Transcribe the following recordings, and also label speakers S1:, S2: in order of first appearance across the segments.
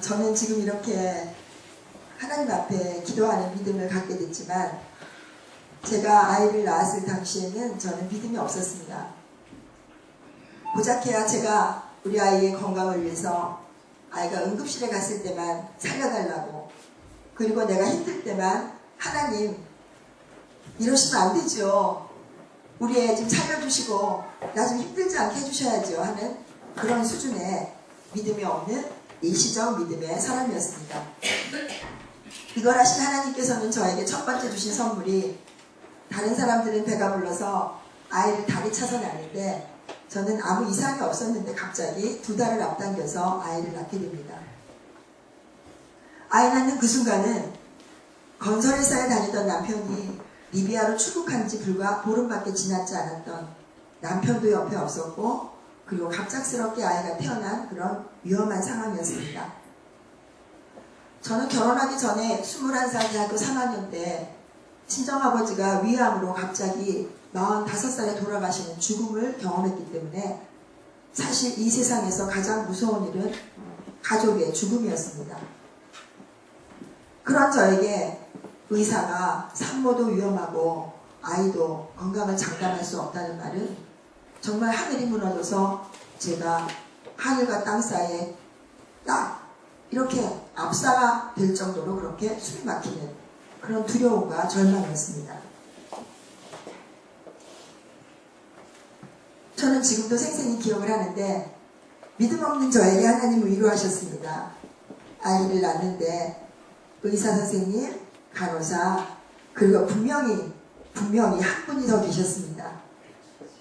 S1: 저는 지금 이렇게 하나님 앞에 기도하는 믿음을 갖게 됐지만 제가 아이를 낳았을 당시에는 저는 믿음이 없었습니다. 고작해야 제가 우리 아이의 건강을 위해서 아이가 응급실에 갔을 때만 살려달라고, 그리고 내가 힘들 때만 하나님 이러시면 안 되죠. 우리 애 좀 살려주시고 나 좀 힘들지 않게 해주셔야죠 하는 그런 수준의 믿음이 없는 일시적 믿음의 사람이었습니다. 이걸 하신 하나님께서는 저에게 첫 번째 주신 선물이, 다른 사람들은 배가 불러서 아이를 달이 차서 낳는데 저는 아무 이상이 없었는데 갑자기 2달을 앞당겨서 아이를 낳게 됩니다. 아이 낳는 그 순간은 건설회사에 다니던 남편이 리비아로 출국한 지 불과 보름밖에 지났지 않았던 남편도 옆에 없었고, 그리고 갑작스럽게 아이가 태어난 그런 위험한 상황이었습니다. 저는 결혼하기 전에 21살 대학교 3학년 때 친정아버지가 위암으로 갑자기 45살에 돌아가시는 죽음을 경험했기 때문에 사실 이 세상에서 가장 무서운 일은 가족의 죽음이었습니다. 그런 저에게 의사가 산모도 위험하고 아이도 건강을 장담할 수 없다는 말은 정말 하늘이 무너져서 제가 하늘과 땅 사이에 딱 이렇게 압사가 될 정도로 그렇게 숨이 막히는 그런 두려움과 절망이었습니다. 저는 지금도 생생히 기억을 하는데 믿음 없는 저에게 하나님은 위로하셨습니다. 아이를 낳는데 의사 선생님, 간호사, 그리고 분명히 한 분이 더 계셨습니다.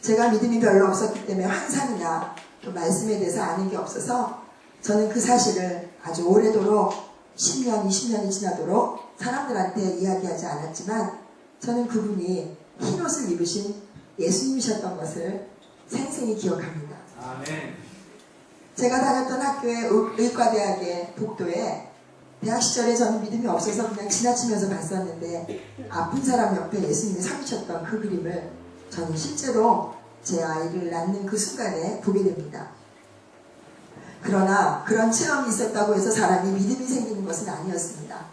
S1: 제가 믿음이 별로 없었기 때문에 환상이나 또 말씀에 대해서 아는 게 없어서 저는 그 사실을 아주 오래도록 10년, 20년이 지나도록 사람들한테 이야기하지 않았지만 저는 그분이 흰옷을 입으신 예수님이셨던 것을 생생히 기억합니다.
S2: 아멘.
S1: 제가 다녔던 학교의 의과대학의 복도에 대학 시절에 저는 믿음이 없어서 그냥 지나치면서 봤었는데 아픈 사람 옆에 예수님이 서 계셨던 그 그림을 저는 실제로 제 아이를 낳는 그 순간에 보게 됩니다. 그러나 그런 체험이 있었다고 해서 사람이 믿음이 생기는 것은 아니었습니다.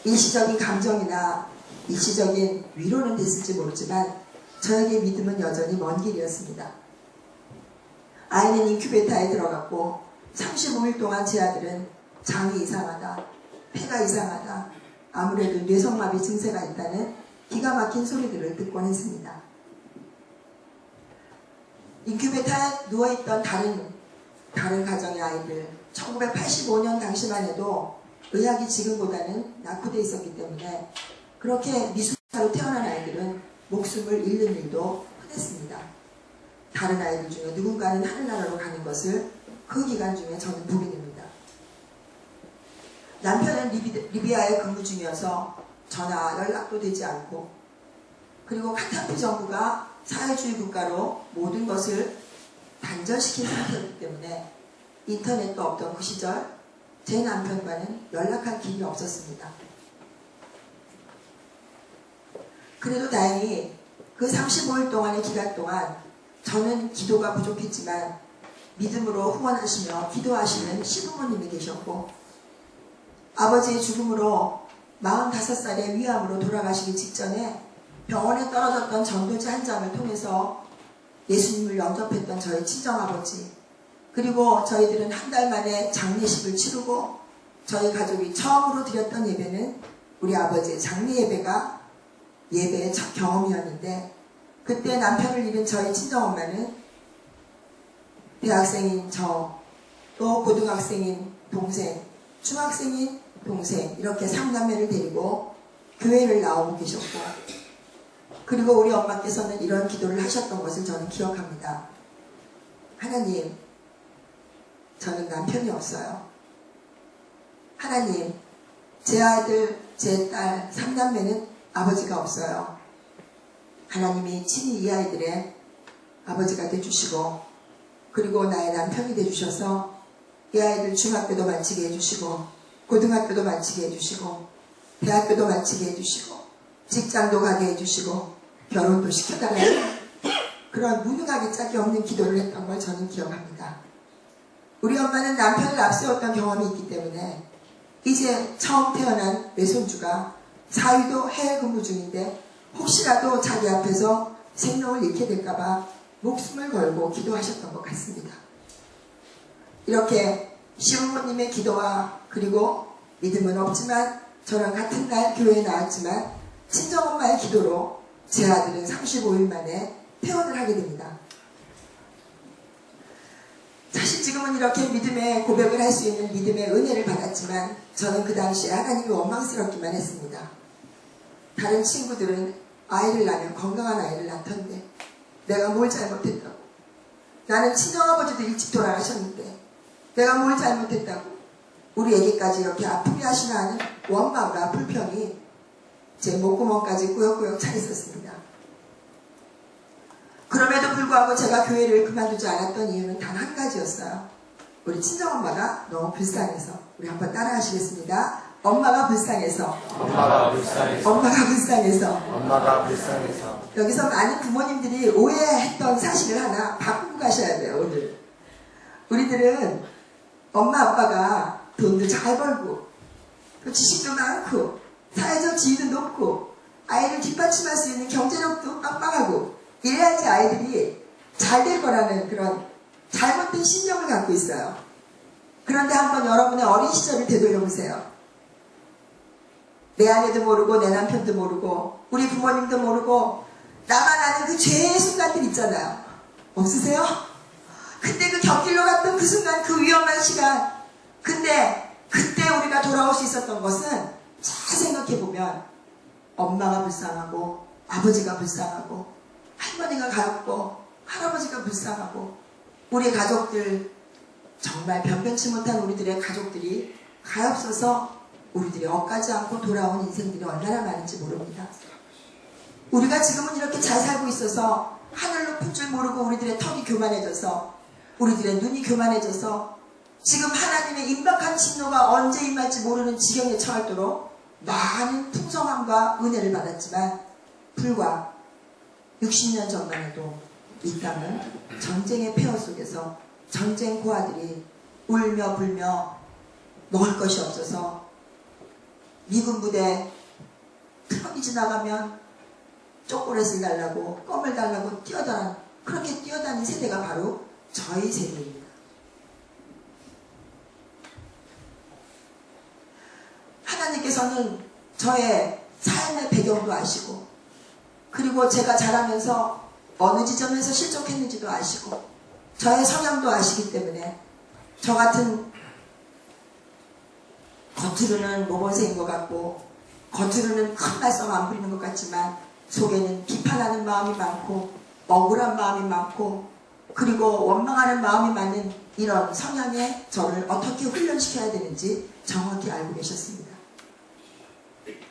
S1: 일시적인 감정이나 일시적인 위로는 됐을지 모르지만 저에게 믿음은 여전히 먼 길이었습니다. 아이는 인큐베이터에 들어갔고 35일 동안 제 아들은 장이 이상하다, 폐가 이상하다, 아무래도 뇌성마비 증세가 있다는 기가 막힌 소리들을 듣곤 했습니다. 인큐베이터에 누워있던 다른 가정의 아이들, 1985년 당시만 해도 의학이 지금보다는 낙후되어 있었기 때문에 그렇게 미숙아로 태어난 아이들은 목숨을 잃는 일도 흔했습니다. 다른 아이들 중에 누군가는 하늘나라로 가는 것을 그 기간 중에 저는 보게 됩니다. 남편은 리비아에 근무 중이어서 전화 연락도 되지 않고, 그리고 카타피 정부가 사회주의 국가로 모든 것을 단절시킨 상태였기 때문에 인터넷도 없던 그 시절 제 남편과는 연락할 길이 없었습니다. 그래도 다행히 그 35일 동안의 기간 동안 저는 기도가 부족했지만 믿음으로 후원하시며 기도하시는 시부모님이 계셨고, 아버지의 죽음으로 45살의 위암으로 돌아가시기 직전에 병원에 떨어졌던 전도지 한 장을 통해서 예수님을 영접했던 저희 친정아버지, 그리고 저희들은 한 달 만에 장례식을 치르고 저희 가족이 처음으로 드렸던 예배는 우리 아버지의 장례 예배가 예배의 첫 경험이었는데, 그때 남편을 잃은 저희 친정엄마는 대학생인 저, 또 고등학생인 동생, 중학생인 동생, 이렇게 3남매를 데리고 교회를 나오고 계셨고, 그리고 우리 엄마께서는 이런 기도를 하셨던 것을 저는 기억합니다. 하나님, 저는 남편이 없어요. 하나님, 제 아들, 제 딸, 3남매는 아버지가 없어요. 하나님이 친히 이 아이들의 아버지가 되주시고, 그리고 나의 남편이 되주셔서 이 아이들 중학교도 마치게 해주시고, 고등학교도 마치게 해주시고, 대학교도 마치게 해주시고, 직장도 가게 해주시고, 결혼도 시켜달라는 그런 무능하기 짝이 없는 기도를 했던 걸 저는 기억합니다. 우리 엄마는 남편을 앞세웠던 경험이 있기 때문에 이제 처음 태어난 외손주가 사위도 해외 근무 중인데 혹시라도 자기 앞에서 생명을 잃게 될까봐 목숨을 걸고 기도하셨던 것 같습니다. 이렇게 시부모님의 기도와 그리고 믿음은 없지만 저랑 같은 날 교회에 나왔지만 친정엄마의 기도로 제 아들은 35일 만에 퇴원을 하게 됩니다. 사실 지금은 이렇게 믿음의 고백을 할 수 있는 믿음의 은혜를 받았지만 저는 그 당시에 하나님이 원망스럽기만 했습니다. 다른 친구들은 아이를 낳으면 건강한 아이를 낳던데 내가 뭘 잘못했다고. 나는 친정아버지도 일찍 돌아가셨는데 내가 뭘 잘못했다고. 우리 애기까지 이렇게 아프게 하시나 하는 원망과 불평이 제 목구멍까지 꾸역꾸역 차 있었습니다. 그럼에도 불구하고 제가 교회를 그만두지 않았던 이유는 단 한 가지였어요. 우리 친정엄마가 너무 불쌍해서. 우리 한번 따라 하시겠습니다. 엄마가 불쌍해서.
S2: 엄마가 불쌍해서.
S1: 엄마가 불쌍해서.
S2: 엄마가 불쌍해서.
S1: 여기서 많은 부모님들이 오해했던 사실을 하나 바꾸고 가셔야 돼요. 오늘 우리들은 엄마 아빠가 돈도 잘 벌고 지식도 많고 사회적 지위도 높고 아이를 뒷받침할 수 있는 경제력도 빵빵하고 이래야지 아이들이 잘 될 거라는 그런 잘못된 신념을 갖고 있어요. 그런데 한번 여러분의 어린 시절을 되돌려보세요. 내 아내도 모르고 내 남편도 모르고 우리 부모님도 모르고 나만 아는 그 죄의 순간들 있잖아요. 없으세요? 그때 그 곁길로 갔던 그 순간, 그 위험한 시간. 근데 그때 우리가 돌아올 수 있었던 것은 잘 생각해보면 엄마가 불쌍하고 아버지가 불쌍하고 할머니가 가엾고 할아버지가 불쌍하고 우리 가족들, 정말 변변치 못한 우리들의 가족들이 가엾어서 우리들이 엇가지 않고 돌아온 인생들이 얼마나 많은지 모릅니다. 우리가 지금은 이렇게 잘 살고 있어서 하늘 높은 줄 모르고 우리들의 턱이 교만해져서 우리들의 눈이 교만해져서 지금 하나님의 임박한 진노가 언제 임할지 모르는 지경에 처하도록 많은 풍성함과 은혜를 받았지만 불과 60년 전만 해도 이 땅은 전쟁의 폐허 속에서 전쟁 고아들이 울며 불며 먹을 것이 없어서 미군 부대 트럭이 지나가면 초콜릿을 달라고 껌을 달라고 뛰어다니는, 그렇게 뛰어다니는 세대가 바로 저희 세대입니다. 하나님께서는 저의 삶의 배경도 아시고 그리고 제가 자라면서 어느 지점에서 실족했는지도 아시고 저의 성향도 아시기 때문에 저 같은 겉으로는 모범생인 것 같고 겉으로는 큰 말씀 안 부리는 것 같지만 속에는 비판하는 마음이 많고 억울한 마음이 많고 그리고 원망하는 마음이 많은 이런 성향의 저를 어떻게 훈련시켜야 되는지 정확히 알고 계셨습니다.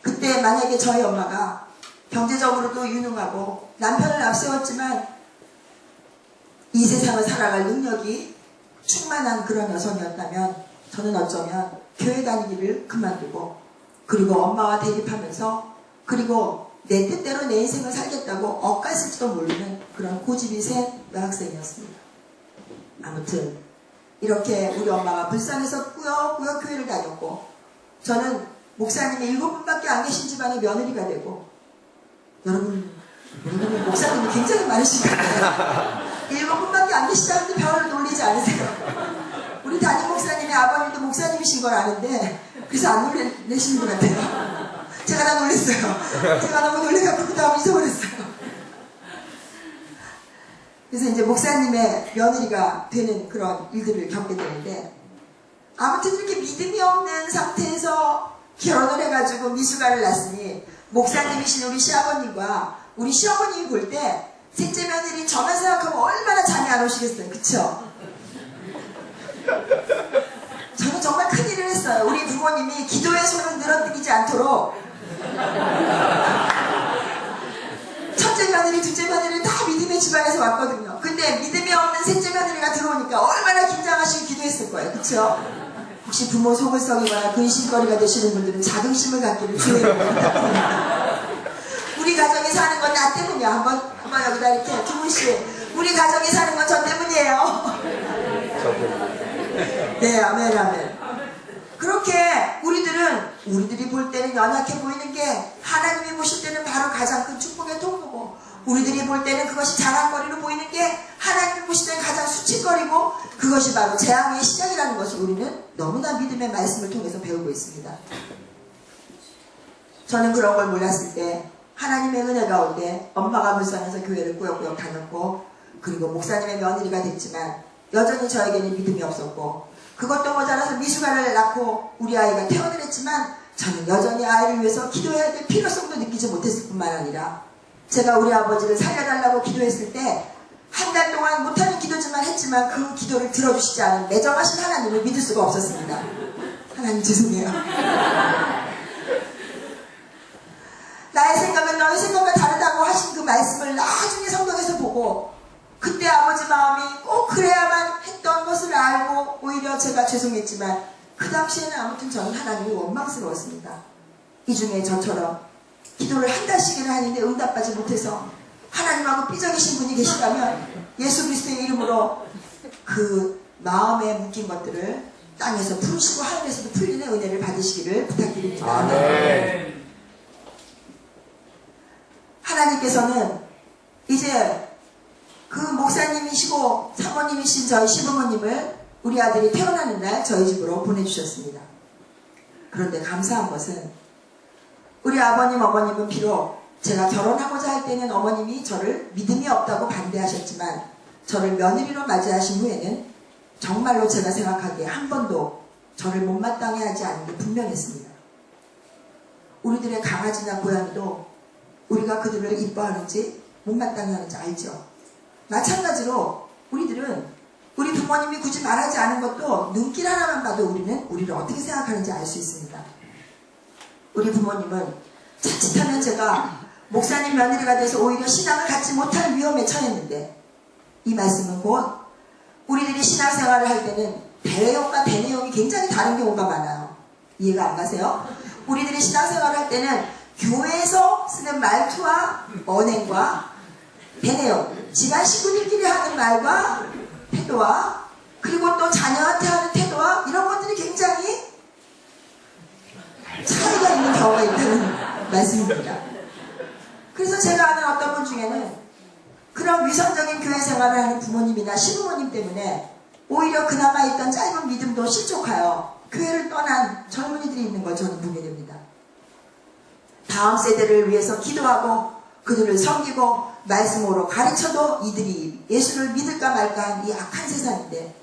S1: 그때 만약에 저희 엄마가 경제적으로도 유능하고 남편을 앞세웠지만 이 세상을 살아갈 능력이 충만한 그런 여성이었다면 저는 어쩌면 교회 다니기를 그만두고 그리고 엄마와 대립하면서 그리고 내 뜻대로 내 인생을 살겠다고 엇갔을지도 모르는 그런 고집이 센 여학생이었습니다. 아무튼 이렇게 우리 엄마가 불쌍해서 꾸역꾸역 교회를 다녔고 저는 목사님이 7분밖에 안 계신 집안의 며느리가 되고 여러분 목사님이 굉장히 많으신 것 같아요. 7분밖에 안 계시다는데 별로 놀리지 않으세요. 우리 담임 목사님의 아버님도 목사님이신 걸 아는데 그래서 안 놀래시는 것 같아요. 제가 다 놀랬어요. 제가 너무 놀래갖고 그 다음 잊어버렸어요. 그래서 이제 목사님의 며느리가 되는 그런 일들을 겪게 되는데 아무튼 이렇게 믿음이 없는 상태에서 결혼을 해가지고 미숙아를 낳았으니 목사님이신 우리 시아버님과 우리 시어머님이 볼 때 셋째 며느리 저만 생각하면 얼마나 잠이 안 오시겠어요. 그쵸? 저는 정말 큰일을 했어요. 우리 부모님이 기도의 손을 늘어뜨리지 않도록 첫째 며느리, 둘째 며느리 다 믿음의 집안에서 왔거든요. 근데 믿음이 없는 셋째 며느리가 들어오니까 얼마나 긴장하시고 기도했을 거예요. 그쵸? 혹시 부모 속을 썩이거나 근심거리가 되시는 분들은 자긍심을 갖기를 주의를 부탁드립니다. 우리 가정이 사는 건 나 때문이야. 한번 여기다 이렇게 두 분씩 우리 가정이 사는 건 저 때문이에요. 네, 아멘, 아멘. 그렇게 우리들이 볼 때는 연약해 보이는 게 하나님이 보실 때는 바로 가장 큰 축복의 통로고, 우리들이 볼 때는 그것이 자랑거리로 보이는 게 하나님이 보실 때는 가장 수치거리고, 그것이 바로 재앙의 시작이라는 것을 우리는 너무나 믿음의 말씀을 통해서 배우고 있습니다. 저는 그런 걸 몰랐을 때 하나님의 은혜 가운데 엄마가 불쌍해서 교회를 꾸역꾸역 다녔고, 그리고 목사님의 며느리가 됐지만 여전히 저에게는 믿음이 없었고, 그것도 모자라서 미숙아를 낳고 우리 아이가 퇴원을 했지만 저는 여전히 아이를 위해서 기도해야 될 필요성도 느끼지 못했을 뿐만 아니라, 제가 우리 아버지를 살려달라고 기도했을 때 한 달 동안 못하는 기도지만 했지만 그 기도를 들어주시지 않은 매정하신 하나님을 믿을 수가 없었습니다. 하나님 죄송해요. 나의 생각은 너의 생각과 다르다고 하신 그 말씀을 나중에 성경에서 보고, 그때 아버지 마음이 꼭 그래야만 했던 것을 알고 오히려 제가 죄송했지만 그 당시에는 아무튼 저는 하나님이 원망스러웠습니다. 이 중에 저처럼 기도를 한 달씩이나 하는데 응답받지 못해서 하나님하고 삐져계신 분이 계시다면 예수 그리스도의 이름으로 그 마음에 묶인 것들을 땅에서 풀으시고 하늘에서도 풀리는 은혜를 받으시기를 부탁드립니다.
S2: 아멘.
S1: 하나님께서는 이제 그 목사님이시고 사모님이신 저희 시부모님을 우리 아들이 태어나는 날 저희 집으로 보내주셨습니다. 그런데 감사한 것은 우리 아버님 어머님은 비록 제가 결혼하고자 할 때는 어머님이 저를 믿음이 없다고 반대하셨지만 저를 며느리로 맞이하신 후에는 정말로 제가 생각하기에 한 번도 저를 못마땅해 하지 않은 게 분명했습니다. 우리들의 강아지나 고양이도 우리가 그들을 이뻐하는지 못마땅해 하는지 알죠. 마찬가지로 우리들은 우리 부모님이 굳이 말하지 않은 것도 눈길 하나만 봐도 우리는 우리를 어떻게 생각하는지 알 수 있습니다. 우리 부모님은 자칫하면 제가 목사님 며느리가 돼서 오히려 신앙을 갖지 못할 위험에 처했는데, 이 말씀은 곧 우리들이 신앙생활을 할 때는 대내용과 대내용이 굉장히 다른 경우가 많아요. 이해가 안 가세요? 우리들이 신앙생활을 할 때는 교회에서 쓰는 말투와 언행과 대내용, 집안 식구들끼리 하는 말과 태도와, 그리고 또 자녀한테 하는 태도와, 이런 것들이 굉장히 차이가 있는 경우가 있다는 말씀입니다. 그래서 제가 아는 어떤 분 중에는 그런 위선적인 교회 생활을 하는 부모님이나 시부모님 때문에 오히려 그나마 있던 짧은 믿음도 실족하여 교회를 떠난 젊은이들이 있는 걸 저는 보게 됩니다. 다음 세대를 위해서 기도하고 그들을 섬기고 말씀으로 가르쳐도 이들이 예수를 믿을까 말까 한 이 악한 세상인데,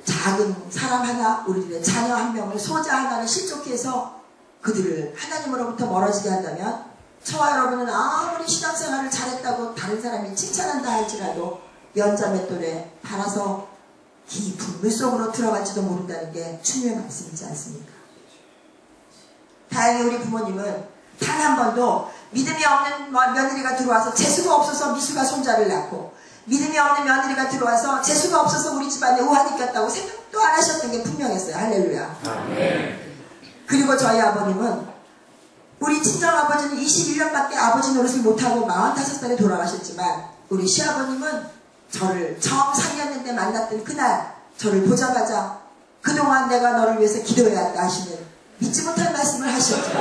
S1: 작은 사람 하나, 우리들의 자녀 한 명을, 소자 하나를 실족해 해서 그들을 하나님으로부터 멀어지게 한다면, 저와 여러분은 아무리 신앙생활을 잘했다고 다른 사람이 칭찬한다 할지라도 연자매 또래 달아서 깊은 물속으로 들어갈지도 모른다는 게 주님의 말씀이지 않습니까? 다행히 우리 부모님은 단 한 번도 믿음이 없는 며느리가 들어와서 재수가 없어서 미수가 손자를 낳고, 믿음이 없는 며느리가 들어와서 재수가 없어서 우리 집안에 우환이 꼈다고 생각도 안 하셨던 게 분명했어요. 할렐루야.
S2: 아멘.
S1: 그리고 저희 아버님은, 우리 친정아버지는 21년밖에 아버지 노릇을 못하고 45살에 돌아가셨지만, 우리 시아버님은 저를 처음 사귀었는데 만났던 그날 저를 보자마자 그동안 내가 너를 위해서 기도해야 한다 하시는 믿지 못할 말씀을 하셨죠.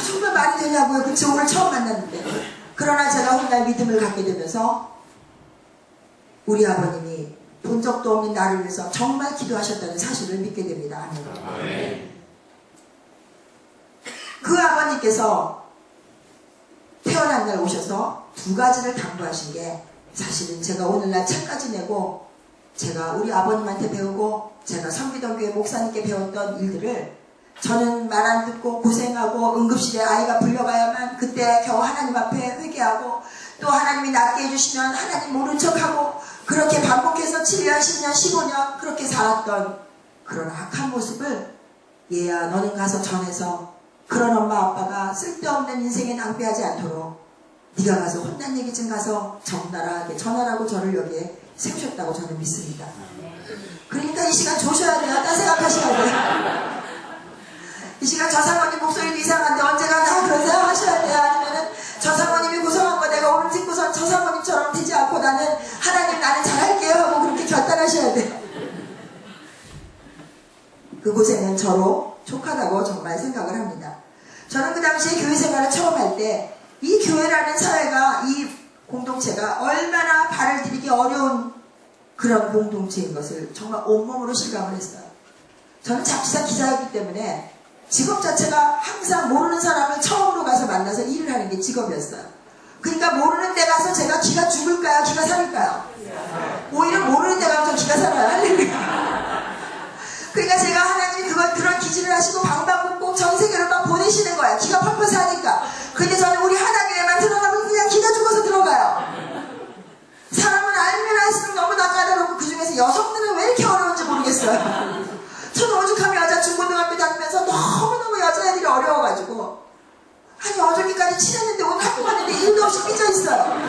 S1: 정말 말이 되냐고요. 그치, 오늘 처음 만났는데. 그러나 제가 훗날 믿음을 갖게 되면서 우리 아버님이 본 적도 없는 나를 위해서 정말 기도하셨다는 사실을 믿게 됩니다. 아멘. 그 아버님께서 태어난 날 오셔서 두 가지를 당부하신 게, 사실은 제가 오늘날 책까지 내고 제가 우리 아버님한테 배우고 제가 섬기던 교회 목사님께 배웠던 일들을 저는 말 안 듣고 고생하고 응급실에 아이가 불려가야만 그때 겨우 하나님 앞에 회개하고, 또 하나님이 낫게 해주시면 하나님 모른 척하고, 그렇게 반복해서 7년, 10년, 15년 그렇게 살았던 그런 악한 모습을, 얘야 너는 가서 전해서 그런 엄마 아빠가 쓸데없는 인생에 낭비하지 않도록 네가 가서 혼난 얘기 좀 가서 적나라하게 전하라고 저를 여기에 세우셨다고 저는 믿습니다. 그러니까 이 시간 조셔야 돼요. 딴 생각하셔야 돼요. 이 시간 저 사모님 목소리도 이상한데 언제가 다 그런 생각 하셔야 돼요. 아니면은 저 사모님이 구성한 거 내가 오늘 듣고선 저 사모님처럼 되지 않고 나는 하나님 나는 잘할게 그곳에는 저로 족하다고 정말 생각을 합니다. 저는 그 당시에 교회 생활을 처음 할 때 이 교회라는 사회가, 이 공동체가 얼마나 발을 들이기 어려운 그런 공동체인 것을 정말 온몸으로 실감을 했어요. 저는 잡지사 기자였기 때문에 직업 자체가 항상 모르는 사람을 처음으로 가서 만나서 일을 하는 게 직업이었어요. 그러니까 모르는 데 가서 제가 기가 죽을까요? 기가 살까요? 오히려 모르는 데 가서 기가 살아요. 할렐루야. 그러니까 제가 하나님이 그런 기질을 하시고 방방곡곡 전 세계로 막 보내시는 거예요. 기가 펄펄 사니까. 근데 저는 우리 하나교회만 들어가면 그냥 기가 죽어서 들어가요. 사람은 알면 알수록 너무나 까다롭고 그 중에서 여성들은 왜 이렇게 어려운지 모르겠어요. 저는 오죽하면 여자 중고등학교 다니면서 너무너무 여자애들이 어려워가지고 아니 어저께까지 친했는데 오늘 학교 갔는데 일도 없이 삐져있어요.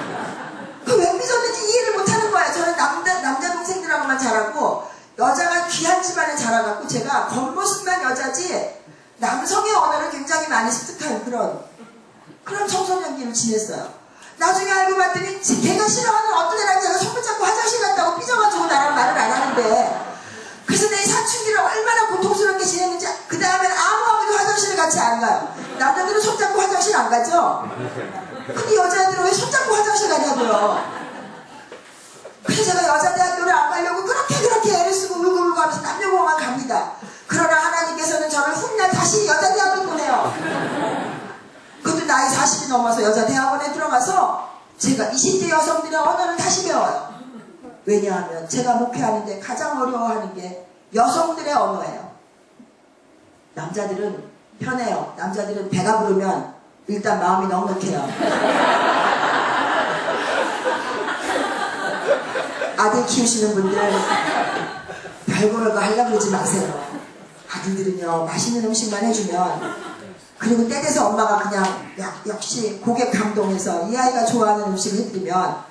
S1: 그 왜 삐졌는지 이해를 못하는 거예요. 저는 남자 동생들하고만 자라고 여자가 귀한 집안에 자라갖고 제가 겉모습만 여자지 남성의 언어를 굉장히 많이 습득한 그런 청소년기를 지냈어요. 나중에 알고 봤더니 걔가 싫어하는 어떤 애랑 제가 손을 잡고 화장실 갔다고 삐져가지고 나랑 말을 안 하는데, 그래서 내 사춘기를 얼마나 고통스럽게 지냈는지. 그 다음에는 아무하고도 화장실을 같이 안 가요. 남자들은 손잡고 화장실 안 가죠? 근데 여자애들은 왜 손잡고 화장실 가냐고요. 그래서 제가 여자대학교를 안 가려고 그렇게 애를 쓰고 울고 하면서 남녀공학 갑니다. 그러나 하나님께서는 저를 훗날 다시 여자대학교 보내요. 그것도 나이 40이 넘어서 여자대학원에 들어가서 제가 20대 여성들의 언어를 다시 배워요. 왜냐하면 제가 목회하는데 가장 어려워하는 게 여성들의 언어예요. 남자들은 편해요. 남자들은 배가 부르면 일단 마음이 넉넉해요. 아들 키우시는 분들 별거를 하려고 그러지 마세요. 아들들은요, 맛있는 음식만 해주면, 그리고 때 돼서 엄마가 그냥 역시 고객 감동해서 이 아이가 좋아하는 음식을 해드리면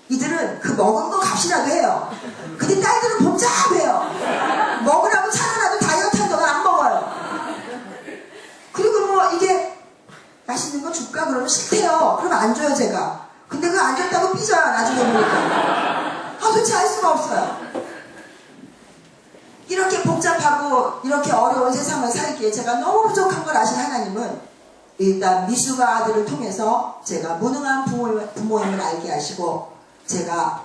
S1: 이들은 그 먹은 거 값이라도 해요. 근데 딸들은 복잡해요. 먹으라고 차려놔도 다이어트 한다고 안 먹어요. 그리고 뭐 이게 맛있는 거 줄까? 그러면 싫대요. 그럼 안 줘요, 제가. 근데 그거 안 줬다고 삐져요, 나중에 보니까. 도대체 알 수가 없어요. 이렇게 복잡하고 이렇게 어려운 세상을 살기에 제가 너무 부족한 걸 아신 하나님은 일단 미숙아 아들을 통해서 제가 무능한 부모임을 알게 하시고, 제가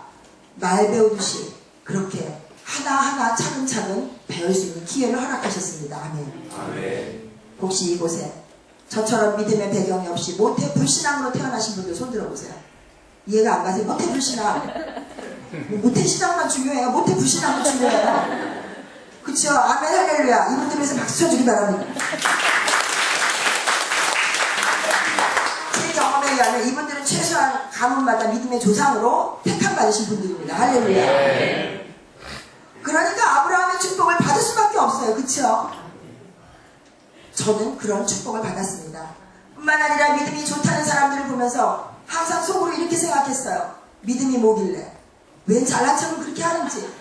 S1: 말 배우듯이 그렇게 하나하나 차근차근 배울 수 있는 기회를 허락하셨습니다. 아멘.
S2: 아멘.
S1: 혹시 이곳에 저처럼 믿음의 배경이 없이 모태 불신앙으로 태어나신 분들 손 들어보세요. 이해가 안 가세요? 모태 불신앙. 모태 신앙만 중요해요. 모태 불신앙도 중요해요. 그쵸? 아멘 할렐루야. 이분들 위해서 박수 쳐주기 바랍니다. 제 경험에 의하면 이분들은 최소한 가문마다 믿음의 조상으로 택함 받으신 분들입니다. 할렐루야. 그러니까 아브라함의 축복을 받을 수밖에 없어요. 그쵸? 저는 그런 축복을 받았습니다. 뿐만 아니라 믿음이 좋다는 사람들을 보면서 항상 속으로 이렇게 생각했어요. 믿음이 뭐길래 웬 잘난 척을 그렇게 하는지.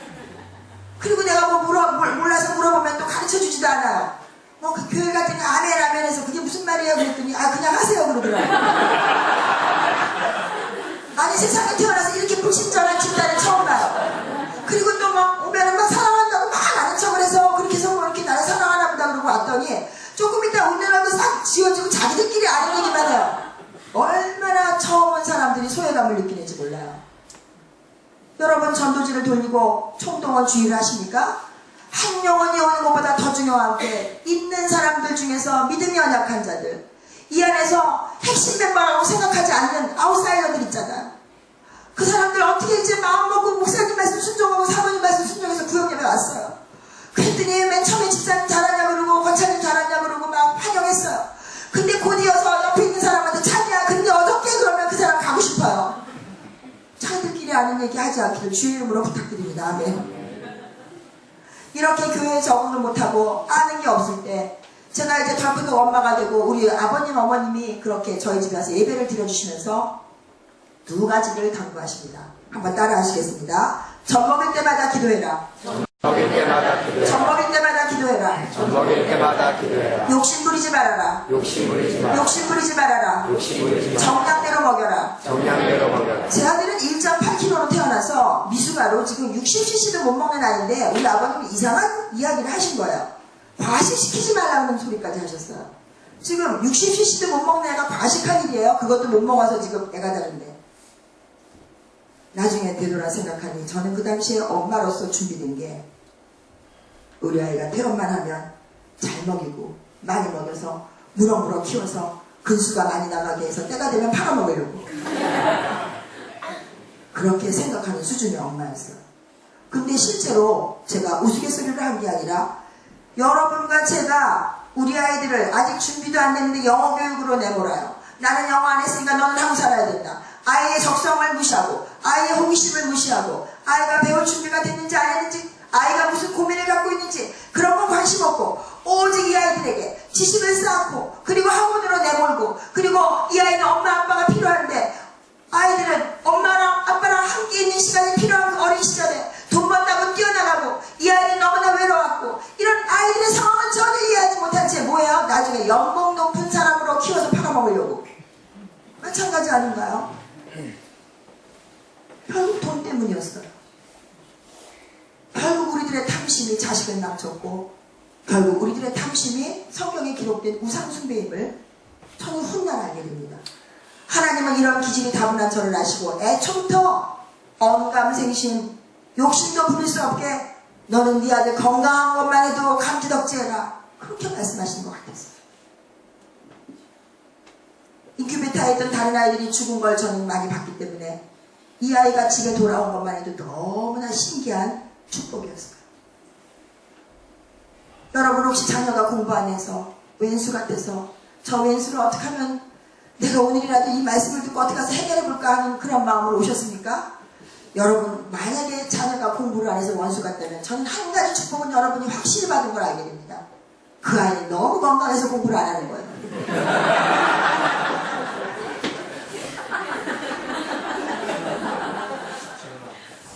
S1: 그리고 내가 뭐 몰라서 물어보면 또 가르쳐주지도 않아요. 그 교회 갔더니 아멘 해서 그게 무슨 말이에요? 그랬더니 그냥 하세요 그러더라고요. 아니 세상에 태어나서 이렇게 불신전한 집단을 처음 봐요. 그리고 또 오면은 사랑한다고 아는 척을 해서 그렇게 해서 이렇게 나를 사랑하나 보다 그러고 왔더니 조금 있다 운전하고 싹 지워지고 자기들끼리 아는 얘기만 해요. 얼마나 처음 온 사람들이 소외감을 느끼는지 몰라요. 여러분 전도지를 돌리고 총동원 주의를 하십니까? 한 영혼이 오는 것보다 더 중요한 게 있는 사람들 중에서 믿음이 연약한 자들, 이 안에서 핵심 멤버라고 생각하지 않는 아웃사이더들 있잖아요. 그 사람들 어떻게 이제 마음 먹고 목사님 말씀 순종하고 사모님 말씀 순종해서 구역예배 왔어요. 그랬더니 맨 처음에 집사님 잘하냐 그러고 권사님 잘하냐 그러고 막 환영했어요. 근데 곧이어서 옆에 있는 사람한테 찾냐 근데 어떻게 그러면 그 사람 가고 싶어요. 자기들끼리 아는 얘기 하지 않기를 주의 이름으로 부탁드립니다. 아멘. 이렇게 교회에 적응을 못하고 아는 게 없을 때 제가 이제 덜커덕 엄마가 되고 우리 아버님 어머님이 그렇게 저희 집에 와서 예배를 드려주시면서 두 가지를 강구하십니다. 한번 따라 하시겠습니다. 젖 먹을 때마다 기도해라.
S2: 먹일 때마다 기도해라.
S1: 젖 먹을 때마다 기도해라.
S2: 젖 먹일 때마다 기도해라.
S1: 욕심 부리지 말아라.
S2: 욕심 부리지 마라.
S1: 욕심 부리지 말아라.
S2: 욕심 부리지 마라.
S1: 정량대로 먹여라.
S2: 정량대로 먹여라.
S1: 제 아들은 1.8kg로 태어나서 미숙아로 지금 60cc도 못 먹는 아이인데 우리 아버님이 이상한 이야기를 하신 거예요. 과식시키지 말라는 소리까지 하셨어요. 지금 60cc도 못 먹는 애가 과식한 일이에요. 그것도 못 먹어서 지금 애가 다른데. 나중에 되돌아 생각하니 저는 그 당시에 엄마로서 준비된 게 우리 아이가 퇴원만 하면 잘 먹이고 많이 먹여서 무럭무럭 키워서 근수가 많이 나가게 해서 때가 되면 팔아먹으려고 그렇게 생각하는 수준의 엄마였어요. 근데 실제로 제가 우스갯소리를 한 게 아니라 여러분과 제가 우리 아이들을 아직 준비도 안 됐는데 영어 교육으로 내몰아요. 나는 영어 안 했으니까 너는 한국 살아야 된다. 아이의 적성을 무시하고 아이의 호기심을 무시하고 아이가 배울 준비가 됐는지 안 했는지 아이가 무슨 고민을 갖고 있는지 그런 건 관심 없고 오직 이 아이들에게 지식을 쌓고 그리고 학원으로 내몰고 그리고 이 아이는 엄마 아빠가 필요한데 아이들은 엄마랑 아빠랑 함께 있는 시간이 필요한 어린 시절에 돈 번다고 뛰어나가고 이 아이는 너무나 외로웠고 이런 아이들의 상황은 전혀 이해하지 못한 채 뭐예요? 나중에 연봉 높은 사람으로 키워서 팔아먹으려고. 마찬가지 아닌가요? 결국 돈 때문이었어요. 결국 우리들의 탐심이 자식을 낳쳤고 결국 우리들의 탐심이 성경에 기록된 우상숭배임을 저는 훗날 알게 됩니다. 하나님은 이런 기질이 다분한 저를 아시고 애초부터 언감생심 욕심도 부릴 수 없게 너는 네 아들 건강한 것만 해도 감지덕지해라 그렇게 말씀하시는 것 같았어요. 인큐베이터에 있던 다른 아이들이 죽은 걸 저는 많이 봤기 때문에 이 아이가 집에 돌아온 것만 해도 너무나 신기한 축복이었어요. 여러분 혹시 자녀가 공부 안 해서 왼수 같아서 저 왼수를 어떻게 하면 내가 오늘이라도 이 말씀을 듣고 어떻게 해서 해결해 볼까 하는 그런 마음으로 오셨습니까? 여러분 만약에 자녀가 공부를 안 해서 원수 같다면 저는 한 가지 축복은 여러분이 확실히 받은 걸 알게 됩니다. 그 아이는 너무 건강해서 공부를 안 하는 거예요.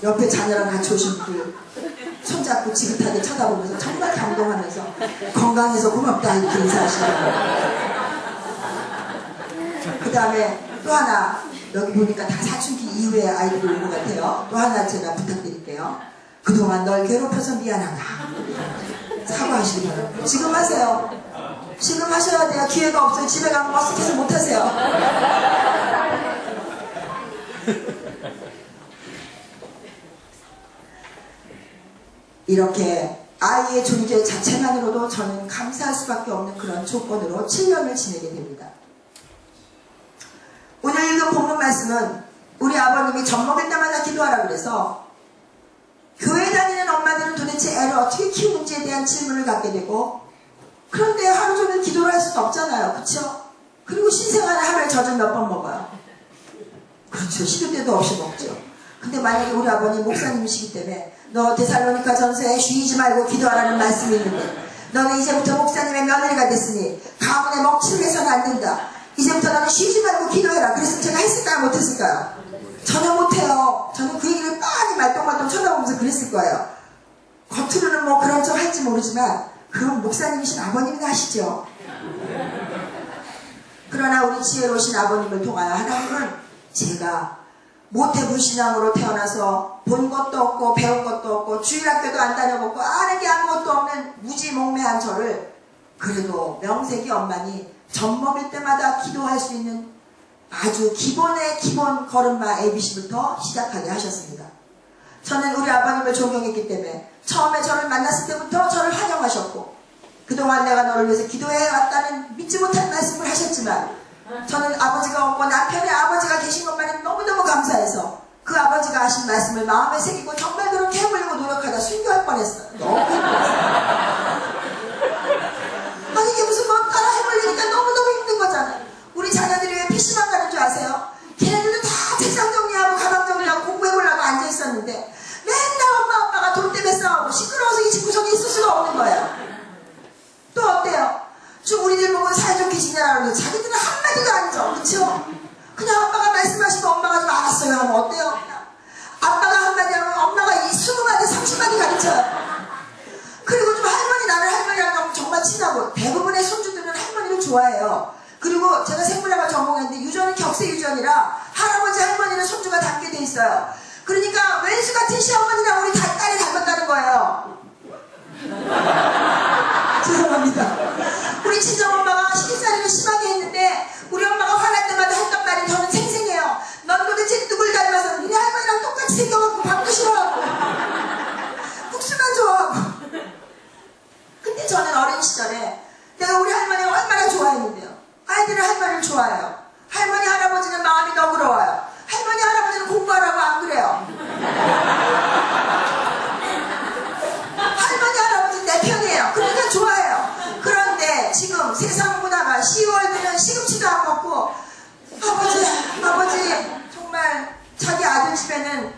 S1: 옆에 자녀랑 같이 오신 분들 손잡고 지긋하게 쳐다보면서 정말 감동하면서 건강해서 고맙다 이렇게 인사하시더라고요. 그 다음에 또 하나 여기 보니까 다 사춘기 이후에 아이들이 온 것 같아요. 또 하나 제가 부탁드릴게요. 그동안 널 괴롭혀서 미안하다. 사과하시기 바랍니다. 지금 하세요. 지금 하셔야 돼요. 기회가 없어요. 집에 가면 어색해서 못하세요. 이렇게 아이의 존재 자체만으로도 저는 감사할 수밖에 없는 그런 조건으로 7년을 지내게 됩니다. 오늘 읽은 본문 말씀은 우리 아버님이 젖 먹을 때마다 기도하라 그래서 교회 다니는 엄마들은 도대체 애를 어떻게 키우는지에 대한 질문을 갖게 되고 그런데 하루 종일 기도를 할 수도 없잖아요. 그렇죠? 그리고 신생아는 하루에 젖을 몇 번 먹어요. 그렇죠. 시도 때도 없이 먹죠. 근데 만약에 우리 아버님 목사님이시기 때문에 너 데살로니가 전서에 쉬지 말고 기도하라는 말씀이 있는데 너는 이제부터 목사님의 며느리가 됐으니 가문에 먹칠을 해서는 안 된다. 이제부터 너는 쉬지 말고 기도해라. 그래서 제가 했을까요? 못했을까요? 전혀 못해요. 저는 그 얘기를 빤히 말똥말똥 쳐다보면서 그랬을 거예요. 겉으로는 뭐 그런 척 할지 모르지만 그건 목사님이신 아버님이 하시죠. 그러나 우리 지혜로우신 아버님을 통하여 하나님은 제가 모태불신앙으로 태어나서 본 것도 없고 배운 것도 없고 주일학교도 안 다녀보고 아는 게 아무것도 없는 무지몽매한 저를 그래도 명색이 엄마니 젖 먹일 때마다 기도할 수 있는 아주 기본의 기본 걸음마 ABC부터 시작하게 하셨습니다. 저는 우리 아버님을 존경했기 때문에 처음에 저를 만났을 때부터 저를 환영하셨고 그동안 내가 너를 위해서 기도해왔다는 믿지 못할 말씀을 하셨지만 저는 아버지가 없고 남편의 아버지가 계신 것만이 너무너무 감사해서 그 아버지가 하신 말씀을 마음에 새기고 정말 그렇게 해보려고 노력하다 순교할 뻔했어요. 너무 힘들었어요. 아니 이게 무슨 뭐 따라 해보려니까 너무너무 힘든 거잖아요. 우리 자녀들이 왜 PC방 가는 줄 아세요? 걔네들도 다 책상 정리하고 가방 정리하고 공부해보려고 앉아있었는데 맨날 엄마 아빠가 돈 때문에 싸우고 시끄러워서 이 집구석에 있을 수가 없는 거예요. 또 어때요? 좀 우리들 보고 사이좋게 지내라고 그러는데 자기들은 한마디도 아니죠. 그쵸? 그냥 아빠가 말씀하시고 엄마가 좀 알았어요 하면 어때요? 아빠가 한마디 하면 엄마가 이 20마디 30마디 가르쳐요. 그리고 좀 할머니 나를 할머니랑 하면 정말 친하고 대부분의 손주들은 할머니를 좋아해요. 그리고 제가 생물학을 전공했는데 유전은 격세 유전이라 할아버지 할머니는 손주가 닮게 돼 있어요. 그러니까 왼수 같은 시어머니랑 우리 딸이 닮았다는 거예요. 친정엄마가 시집살이를 심하게 했는데 우리 엄마가 화날 때마다 했던 말이 저는 생생해요. 넌 도대체 누굴 닮아서 니네 할머니랑 똑같이 생겨갖고 밥도 싫어하고 국수만 좋아하고. 근데 저는 어린 시절에 내가 우리 할머니를 얼마나 좋아했는데요. 아이들은 할머니를 좋아해요. 할머니 할아버지는 마음이 너그러워요. 할머니 할아버지는 공부하라고 안 그래요. 할머니 할아버지는 내 편이에요. 그러니까 좋아해요. 그런데 지금 세상 문화가 10월 되면 시금치도 안 먹고 아버지 정말 자기 아들 집에는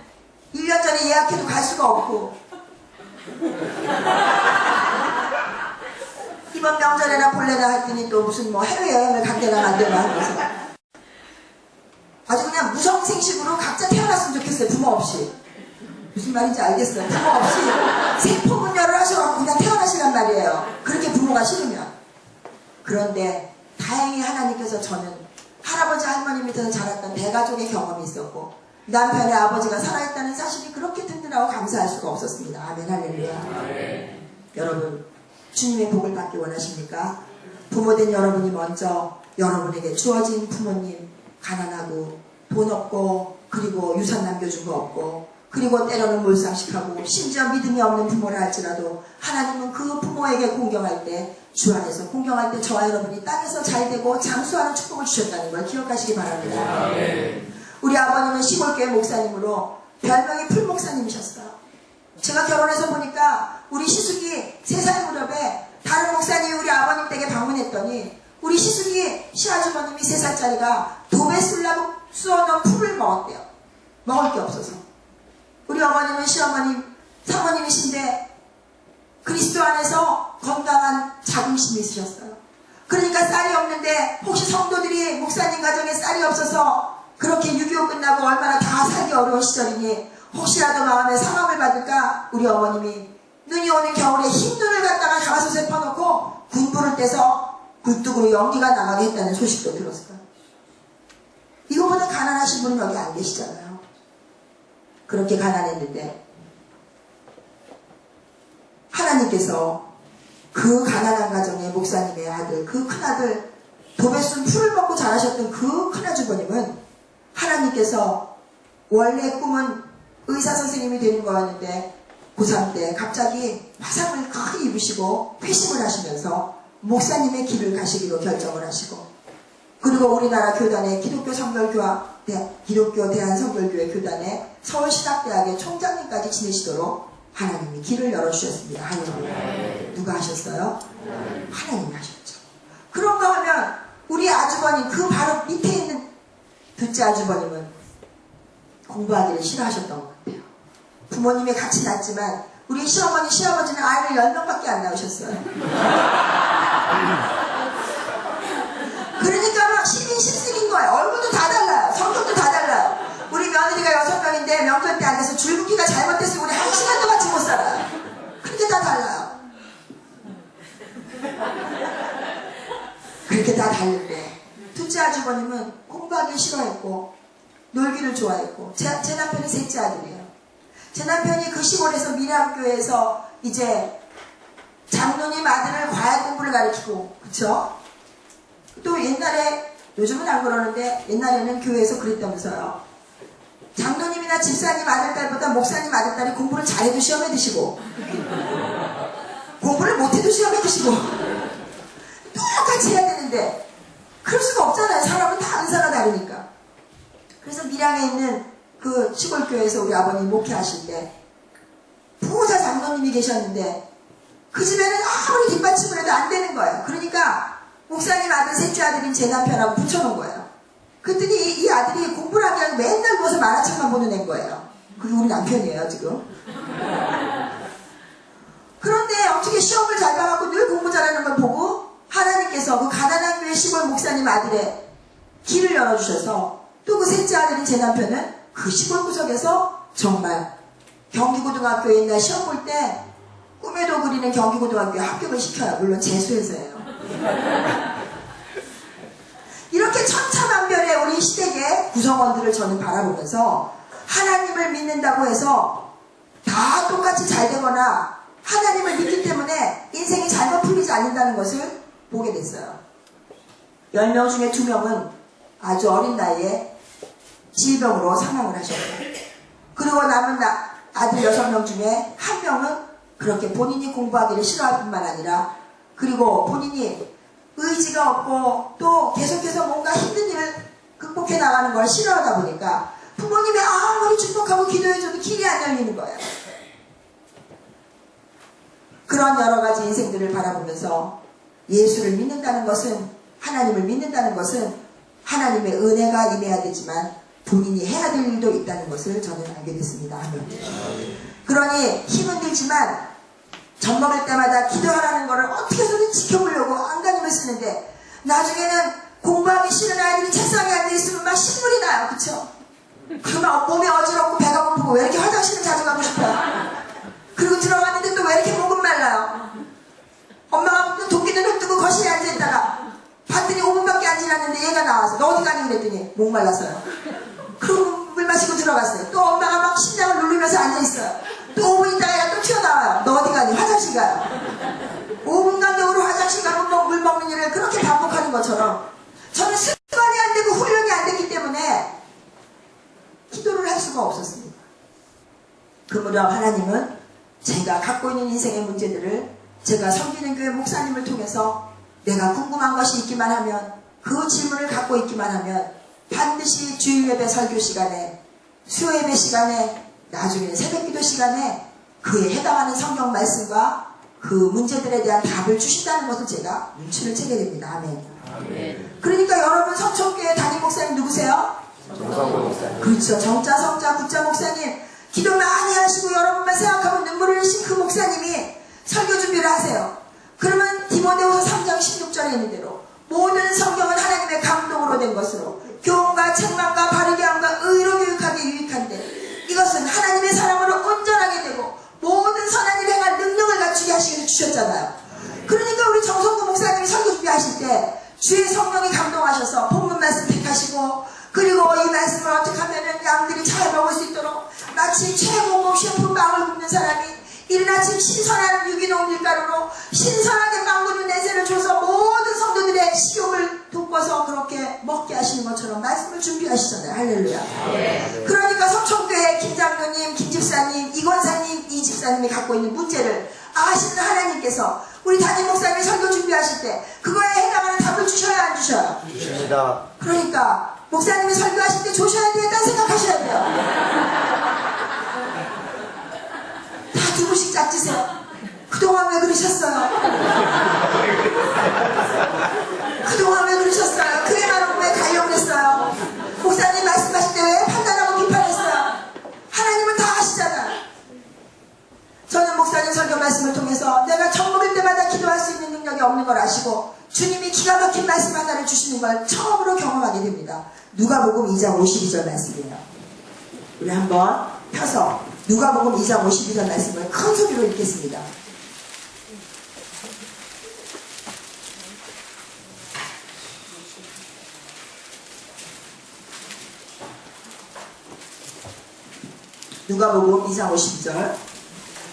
S1: 1년 전에 예약해도 갈 수가 없고 이번 명절에나 볼래나 했더니 또 무슨 뭐 해외여행을 간대나 만대나 하면서 아주 그냥 무성생식으로 각자 태어났으면 좋겠어요. 부모 없이. 무슨 말인지 알겠어요. 부모 없이 세포분열을 하셔갖고 그냥 태어나시란 말이에요. 그렇게 부모가 싫으면. 그런데 다행히 하나님께서 저는 할아버지 할머니 밑에서 자랐던 대가족의 경험이 있었고 남편의 아버지가 살아있다는 사실이 그렇게 든든하고 감사할 수가 없었습니다. 아멘 할렐루야. 여러분 주님의 복을 받기 원하십니까? 부모된 여러분이 먼저 여러분에게 주어진 부모님 가난하고 돈 없고 그리고 유산 남겨준 거 없고 그리고 때로는 몰상식하고 심지어 믿음이 없는 부모라 할지라도 하나님은 그 부모에게 공경할 때 주 안에서 공경할 때 저와 여러분이 땅에서 잘되고 장수하는 축복을 주셨다는 걸 기억하시기 바랍니다. 우리 아버님은 시골교회 목사님으로 별명이 풀목사님이셨어요. 제가 결혼해서 보니까 우리 시숙이 3살 무렵에 다른 목사님이 우리 아버님 댁에 방문했더니 우리 시숙이 시아주머님이 3살짜리가 도배 쓰려고 쑤어놓은 풀을 먹었대요. 먹을 게 없어서. 우리 어머님은 시어머님, 사모님이신데 그리스도 안에서 건강한 자긍심이 있으셨어요. 그러니까 쌀이 없는데 혹시 성도들이 목사님 가정에 쌀이 없어서 그렇게 6.25 끝나고 얼마나 다 살기 어려운 시절이니 혹시라도 마음에 상함을 받을까 우리 어머님이 눈이 오는 겨울에 흰 눈을 갖다가 가마솥에 퍼놓고 군불을 떼서 굴뚝으로 연기가 나가게 했다는 소식도 들었어요. 이거보다 가난하신 분은 여기 안 계시잖아요. 그렇게 가난했는데 하나님께서 그 가난한 가정의 목사님의 아들, 그 큰아들 도배 쓴 풀을 먹고 자라셨던 그 큰아주버님은 하나님께서 원래 꿈은 의사 선생님이 되는 거였는데 고3 때 갑자기 화상을 크게 입으시고 회심을 하시면서 목사님의 길을 가시기로 결정을 하시고 그리고 우리나라 교단의 기독교 대한선결교회 교단의 서울신학대학의 총장님까지 지내시도록 하나님이 길을 열어주셨습니다. 하나님 누가 하셨어요? 하나님이 하셨죠. 그런가 하면 우리 아주버님 그 바로 밑에 있는 둘째 아주버님은 공부하기를 싫어하셨던 것 같아요. 부모님이 같이 낳았지만 우리 시어머니 시아버지는 아이를 10명밖에 안 낳으셨어요. 그러니까 막 신빙실색인 거예요. 얼굴도 다 달라요. 성격도 다 달라요. 우리 며느리가 6명인데 명절 때 앉아서 줄긋기가 잘못됐으면 우리 1시간도 같이 못 살아요. 그렇게 다 달라요. 그렇게 다 다른데 둘째 아주버님은 공부하기 싫어했고 놀기를 좋아했고 제 남편이 셋째 아들이에요. 제 남편이 그 시골에서 미래학교에서 이제 장로님 아들을 과외 공부를 가르치고 그쵸? 또 옛날에 요즘은 안 그러는데 옛날에는 교회에서 그랬다면서요. 장로님이나 집사님 아들딸보다 목사님 아들딸이 공부를 잘해도 시험에 드시고 공부를 못해도 시험에 드시고 똑같이 해야 되는데 그럴 수가 없잖아요. 사람은 다 은사가 다르니까. 그래서 밀양에 있는 그 시골교회에서 우리 아버님 목회하실 때 부자 장로님이 계셨는데 그 집에는 아무리 뒷받침을 해도 안 되는 거예요. 그러니까 목사님 아들 셋째 아들인 제 남편하고 붙여놓은 거예요. 그랬더니 이 아들이 공부를 하기 위해 맨날 누워서 만화책만 보는 애인 거예요. 그게 우리 남편이에요 지금. 그런데 어떻게 시험을 잘 봐갖고 늘 공부 잘하는 걸 보고 하나님께서 그 가난한 교회 시골 목사님 아들의 길을 열어주셔서 또 그 셋째 아들인 제 남편은 그 시골 구석에서 정말 경기고등학교에 옛날 시험 볼 때 꿈에도 그리는 경기고등학교에 합격을 시켜요. 물론 재수해서예요. 이렇게 천차만별의 우리 시댁의 구성원들을 저는 바라보면서 하나님을 믿는다고 해서 다 똑같이 잘 되거나 하나님을 믿기 때문에 인생이 잘못 풀리지 않는다는 것을 보게 됐어요. 10명 중에 2명은 아주 어린 나이에 질병으로 사망을 하셨고, 그리고 남은 아들 6명 중에 1명은 그렇게 본인이 공부하기를 싫어할 뿐만 아니라, 그리고 본인이 의지가 없고 또 계속해서 뭔가 힘든 일을 극복해 나가는 걸 싫어하다 보니까 부모님이 아무리 축복하고 기도해줘도 길이 안 열리는 거예요. 그런 여러 가지 인생들을 바라보면서 예수를 믿는다는 것은, 하나님을 믿는다는 것은 하나님의 은혜가 임해야 되지만 본인이 해야 될 일도 있다는 것을 저는 알게 됐습니다. 그러니 힘은 들지만 젖 먹을 때마다 기도하라는 것을 어떻게 해서든 지켜보려고 안간힘을 쓰는데, 나중에는 공부하기 싫은 아이들이 책상에 앉아있으면 막 신물이 나요. 그쵸? 그러면 몸이 어지럽고 배가 고프고 왜 이렇게 화장실을 자주 가고 싶어요? 그리고 들어갔는데 또 왜 이렇게 목은 말라요? 엄마가 도끼는 흙뜨고 거실에 앉아있다가 봤더니 5분밖에 안 지났는데 얘가 나와서 너 어디 가니 그랬더니 목 말라서요. 그리고 물 마시고 들어갔어요. 또 엄마가 막 심장을 누르면서 앉아있어요. 또 5분 있다가 얘가 또 튀어나와요. 너 어디 가니? 화장실 가요. 5분 간격으로 화장실 가고 물 먹는 일을 그렇게 반복하는 것처럼 저는 습관이 안 되고 훈련이 안 됐기 때문에 기도를 할 수가 없었습니다. 그러므로 하나님은 제가 갖고 있는 인생의 문제들을 제가 섬기는 교회 목사님을 통해서 내가 궁금한 것이 있기만 하면, 그 질문을 갖고 있기만 하면 반드시 주일예배 설교 시간에, 수요예배 시간에, 나중에 새벽기도 시간에 그에 해당하는 성경 말씀과 그 문제들에 대한 답을 주신다는 것을 제가 눈치를 채게 됩니다. 아멘.
S2: 아멘.
S1: 그러니까 여러분 성촌교회 담임 목사님 누구세요?
S2: 정성구 목사님.
S1: 그렇죠. 정자, 성자, 구자 목사님. 기도 많이 하시고 여러분만 생각하고 눈물을 흘리신 그 목사님이 설교 준비를 하세요. 그러면 디모데후서 3장 16절에 있는 대로 모든 성경은 하나님의 감동으로 된 것으로 교훈과 책망과 바르게 함과 의로 교육하기 유익한데, 이것은 하나님의 사람으로 온전하게 되고 모든 선한 일 행할 능력을 갖추게 하시기 위해서 주셨잖아요. 그러니까 우리 정성구 목사님이 설교 준비하실 때 주의 성령이 감동하셔서 본문 말씀 택하시고, 그리고 이 말씀을 어떻게 하면 양들이 잘 먹을 수 있도록 마치 최고급 셰프 빵을 굽는 사람이 이른 아침 신선한 유기농 밀가루로 신선하게 빵 굽는 내세를 줘서 모든 성도들의 식욕을 돋궈서 그렇게 먹게 하시는 것처럼 말씀을 준비하시잖아요. 할렐루야. 그러니까 성촌교회 김장로님, 김집사님, 이권사님, 이 집사님이 갖고 있는 문제를 아시는 하나님께서 우리 담임 목사님이 설교 준비하실 때 그거에 해당하는 답을 주셔야 안 주셔요?
S2: 주십니다.
S1: 그러니까 목사님이 설교하실 때 조셔야 되겠다는 생각하셔야 돼요. 다 두 분씩 짝지세요. 그동안 왜 그러셨어요? 그동안 왜 그러셨어요? 그의 말은 왜 가려고 했어요? 목사님 말씀하실 때 왜 판단하고 비판했어요? 하나님은 다 아시잖아요. 저는 목사님 설교 말씀을 통해서 내가 젖 먹을 때마다 기도할 수 있는 능력이 없는 걸 아시고 주님이 기가 막힌 말씀 하나를 주시는 걸 처음으로 경험하게 됩니다. 누가복음 2장 52절 말씀이에요. 우리 한번 펴서 누가복음 2장 52절 말씀을 큰 소리로 읽겠습니다. 누가복음 2장 52절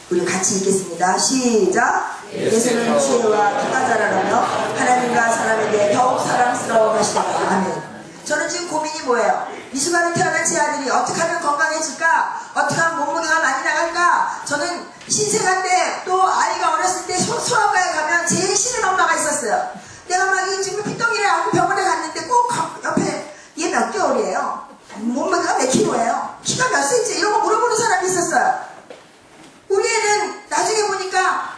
S1: 우리 같이 읽겠습니다. 시작. 예수는 지혜와 키가 자라나며 하나님과 사람에게 더욱 사랑스러워 하시더라. 아멘. 저는 지금 고민이 뭐예요? 미숙아로 태어난 제 아들이 어떻게 하면 건강해질까? 어떻게 하면 몸무게가 많이 나갈까? 저는 신생아 때 또 아이가 어렸을 때 소아과에 가면 제일 싫은 엄마가 있었어요. 내가 막 지금 피덩이를 안고 병원에 갔는데 꼭 옆에 얘 몇 개월이에요? 몸무게가 몇 킬로예요? 키가 몇 센치? 이런 거 물어보는 사람이 있었어요. 우리 애는 나중에 보니까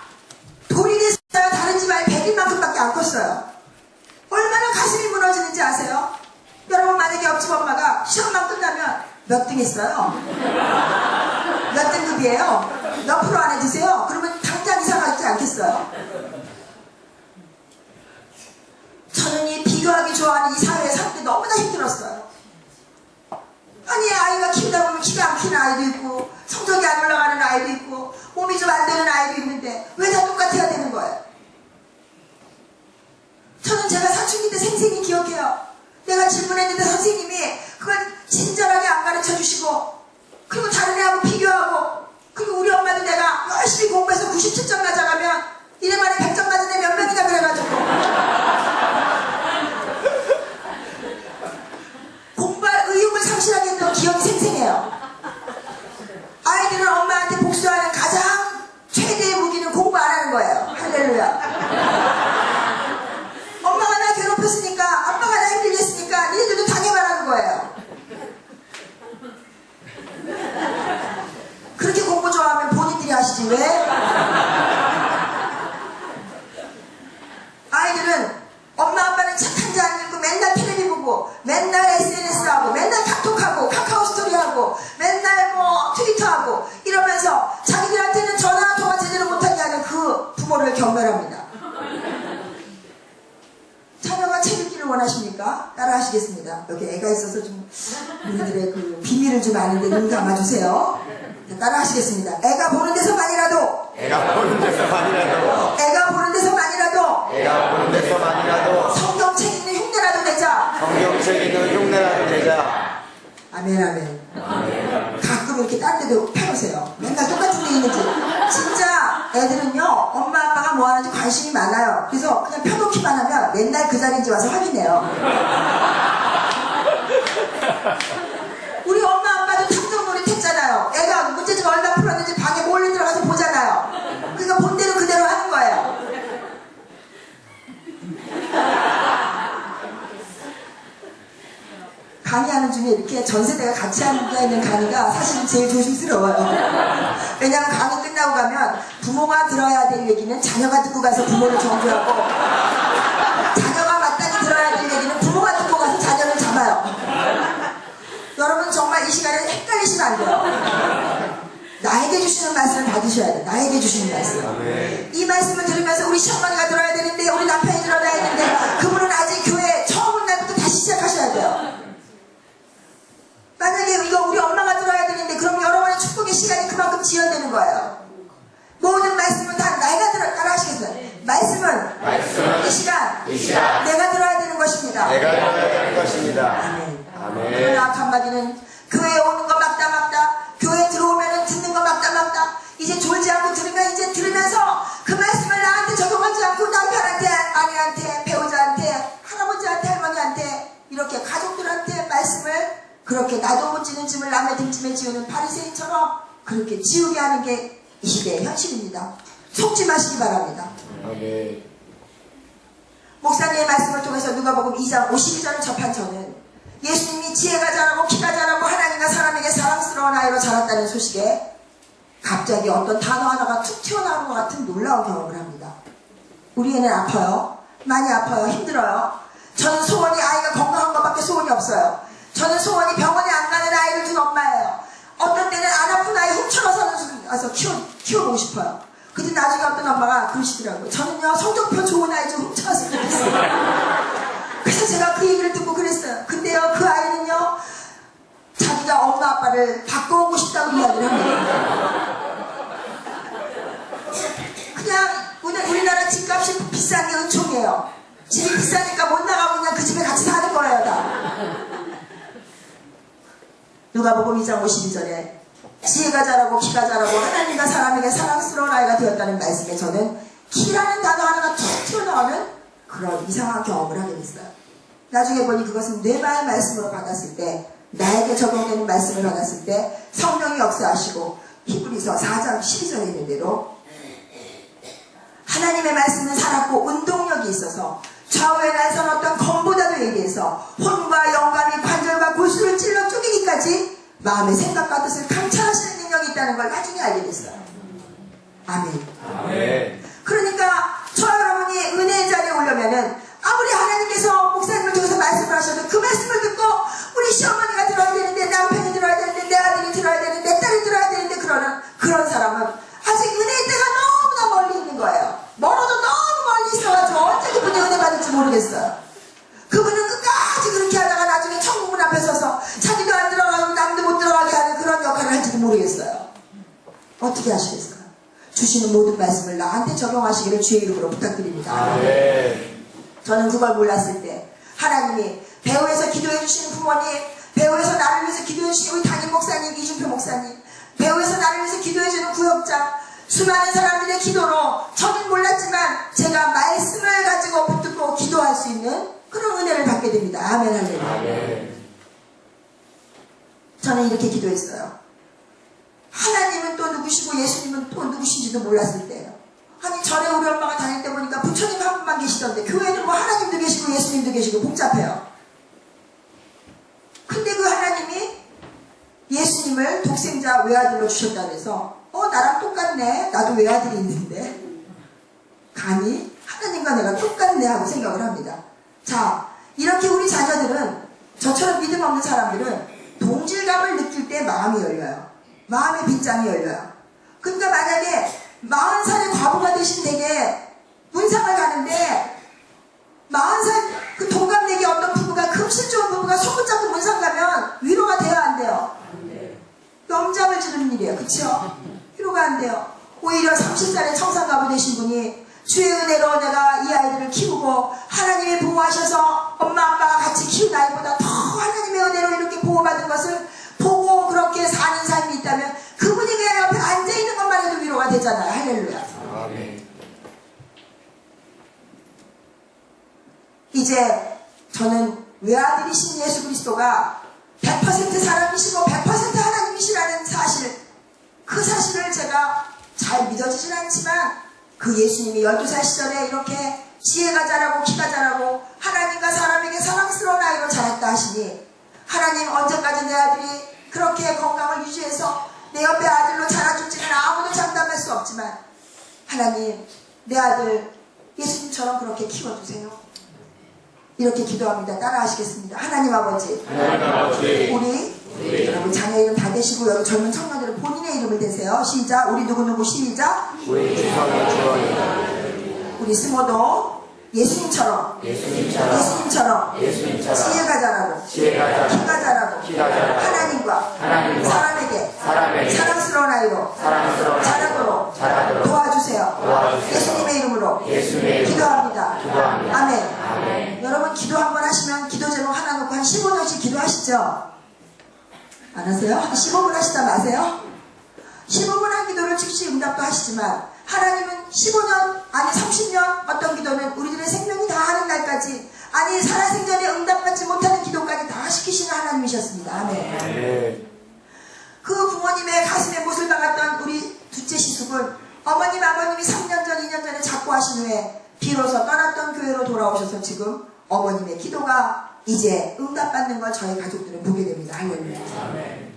S1: 돌이 됐어요. 다른 집안에 100일만큼밖에 안 컸어요. 얼마나 가슴이 무너지는지 아세요? 여러분 만약에 옆집 엄마가 시험만 끝나면 몇 등 했어요? 몇 등급이에요? 몇 프로 안에 드세요? 그러면 당장 이사 가지 않겠어요? 저는 이 비교하기 좋아하는 이 사회에 살 때 너무나 힘들었어요. 아니 아이가 키우다 보면 키가 안 키는 아이도 있고 성적이 안 올라가는 아이도 있고 몸이 좀 안 되는 아이도 있는데 왜 다 똑같아야 되는 거예요? 저는 제가 사춘기 때 생생히 기억해요. 내가 질문했는데 선생님이 그걸 친절하게 안 가르쳐 주시고 그리고 다른 애하고 비교하고 그리고 우리 엄마도 내가 열심히 공부해서 97점 맞아가면 이래 만에 100점 맞은 애 몇 명이나 그래가지고 왜? 아이들은 엄마 아빠는 책 한 장 읽고 맨날 텔레비 보고 맨날 SNS 하고 맨날 카톡하고 카카오 스토리 하고 맨날 뭐 트위터 하고 이러면서 자기들한테는 전화 통화 제대로 못하게 하는 그 부모를 경멸합니다. 자녀가 책 읽기를 원하십니까? 따라 하시겠습니다. 여기 애가 있어서 좀 우리들의 그 비밀을 좀 아는데 눈 감아주세요. 따라 하시겠습니다. 애가 보는 데서만이라도
S2: 애가 보는 데서만이라도
S1: 애가 보는 데서만이라도
S2: 애가 보는 데서만이라도
S1: 성경책 있는 흉내라도 내자.
S2: 성경책 있는 흉내라도 내자.
S1: 아멘 아멘. 가끔 이렇게 딴 데도 펴보세요. 맨날 똑같은 데 있는지. 진짜 애들은요 엄마 아빠가 뭐 하는지 관심이 많아요. 그래서 그냥 펴놓기만 하면 맨날 그 자리인지 와서 확인해요. 우리 엄마 아빠도 탐정놀이 했잖아요. 애가 문제집 얼마 풀었는지 방에 몰래 들어가서 보잖아요. 그러니까 본 대로 그대로 하는 거예요. 강의하는 중에 이렇게 전 세대가 같이 앉아있는 강의가 사실 제일 조심스러워요. 왜냐하면 강의 끝나고 가면 부모가 들어야 될 얘기는 자녀가 듣고 가서 부모를 정죄하고 자녀가 마땅히 들어야 될 얘기는 부모가 듣고 가서 자녀를 잡아요. 여러분 정말 이 시간에 헷갈리시면 안 돼요. 나에게 주시는 말씀을 받으셔야 돼요. 나에게 주시는 말씀. 이 말씀을 들으면서 우리 시어머니가 들어야 되는데 우리 남편이 들어야 되는데 그분은 아직 교회 처음 온 날부터 다시 시작하셔야 돼요. 만약에 이거 우리 엄마가 들어야 되는데 그럼 여러분의 축복의 시간이 그만큼 지연되는 거예요. 모든 말씀은 다 내가 따라 하시겠어요. 말씀은 이 시간 내가 들어야 되는 것입니다.
S2: 내가 들어야 되는 것입니다.
S1: 아멘.
S2: 아멘.
S1: 그러나 한마디는 교회에 오는 거 막다 교회 들어오면 듣는 거 막다 이제 졸지 않고 들으면 이제 들으면서 그 말씀을 나한테 적용하지 않고 남편한테 아내한테 배우자한테 할아버지한테 할머니한테 이렇게 가족들한테 말씀을 그렇게 나도 못 지는 짐을 남의 등짐에 지우는 바리새인처럼 그렇게 지우게 하는 게 이 시대의 현실입니다. 속지 마시기 바랍니다.
S2: 아멘.
S1: 목사님의 말씀을 통해서 누가복음 2장 52절을 접한 저는 예수님이 지혜가 자라고 키가 자라고 하나님과 사람에게 사랑스러운 아이로 자랐다는 소식에 갑자기 어떤 단어 하나가 툭 튀어나오는 것 같은 놀라운 경험을 합니다. 우리 애는 아파요. 많이 아파요. 힘들어요. 저는 소원이 아이가 건강한 것밖에 소원이 없어요. 저는 소원이 병원에 안 가는 아이를 둔 엄마예요. 어떤 때는 안 아픈 아이 훔쳐가서 키워보고 싶어요. 근데 나중에 어떤 엄마가 그러시더라고요. 저는요 성적표 좋은 아이 좀 훔쳐갔으면 좋겠어요. 그래서 제가 그 얘기를 듣고 그랬어요. 근데요 그 아이는요 자기가 엄마 아빠를 바꿔오고 싶다고 이야기를 합니다. 그냥 우리나라 집값이 비싼 게 은총이에요. 집이 비싸니까 못 나가고 그냥 그 집에 같이 사는 거예요 다. 누가복음 2장 52절에 지혜가 자라고 키가 자라고 하나님과 사람에게 사랑스러운 아이가 되었다는 말씀에 저는 키라는 단어 하나가 툭 튀어나오는 그런 이상한 경험을 하게 됐어요. 나중에 보니 그것은 뇌마의 말씀으로 받았을 때 나에게 적용되는 말씀을 받았을 때 성령이 역사하시고 히브리서 4장 12절에 있는 대로 하나님의 말씀은 살았고 운동력이 있어서 좌우에 날선 어떤 검보다도 예리해서 혼과 영감이 관절과 골수를 찔러 쪼개기까지 마음의 생각과 뜻을 감찰하시는 능력이 있다는 걸 나중에 알게 됐어요. 아멘.
S2: 아멘.
S1: 그러니까 저와 여러분이 은혜의 자리에 오려면은 아무리 하나님께서 목사님을 통해서 말씀을 하셔도 그 말씀을 듣고 우리 시어머니가 들어야 되는데 남편이 들어야 되는데 내 아들이 들어야 되는데 내 딸이 들어야 되는데 그런 사람은 아직 은혜의 때가 너무나 멀리 있는 거예요. 멀어도 너무 멀리 있어가지고 언제 그분이 은혜 받을지 모르겠어요. 그분은 끝까지 그렇게 하다가 나중에 천국문 앞에 서서 자기도 안 들어가고 남도 못 들어가게 하는 그런 역할을 할지도 모르겠어요. 어떻게 하시겠어요? 주시는 모든 말씀을 나한테 적용하시기를 주의 이름으로 부탁드립니다.
S2: 아멘.
S1: 저는 그걸 몰랐을 때 하나님이 배우에서 기도해 주시는 부모님, 배우에서 나를 위해서 기도해 주시는 우리 담임 목사님, 이준표 목사님, 배우에서 나를 위해서 기도해 주는 구역장, 수많은 사람들의 기도로 저는 몰랐지만 제가 말씀을 가지고 붙들고 기도할 수 있는 그런 은혜를 받게 됩니다. 아멘 할렐루야.
S2: 아멘.
S1: 저는 이렇게 기도했어요. 하나님은 또 누구시고 예수님은 또 누구신지도 몰랐을 때예요. 아니 전에 우리 엄마가 다닐 때 보니까 부처님 한 분만 계시던데 교회는 뭐 하나님도 계시고 예수님도 계시고 복잡해요. 근데 그 하나님이 예수님을 독생자 외아들로 주셨다고 해서 나랑 똑같네. 나도 외아들이 있는데. 감히 하나님과 내가 똑같네 하고 생각을 합니다. 자, 이렇게 우리 자녀들은, 저처럼 믿음 없는 사람들은 동질감을 느낄 때 마음이 열려요. 마음의 빗장이 열려요. 그러니까 만약에 40살의 과부가 되신 댁에 문상을 가는데 40살 그 동갑내기 어떤 부부가, 금실 좋은 부부가 손붙잡고 문상 가면 위로가 돼야 안 돼요? 염장을 지르는 일이에요. 그쵸? 위로가 안 돼요. 오히려 30살의 청산가부 되신 분이 주의 은혜로 내가 이 아이들을 키우고 하나님이 보호하셔서 엄마 아빠가 같이 키운 아이보다 더 하나님의 은혜로 이렇게 보호받은 것을 보고 그렇게 사는 삶이 있다면 그분이 그냥 옆에 앉아있는 것만 해도 위로가 되잖아요. 할렐루야.
S2: 아멘.
S1: 이제 저는 외아들이신 예수 그리스도가 100% 사람이시고 100% 하나님이시라는 사실, 그 사실을 제가 잘 믿어지진 않지만 그 예수님이 12살 시절에 이렇게 지혜가 자라고 키가 자라고 하나님과 사람에게 사랑스러운 아이로 자랐다 하시니, 하나님 언제까지 내 아들이 그렇게 건강을 유지해서 내 옆에 아들로 자라줄지는 아무도 장담할 수 없지만 하나님 내 아들 예수님처럼 그렇게 키워주세요. 이렇게 기도합니다. 따라 하시겠습니다. 하나님 아버지, 우리 여러분 자녀 이름 다 대시고 여기 젊은 청년들은 본인의 이름을 대세요. 시작. 우리 누구누구 시작. 우리 스모도 예수님처럼 지혜가 자라고 키가 자라고 하나님과 사람에게 사랑스러운 아이로 자라도록 도와주세요. 예수님의 이름으로 기도합니다. 아멘. 여러분 기도 한번 하시면 기도 제목 하나 놓고 한 15년씩 기도하시죠? 안 하세요? 한 15분 하시다 마세요? 15분 한 기도를 즉시 응답도 하시지만 하나님은 15년 아니 30년 어떤 기도는 우리들의 생명이 다 하는 날까지, 아니 살아생전에 응답받지 못하는 기도까지 다 시키시는 하나님이셨습니다. 아멘. 그 부모님의 가슴에 못을 박았던 우리 둘째 시숙은 어머님 아버님이 3년 전 2년 전에 작고하신 후에 비로소 떠났던 교회로 돌아오셔서 지금 어머님의 기도가 이제 응답받는 걸 저희 가족들은 보게 됩니다. 할렐루야.
S2: 아멘.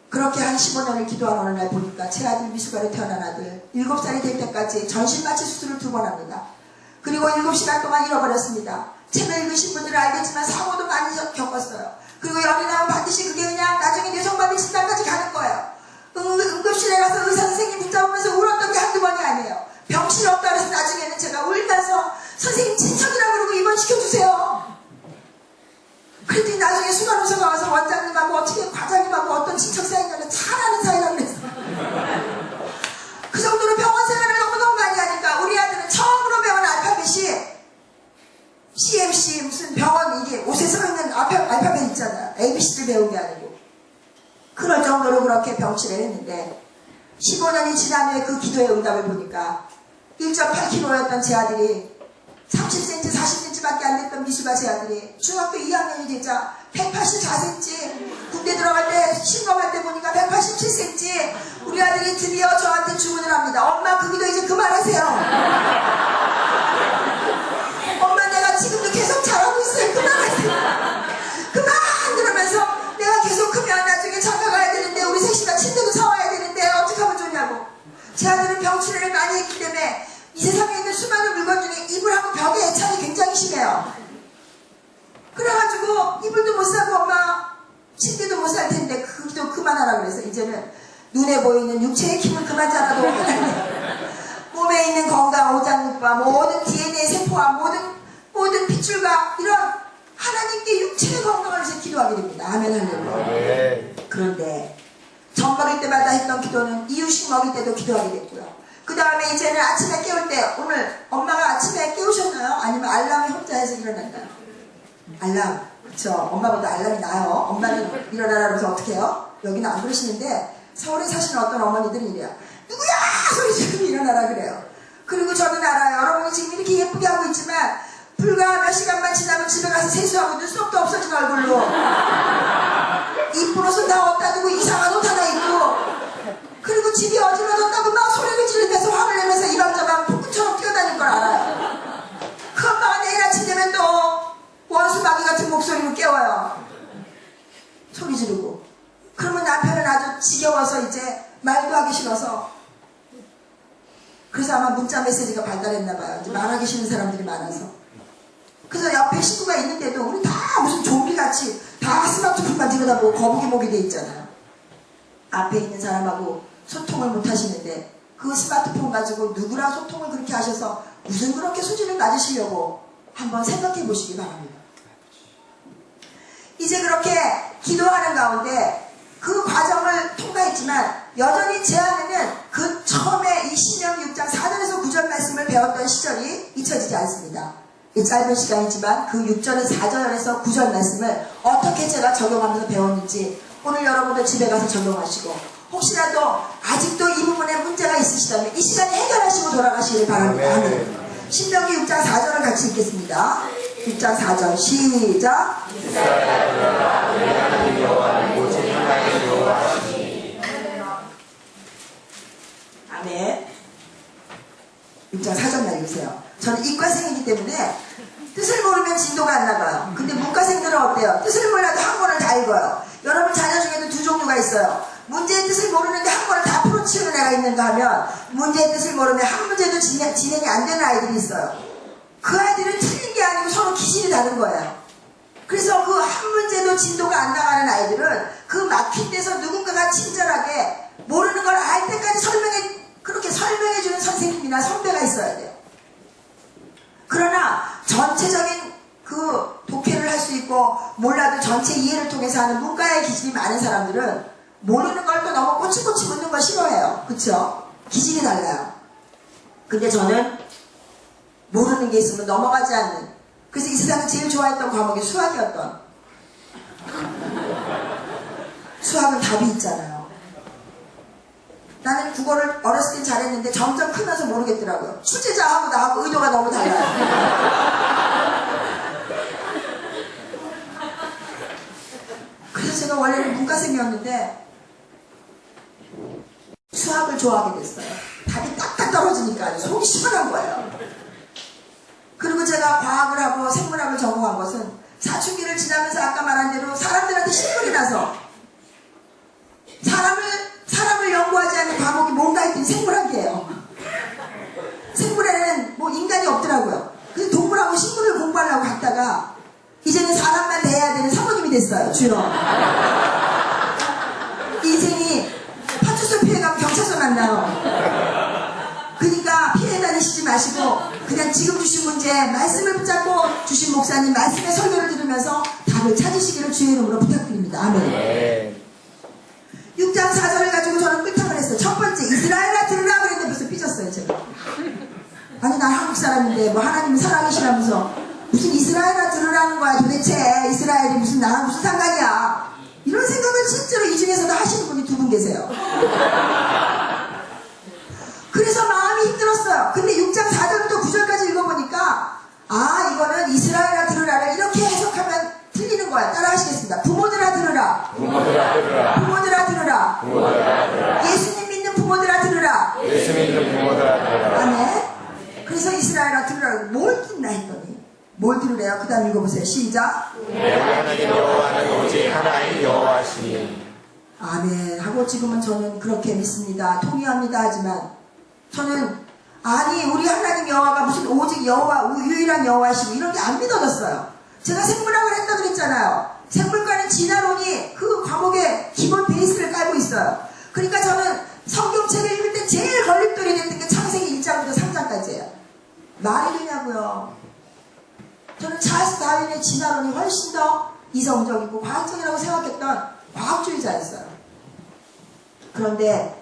S1: 그렇게 한 15년을 기도한 어느 날 보니까 제 아들 미숙아로 태어난 아들 7살이 될 때까지 전신마취 수술을 2번 합니다. 그리고 7시간 동안 잃어버렸습니다. 책을 읽으신 분들은 알겠지만 사고도 많이 겪었어요. 그리고 열이 나면 반드시 그게 그냥 나중에 뇌성마비 진단까지 가는 거예요. 응급실에 가서 의사 선생님 붙잡으면서 울었던 게 한두 번이 아니에요. 병실 없다 그래서 나중에는 제가 울면서 선생님 친척이라 그러고 입원시켜주세요. 그랬더니 나중에 수간호사가 와서 원장님하고 어떻게 과장님하고 어떤 친척 사이냐면 잘 아는 사이라고 그랬어. 그 정도로 병원 생활을 너무너무 많이 하니까 우리 아들은 처음으로 배운 알파벳이 CMC 무슨 병원 이게 옷에 써있는 알파벳 있잖아요. ABC를 배운 게 아니고. 그럴 정도로 그렇게 병치를 했는데 15년이 지난 후에 그 기도의 응답을 보니까 1.8kg였던 제 아들이 30cm, 40cm밖에 안 됐던 미수가 제 아들이 중학교 2학년이 되자 184cm, 군대 들어갈 때 신검할 때 보니까 187cm. 우리 아들이 드디어 저한테 주문을 합니다. 엄마 그 기도 이제 그만하세요. 엄마 내가 지금도 계속 잘하고 있어요. 그만하세요. 그만! 그러면서 내가 계속 크면 나중에 장가 가야 되는데 우리 셋이가 침대도 사와야 되는데 어떻게 하면 좋냐고. 제 아들은 병치레를 많이 했기 때문에 이 세상에 있는 수많은 물건 중에 이불하고 벽에 애착이 굉장히 심해요. 그래가지고 이불도 못 사고 엄마 침대도 못 살 텐데 그 기도 그만하라 그래서 이제는 눈에 보이는 육체의 힘을 그만 잡아도 몸에 있는 건강, 오장육부와 모든 DNA 세포와 모든 핏줄과 이런 하나님께 육체의 건강을 위해서 기도하게 됩니다. 아멘 할렐루야. 그런데 젖 먹일 때마다 했던 기도는 이유식 먹일 때도 기도하게 됐고요. 그 다음에 이제는 아침에 깨울 때, 오늘 엄마가 아침에 깨우셨나요? 아니면 알람이 혼자 해서 일어났나요? 알람. 그쵸. 엄마보다 알람이 나요. 엄마는 일어나라 그러면서 어떻게 해요? 여기는 안 그러시는데 서울에 사시는 어떤 어머니들은 이래요. 누구야! 소리 지르면 일어나라 그래요. 그리고 저는 알아요. 여러분이 지금 이렇게 예쁘게 하고 있지만 불과 몇 시간만 지나면 집에 가서 세수하고 눈썹도 없어진 얼굴로 이쁜 옷은 다 얻다 두고 이상한 옷 하나 입고 그리고 집이 어지러졌다고 막 소리를 지르면서 화를 내면서 이방저방 폭군처럼 뛰어다닐 걸 알아요. 그 엄마가 내일 아침 되면 또 원수마귀 같은 목소리로 깨워요. 소리 지르고. 그러면 남편은 아주 지겨워서 이제 말도 하기 싫어서. 그래서 아마 문자 메시지가 발달했나 봐요. 이제 말하기 싫은 사람들이 많아서. 그래서 옆에 식구가 있는데도 우리 다 무슨 좀비같이 다 스마트폰만 들여다보고 거북이목이 돼 있잖아요. 앞에 있는 사람하고 소통을 못 하시는데 그 스마트폰 가지고 누구랑 소통을 그렇게 하셔서 무슨 그렇게 수준을 낮으시려고 한번 생각해 보시기 바랍니다. 이제 그렇게 기도하는 가운데 그 과정을 통과했지만 여전히 제 안에는 그 처음에 이 신명기 6장 4절에서 9절 말씀을 배웠던 시절이 잊혀지지 않습니다. 이 짧은 시간이지만 그 6절에서 4절에서 9절 말씀을 어떻게 제가 적용하면서 배웠는지 오늘 여러분들 집에 가서 적용하시고 혹시라도 아직도 이 부분에 문제가 있으시다면 이 시간에 해결하시고 돌아가시길 바랍니다. 아멘. 신명기 6장 4절을 같이 읽겠습니다. 6장 4절 시작. 아멘. 6장 4절만 읽으세요. 저는 이과생이기 때문에 뜻을 모르면 진도가 안 나가요. 근데 문과생들은 어때요? 뜻을 몰라도 한 권을 다 읽어요. 여러분 자녀 중에도 두 종류가 있어요. 문제의 뜻을 모르는데 한 권을 다 풀어치우는 애가 있는가 하면 문제의 뜻을 모르면 한 문제도 진행이 안 되는 아이들이 있어요. 그 아이들은 틀린 게 아니고 서로 기질이 다른 거예요. 그래서 그 한 문제도 진도가 안 나가는 아이들은 그 막힌 데서 누군가가 친절하게 모르는 걸 알 때까지 그렇게 설명해주는 선생님이나 선배가 있어야 돼요. 그러나 전체적인 그 독해를 할 수 있고 몰라도 전체 이해를 통해서 하는 문과의 기질이 많은 사람들은 모르는 걸 또 너무 꼬치꼬치 묻는 걸 싫어해요. 그쵸? 기질이 달라요. 근데 저는 모르는 게 있으면 넘어가지 않는, 그래서 이 세상에 제일 좋아했던 과목이 수학이었던. 수학은 답이 있잖아요. 나는 국어를 어렸을 땐 잘했는데 점점 크면서 모르겠더라고요. 출제자하고 나하고 의도가 너무 달라요. 그래서 제가 원래는 문과생이었는데 수학을 좋아하게 됐어요. 답이 딱딱 떨어지니까 속이 시원한 거예요. 그리고 제가 과학을 하고 생물학을 전공한 것은 사춘기를 지나면서 아까 말한 대로 사람들한테 실물이 나서 사람을 연구하지 않는 과목이 뭔가 했더니 생물학이에요. 생물에는 뭐 인간이 없더라고요. 그래서 동물하고 식물을 공부하려고 갔다가 이제는 사람만 대해야 되는 사모님이 됐어요. 주요. 인생이 파출소 피해가면 경찰서 만나요. 그러니까 피해 다니시지 마시고 그냥 지금 주신 문제 말씀을 붙잡고 주신 목사님 말씀의 설교를 들으면서 답을 찾으시기를 주의 이름으로 부탁드립니다. 아멘. 6장 4절을 가지고 저는 끌탕을 했어요. 첫 번째 이스라엘아 들으라 그랬는데 벌써 삐졌어요. 제가. 아니 난 한국 사람인데 뭐 하나님은 사랑이시라면서 무슨 이스라엘아 들으라는 거야. 도대체 이스라엘이 무슨 나랑 무슨 상관이야. 이런 생각을 실제로 이 중에서도 하시는 분이 두 분 계세요. 그래서 마음이 힘들었어요. 근데 6장 4절부터 9절까지 읽어보니까 아 이거는 이스라엘아 들으라를 이렇게 해석하면 틀리는 거야. 따라 하시겠습니다. 부모들아 들으라.
S2: 부모들아 들으라.
S1: 부모들아 들으라.
S2: 부모들아 들으라.
S1: 예수님 믿는 부모들아 들으라.
S2: 예수 믿는 부모들아 들으라.
S1: 아멘. 그래서 이스라엘아 들으라. 뭘 듣나 했더니 뭘 들으래요? 그 다음 읽어보세요. 시작.
S2: 내 하나님 여호와는 오직 하나님 여호와시니.
S1: 아멘 하고 지금은 저는 그렇게 믿습니다. 동의합니다. 하지만 저는 아니 우리 하나님 여호와가 무슨 오직 여호와 유일한 여호와시고 이런 게 안 믿어졌어요. 제가 생물학을 했다 그랬잖아요. 생물과는 진화론이 그 과목의 기본 베이스를 깔고 있어요. 그러니까 저는 성경책을 읽을 때 제일 걸림돌이 됐던 게 창세기 1장부터 3장까지예요. 말이 되냐고요. 저는 찰스 다윈의 진화론이 훨씬 더 이성적이고 과학적이라고 생각했던 과학주의자였어요. 그런데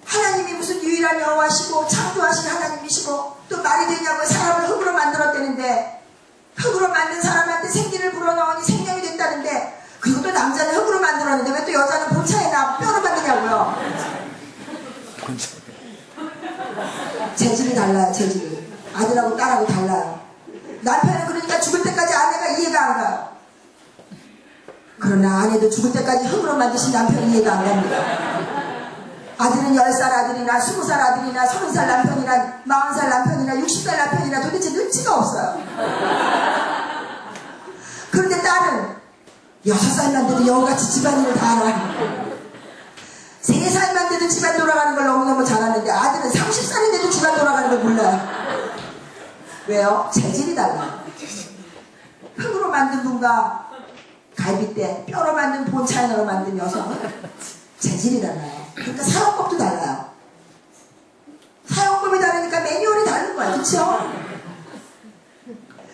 S1: 하나님이 무슨 유일한 여호와시고 창조하신 하나님이시고 또 말이 되냐고 사람을 흙으로 만들었다는데 흙으로 만든 사람한테 생기를 불어넣으니 생명이 됐다는데 그리고 또 남자는 흙으로 만들었는데 왜 또 여자는 보차에 나 뼈로 만드냐고요. 재질이 달라요. 재질이. 아들하고 딸하고 달라요. 남편은 그러니까 죽을 때까지 아내가 이해가 안 가요. 그러나 아내도 죽을 때까지 흙으로 만드신 남편이 이해가 안 갑니다. 아들은 10살 아들이나 20살 아들이나 30살 남편이나 40살 남편이나 60살 남편이나 도대체 눈치가 없어요. 그런데 딸은 6살만 돼도 여우같이 집안일을 다 알아. 3살만 돼도 집안 돌아가는 걸 너무너무 잘하는데 아들은 30살이 돼도 집안 돌아가는 걸 몰라요. 왜요? 재질이 달라요. 흙으로 만든 분과 갈비뼈, 뼈로 만든 본차이나로 만든 여성은 재질이 달라요. 그러니까 사용법도 달라요. 사용법이 다르니까 매뉴얼이 다른 거야. 그렇죠?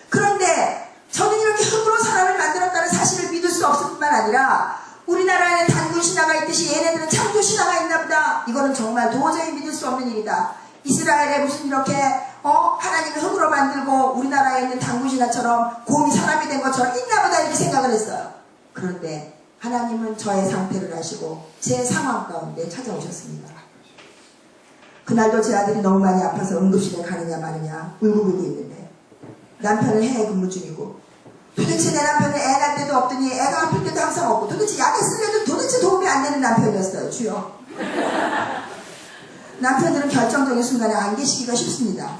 S1: 그런데 저는 이렇게 흙으로 사람을 만들었다는 사실을 믿을 수 없을 뿐만 아니라 우리나라에는 단군 신화가 있듯이 얘네들은 창조 신화가 있나 보다. 이거는 정말 도저히 믿을 수 없는 일이다. 이스라엘에 무슨 이렇게 하나님을 흙으로 만들고 우리나라에 있는 단군 신화처럼 곰이 사람이 된 것처럼 있나 보다 이렇게 생각을 했어요. 그런데 하나님은 저의 상태를 아시고 제 상황 가운데 찾아오셨습니다. 그날도 제 아들이 너무 많이 아파서 응급실에 가느냐 마느냐 울고불고 있는데 남편은 해외 근무 중이고 도대체 내 남편은 애 낳을 때도 없더니 애가 아플 때도 항상 없고 도대체 약을 쓰려도 도대체 도움이 안 되는 남편이었어요. 주여. 남편들은 결정적인 순간에 안 계시기가 쉽습니다.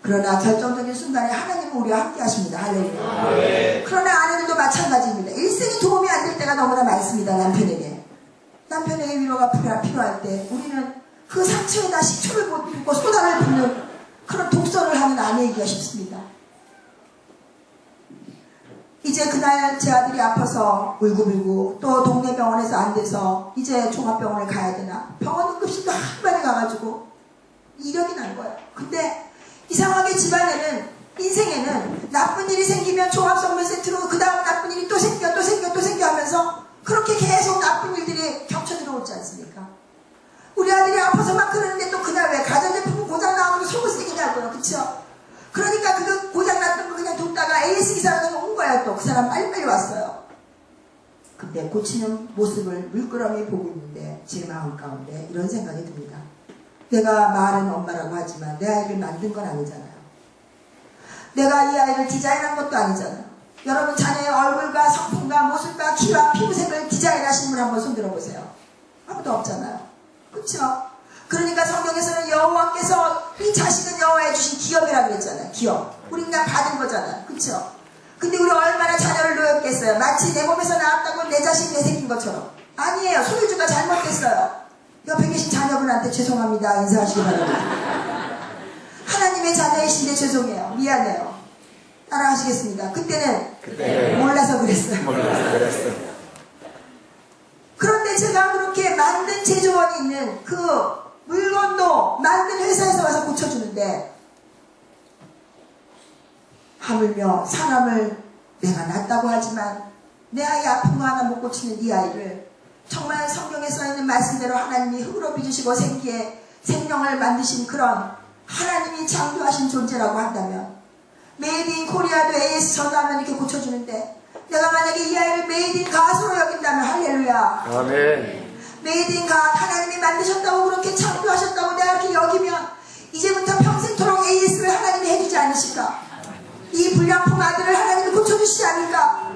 S1: 그러나 결정적인 순간에 하나님은 우리와 함께 하십니다. 할렐루야. 그러나 아내들도 마찬가지입니다. 일생에 도움이 안 될 때가 너무나 많습니다. 남편에게 위로가 필요할 때 우리는 그 상처에다 식초를 붓고 소다를 붓는 그런 독서를 하는 아내이기가 쉽습니다. 이제 그날 제 아들이 아파서 울고불고 또 동네 병원에서 안 돼서 이제 종합병원을 가야 되나 병원 응급실도 한 번에 가가지고 이력이 난 거예요. 근데 이상하게 집안에는 인생에는 나쁜 일이 생기면 종합선물세트로 그 다음 나쁜 일이 또 생겨 하면서 그렇게 계속 나쁜 일들이 겹쳐 들어오지 않습니까? 우리 아들이 아파서 막 그러는데 또 그날 왜 가전제품 고장 나오면 속을 새기냐고요. 그쵸? 그러니까 그 고장 났던 거 그냥 뒀다가 AS 기사가 온 거야. 또 그 사람 빨리빨리 왔어요. 근데 고치는 모습을 물끄러미 보고 있는데 제 마음 가운데 이런 생각이 듭니다. 내가 말은 엄마라고 하지만 내 아이를 만든 건 아니잖아요. 내가 이 아이를 디자인한 것도 아니잖아요. 여러분 자녀의 얼굴과 성품과 모습과 키와 피부색을 디자인하신 분 한번 손들어 보세요. 아무도 없잖아요. 그렇죠? 그러니까 성경에서는 여호와께서 이 자식은 여호와의 주신 기업이라고 그랬잖아요. 기업. 우리 그냥 받은 거잖아요. 그렇죠? 근데 우리 얼마나 자녀를 놓였겠어요. 마치 내 몸에서 나왔다고 내 자식 내생긴 것처럼. 아니에요. 소유주가 잘못됐어요. 옆에 계신 자녀분한테 죄송합니다. 인사하시기 바랍니다. 하나님의 자녀이신데 죄송해요. 미안해요. 따라하시겠습니다. 그때는 몰라서 그랬어요. 그런데 제가 그렇게 만든 제조원이 있는 그 물건도 만든 회사에서 와서 고쳐주는데 하물며 사람을 내가 낳았다고 하지만 내 아이 아픈 거 하나 못 고치는 이 아이를 정말 성경에 써있는 말씀대로 하나님이 흙으로 빚으시고 생명을 만드신 그런 하나님이 창조하신 존재라고 한다면 메이드 인 코리아도 AS 전화하면 이렇게 고쳐주는데 내가 만약에 이 아이를 메이드 인 갓으로 여긴다면 할렐루야.
S2: 아멘.
S1: 메이드 인 갓 하나님이 만드셨다고 그렇게 창조하셨다고 내가 이렇게 여기면 이제부터 평생토록 AS를 하나님이 해주지 않으실까? 이 불량품 아들을 하나님이 고쳐주시지 않을까?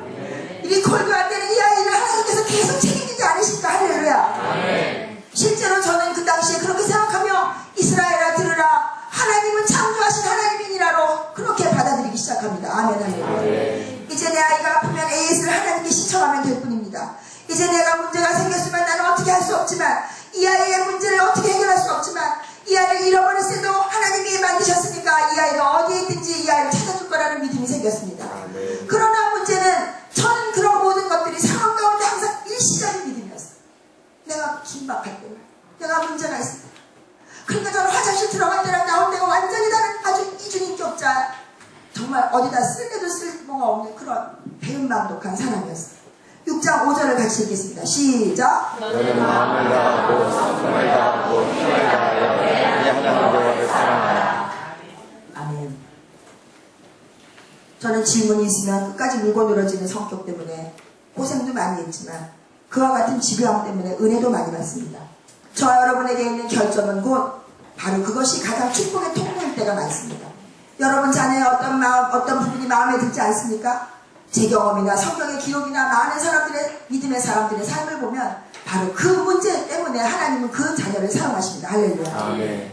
S1: 이 골도 안 되는 이 아이를 하나님께서 계속 책임지지 않으실까? 할렐루야. 실제로 저는 그 당시에 그렇게 생각하며 이스라엘아 들으라 하나님은 창조하신 하나님이니라로 그렇게 받아들이기 시작합니다. 아멘 할렐루야. 이제 내 아이가 아프면 AS를 하나님께 신청하면 될 뿐입니다. 이제 내가 문제가 생겼으면 나는 어떻게 할 수 없지만 이 아이의 문제를 어떻게 해결할 수 없지만 이 아이를 잃어버렸어도 하나님이 만드셨으니까 이 아이가 어디에 있든지 이 아이를 찾아줄 거라는 믿음이 생겼습니다. 그러나 문제는 저는 그런 모든 것들이 상황 가운데 항상 일시적인 믿음이었어요. 내가 긴박할 때는 내가 문제가 있을 때 그러니까 저는 화장실 들어갈 때랑 나올 때가 완전히 다른 아주 이중인격자 정말 어디다 쓸데도 쓸모가 없는 그런 배은망덕한 사람이었어요. 6장 5절을 같이 읽겠습니다. 시작.
S2: 너는 마음을 다하고 성품을 다하고 힘을 다하여 네 하나님 여호와를 사랑하라.
S1: 아멘. 저는 질문이 있으면 끝까지 물고 늘어지는 성격 때문에 고생도 많이 했지만 그와 같은 지교함 때문에 은혜도 많이 받습니다. 저와 여러분에게 있는 결점은 곧 바로 그것이 가장 축복의 통로일 때가 많습니다. 여러분 자녀의 어떤 부분이 마음에 들지 않습니까? 제 경험이나 성경의 기록이나 많은 사람들의 믿음의 사람들의 삶을 보면 바로 그 문제 때문에 하나님은 그 자녀를 사용하십니다. 할렐루야.
S2: 아멘.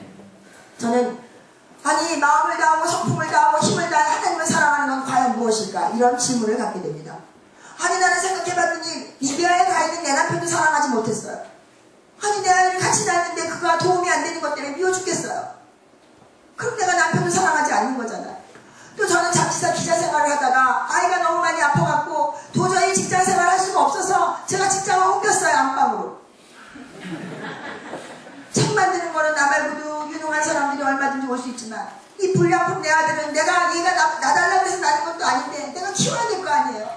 S1: 저는 아니 마음을 다하고 성품을 다하고 힘을 다해 하나님을 사랑하는 건 과연 무엇일까? 이런 질문을 갖게 됩니다. 아니 나는 생각해봤더니 리비아에 가 있는 내 남편도 사랑하지 못했어요. 아니 내 아이를 같이 낳는데 그가 도움이 안 되는 것 때문에 미워 죽겠어요. 그럼 내가 남편도 사랑하지 않는 거잖아요. 또 저는 잡지사 기자 생활을 하다가 아이가 너무 많이 아파갖고 도저히 직장 생활을 할 수가 없어서 제가 직장을 옮겼어요. 안방으로. 책 만드는 거는 나 말고도 유능한 사람들이 얼마든지 올 수 있지만 이 불량품 내 아들은 얘가 나달라고 해서 나는 것도 아닌데 내가 키워야 될 거 아니에요.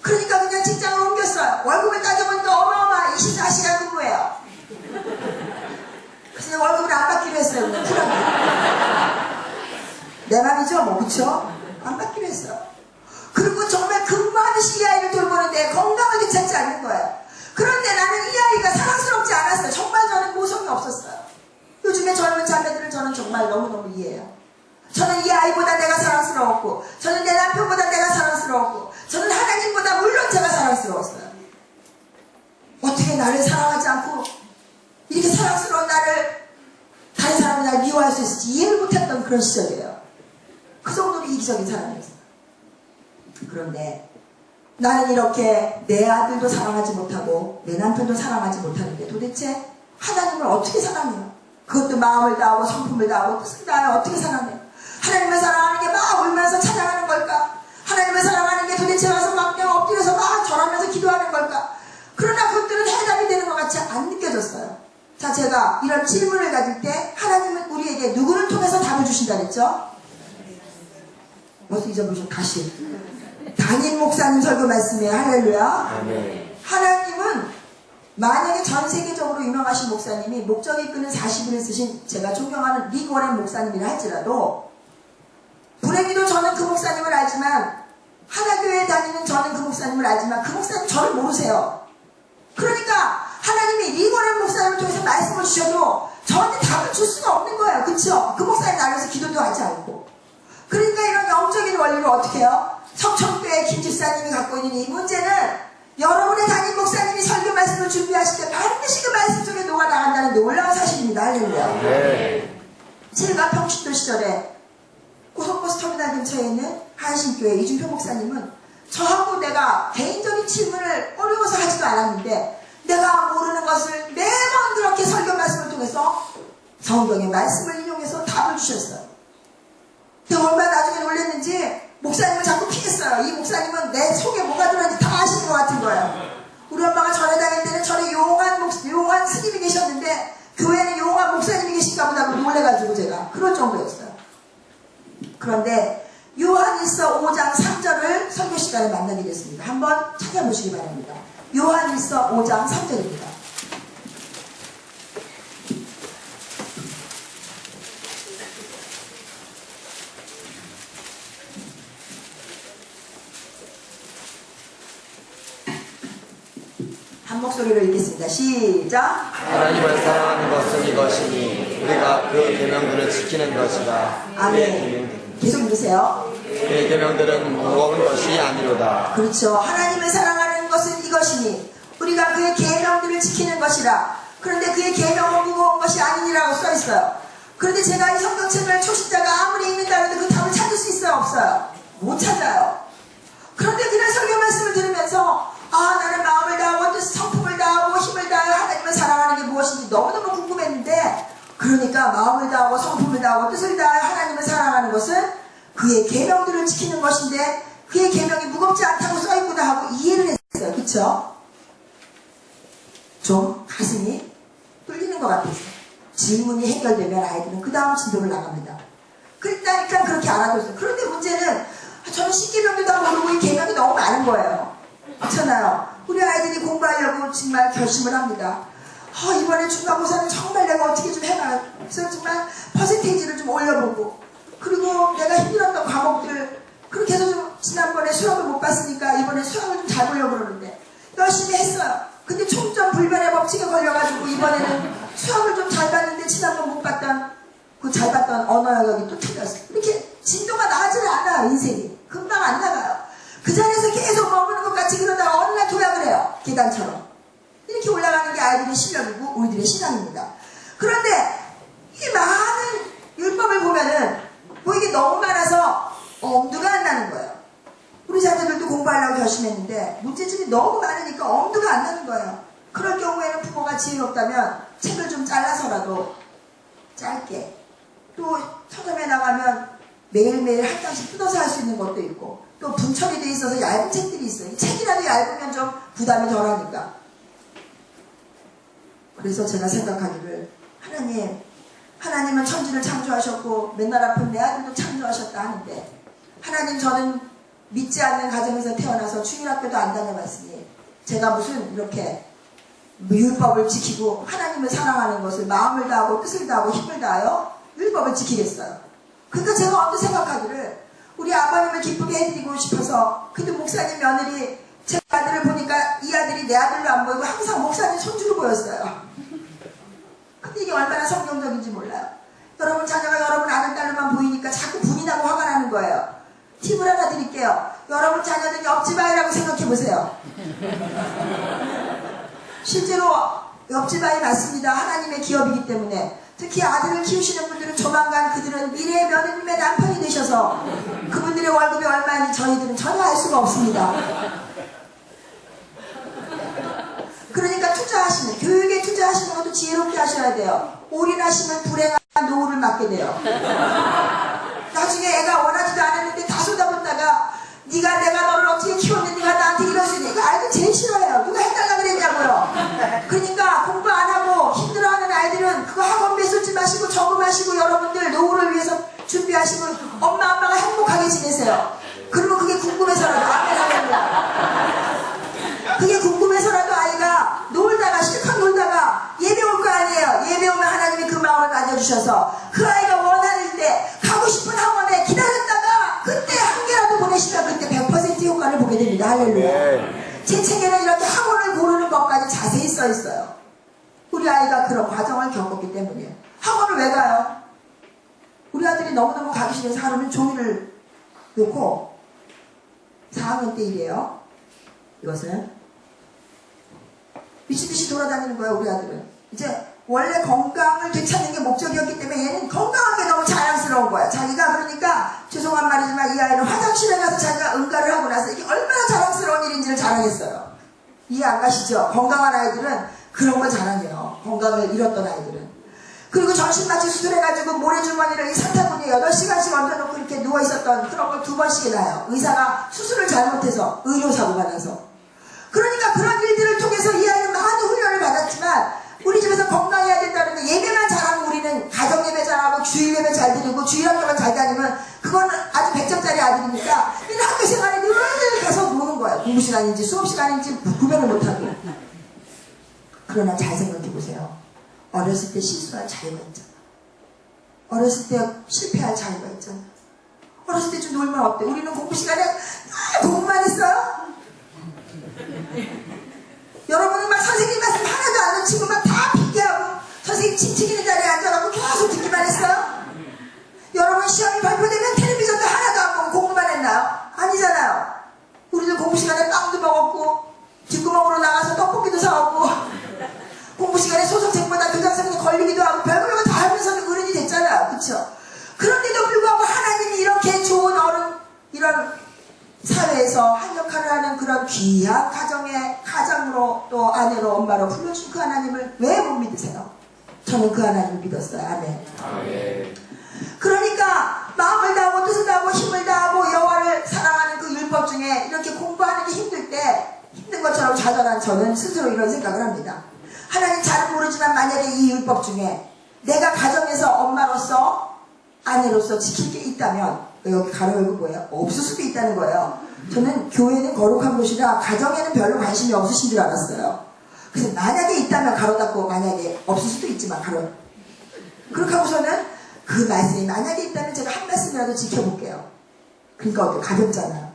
S1: 그러니까 그냥 직장을 옮겼어요. 월급을 따져보니까 어마어마 24시간 근무예요. 그래서 월급을 안 받기로 했어요. 그냥 쿨하게. 내 맘이죠 뭐 그쵸? 안 받기로 했어요. 그리고 정말 근무하듯이 이 아이를 돌보는데 건강을 괜찮지 않는 거예요. 그런데 나는 이 아이가 사랑스럽지 않았어요. 정말 저는 모성이 없었어요. 요즘에 젊은 자매들을 저는 정말 너무너무 이해해요. 저는 이 아이보다 내가 사랑스러웠고 저는 내 남편보다 내가 사랑스러웠고 저는 하나님보다 물론 제가 사랑스러웠어요. 어떻게 나를 사랑하지 않고 이렇게 사랑스러운 나를 다른 사람이 날 미워할 수 있을지 이해를 못했던 그런 시절이에요. 그 정도로 이기적인 사람이었어요. 그런데 나는 이렇게 내 아들도 사랑하지 못하고 내 남편도 사랑하지 못하는데 도대체 하나님을 어떻게 사랑해요? 그것도 마음을 다하고 성품을 다하고 뜻을 다하여 어떻게 사랑해요? 하나님을 사랑하는 게 막 울면서 찬양하는 걸까? 하나님을 사랑하는 게 도대체 와서 막 그냥 엎드려서 막 절하면서 기도하는 걸까? 그러나 그것들은 해답이 되는 것 같이 안 느껴졌어요. 자, 제가 이런 질문을 가질 때 하나님은 우리에게 누구를 통해서 답을 주신다 그랬죠? 벌써 잊어보시면 다시 담임 목사님 설교 말씀이에요. 할렐루야.
S2: 아멘.
S1: 하나님은 만약에 전 세계적으로 유명하신 목사님이 목적이 끄는 40일을 쓰신 제가 존경하는 릭 워렌 목사님이라 할지라도 불행히도 저는 그 목사님을 알지만 하나교회에 다니는 저는 그 목사님을 알지만 그 목사님 저를 모르세요. 그러니까 하나님이 릭 워렌 목사님을 통해서 말씀을 주셔도 저한테 답을 줄 수가 없는 거예요. 그쵸? 그 목사님 나를 기도도 하지 않고. 그러니까 이런 영적인 원리를 어떻게 해요? 석천교회 김 집사님이 갖고 있는 이 문제는 여러분의 담임 목사님이 설교 말씀을 준비하실 때 반드시 그 말씀 속에 녹아나간다는 놀라운 사실입니다. 할렐루야.
S2: 네.
S1: 제가 평신도 시절에 고속버스 터미널 근처에 있는 한신교회 이준표 목사님은 저하고 내가 개인적인 질문을 어려워서 하지도 않았는데 내가 모르는 것을 매번 그렇게 설교 말씀을 통해서 성경의 말씀을 인용해서 답을 주셨어요. 근데 얼마나 나중에 놀랐는지 목사님을 자꾸 피했어요. 이 목사님은 내 속에 뭐가 들어있는지 다 아시는 것 같은 거예요. 우리 엄마가 전에 다닐 때는 전에 용한 스님이 계셨는데 교회는 용한 목사님이 계신가 보다 놀래가지고 제가 그럴 정도였어요. 그런데 요한일서 5장 3절을 설교 시간에 만나게 됐습니다. 한번 찾아보시기 바랍니다. 요한일서 5장 3절입니다. 한 목소리로 읽겠습니다. 시작.
S2: 하나님을 사랑하는 것은 이것이니 우리가 그 계명들을 지키는 것이다.
S1: 아멘. 계속 읽으세요.
S2: 그의 계명들은 무거운 것이 아니로다.
S1: 그렇죠. 하나님을 사랑하는 것은 이것이니 우리가 그의 계명들을 지키는 것이라. 그런데 그의 계명은 무거운 것이 아니니라고 써 있어요. 그런데 제가 이 성경책을 초신자가 아무리 읽는다 해도 그 답을 찾을 수 있어요? 없어요? 못 찾아요. 그런데 그날 설교 말씀을 들으면서 나는 마음을 다하고 뜻 성품을 다하고 힘을 다하여 하나님을 사랑하는 게 무엇인지 너무너무 궁금했는데 그러니까 마음을 다하고 성품을 다하고 뜻을 다하여 하나님을 사랑하는 것은 그의 계명들을 지키는 것인데 그의 계명이 무겁지 않다고 써있구나 하고 이해를 했어요. 그쵸? 좀 가슴이 뚫리는 것 같았어요. 질문이 해결되면 아이들은 그 다음 진도를 나갑니다. 그러니까 그렇게 알아뒀어요. 그런데 문제는 저는 십계명도 다 모르고 이 계명이 너무 많은 거예요. 그렇잖아요. 우리 아이들이 공부하려고 정말 결심을 합니다. 이번에 중간고사는 정말 내가 어떻게 좀 해봐. 그래서 정말 퍼센테이지를 좀 올려보고 그리고 내가 힘들었던 과목들 그렇게 해서 좀 지난번에 수학을 못 봤으니까 이번에 수학을 좀 잘 보려고 그러는데 열심히 했어요. 근데 총점 불변의 법칙에 걸려가지고 이번에는 수학을 좀 잘 봤는데 지난번 못 봤던 그 잘 봤던 언어 영역이 또 틀렸어요. 이렇게 진도가 나아지는 않아요. 인생이. 금방 안 나가요. 그 자리에서 계속 머무는 것 같이 그러다가 어느 날 도약을 해요. 계단처럼. 이렇게 올라가는 게 아이들의 실력이고 우리들의 신앙입니다. 그런데 이 많은 율법을 보면은 뭐 이게 너무 많아서 엄두가 안 나는 거예요. 우리 자녀들도 공부하려고 결심했는데 문제집이 너무 많으니까 엄두가 안 나는 거예요. 그럴 경우에는 부모가 지혜롭다면 책을 좀 잘라서라도 짧게, 또 서점에 나가면 매일매일 한 장씩 뜯어서 할 수 있는 것도 있고, 또 분철이 돼 있어서 얇은 책들이 있어요. 이 책이라도 얇으면 좀 부담이 덜하니까. 그래서 제가 생각하기를, 하나님은 천지를 창조하셨고 맨날 아픈 내 아들도 창조하셨다 하는데, 하나님, 저는 믿지 않는 가정에서 태어나서 주일학교도 안 다녀봤으니 제가 무슨 이렇게 율법을 지키고 하나님을 사랑하는 것을 마음을 다하고 뜻을 다하고 힘을 다하여 율법을 지키겠어요. 그러니까 제가 언뜻 생각하기를, 우리 아버님을 기쁘게 해드리고 싶어서, 그래도 목사님 며느리 제 아들을 보니까 이 아들이 내 아들로 안 보이고 항상 목사님 손주로 보였어요. 근데 이게 얼마나 성경적인지 몰라요. 여러분 자녀가 여러분 아들 딸로만 보이니까 자꾸 분이 나고 화가 나는 거예요. 팁을 하나 드릴게요. 여러분 자녀는 옆집 아이라고 생각해 보세요. 실제로 옆집 아이 맞습니다. 하나님의 기업이기 때문에. 특히 아들을 키우시는 분들은 조만간 그들은 미래의 며느님의 남편이 되셔서 그분들의 월급이 얼마인지 저희들은 전혀 알 수가 없습니다. 그러니까 투자하시는, 교육에 투자하시는 것도 지혜롭게 하셔야 돼요. 올인하시면 불행한 노후를 맞게 돼요. 나중에 애가 원하지도 않았는데 다 쏟아붓다가 내가 너를 어떻게 키웠는데 네가 나한테 이럴 수 있냐. 이거 아이들 제일 싫어해요. 누가 해달라 그랬냐고요. 그러니까 공부 안 하고 힘들어하는 아이들은 그거 학원비 쏟지 마시고 저금하시고 여러분들 노후를 위해서 준비하시고 엄마 아빠가 행복하게 지내세요. 그러면 그게 궁금해서라도 아멘 하겠냐. 그게 궁금해서라도 아이가 실컷 놀다가 예배 올 거 아니에요. 예배 오면 하나님이 그 마음을 가져주셔서 그 아이가 원하는 때 가고 싶은 학원에 기다렸다가 그때 한 개라도 보내시면 그때 100% 효과를 보게 됩니다. 할렐루야. 제 책에는 이렇게 학원을 고르는 것까지 자세히 써 있어요. 우리 아이가 그런 과정을 겪었기 때문이에요. 학원을 왜 가요? 우리 아들이 너무너무 가기 싫어서 하루는 종이를 놓고 4학년 때 일이에요. 이것은 미친듯이 돌아다니는 거예요. 우리 아들은 이제 원래 건강을 되찾는 게 목적이었기 때문에 얘는 건강한 게 너무 자랑스러운 거야. 자기가 그러니까 죄송한 말이지만 이 아이는 화장실에 가서 자기가 응가를 하고 나서 이게 얼마나 자랑스러운 일인지를 자랑했어요. 이해 안 가시죠? 건강한 아이들은 그런 걸 자랑해요. 건강을 잃었던 아이들은. 그리고 전신마취 수술해가지고 모래주머니를 이 산타구니에 8시간씩 얹어놓고 이렇게 누워있었던 그런 걸 2번씩이나 해요. 의사가 수술을 잘못해서 의료사고가 나서. 그러니까 그런 일들을 통해서 이 아이는 많은 훈련을 받았지만 우리 집에서 건강해야 된다는 게 예배만 잘하면 우리는 가정예배 잘하고 주일예배 잘 드리고 주일학교만 잘 다니면 그건 아주 100점짜리 아들이니까 얘는 학교 생활에 늘 가서 노는 거예요. 공부 시간인지 수업 시간인지 구별을 못하고. 그러나 잘 생각해보세요. 어렸을 때 실수할 자유가 있잖아. 어렸을 때 실패할 자유가 있잖아. 어렸을 때 좀 놀면 어때? 우리는 공부 시간에 공부만 했어요? 여러분은 막 선생님 말씀 하나도 안 놓치고 막 다 핑계하고 선생님 칭칭이는 자리에 앉아갖고 계속 듣기만 했어요? 여러분 시험이 발표되면 텔레비전도 하나도 안 보고 공부만 했나요? 아니잖아요. 우리들 공부 시간에 빵도 먹었고 뒷구멍으로 나가서 떡볶이도 사오고 공부 시간에 소설책보다 교장선생님 걸리기도 하고 별걸 다 하면서는 어른이 됐잖아요. 그쵸? 그런데도 불구하고 하나님이 이렇게 좋은 어른, 이런 사회에서 한 역할을 하는 그런 귀한 가장으로 또 아내로 엄마로 불러준 그 하나님을 왜 못 믿으세요? 저는 그 하나님을 믿었어요. 아멘.
S2: 아멘.
S1: 그러니까 마음을 다하고 뜻을 다하고 힘을 다하고 여호와를 사랑하는 그 율법 중에 이렇게 공부하는 게 힘들 때 힘든 것처럼 좌절한 저는 스스로 이런 생각을 합니다. 하나님 잘은 모르지만 만약에 이 율법 중에 내가 가정에서 엄마로서 아내로서 지킬 게 있다면 여기 가로 열고 뭐예요? 없을 수도 있다는 거예요. 저는 교회는 거룩한 곳이라 가정에는 별로 관심이 없으신 줄 알았어요. 그래서 만약에 있다면 가로 닫고 만약에 없을 수도 있지만 가로. 그렇게 하고서는 그 말씀이 만약에 있다면 제가 한 말씀이라도 지켜볼게요. 그러니까 어때? 가볍잖아요.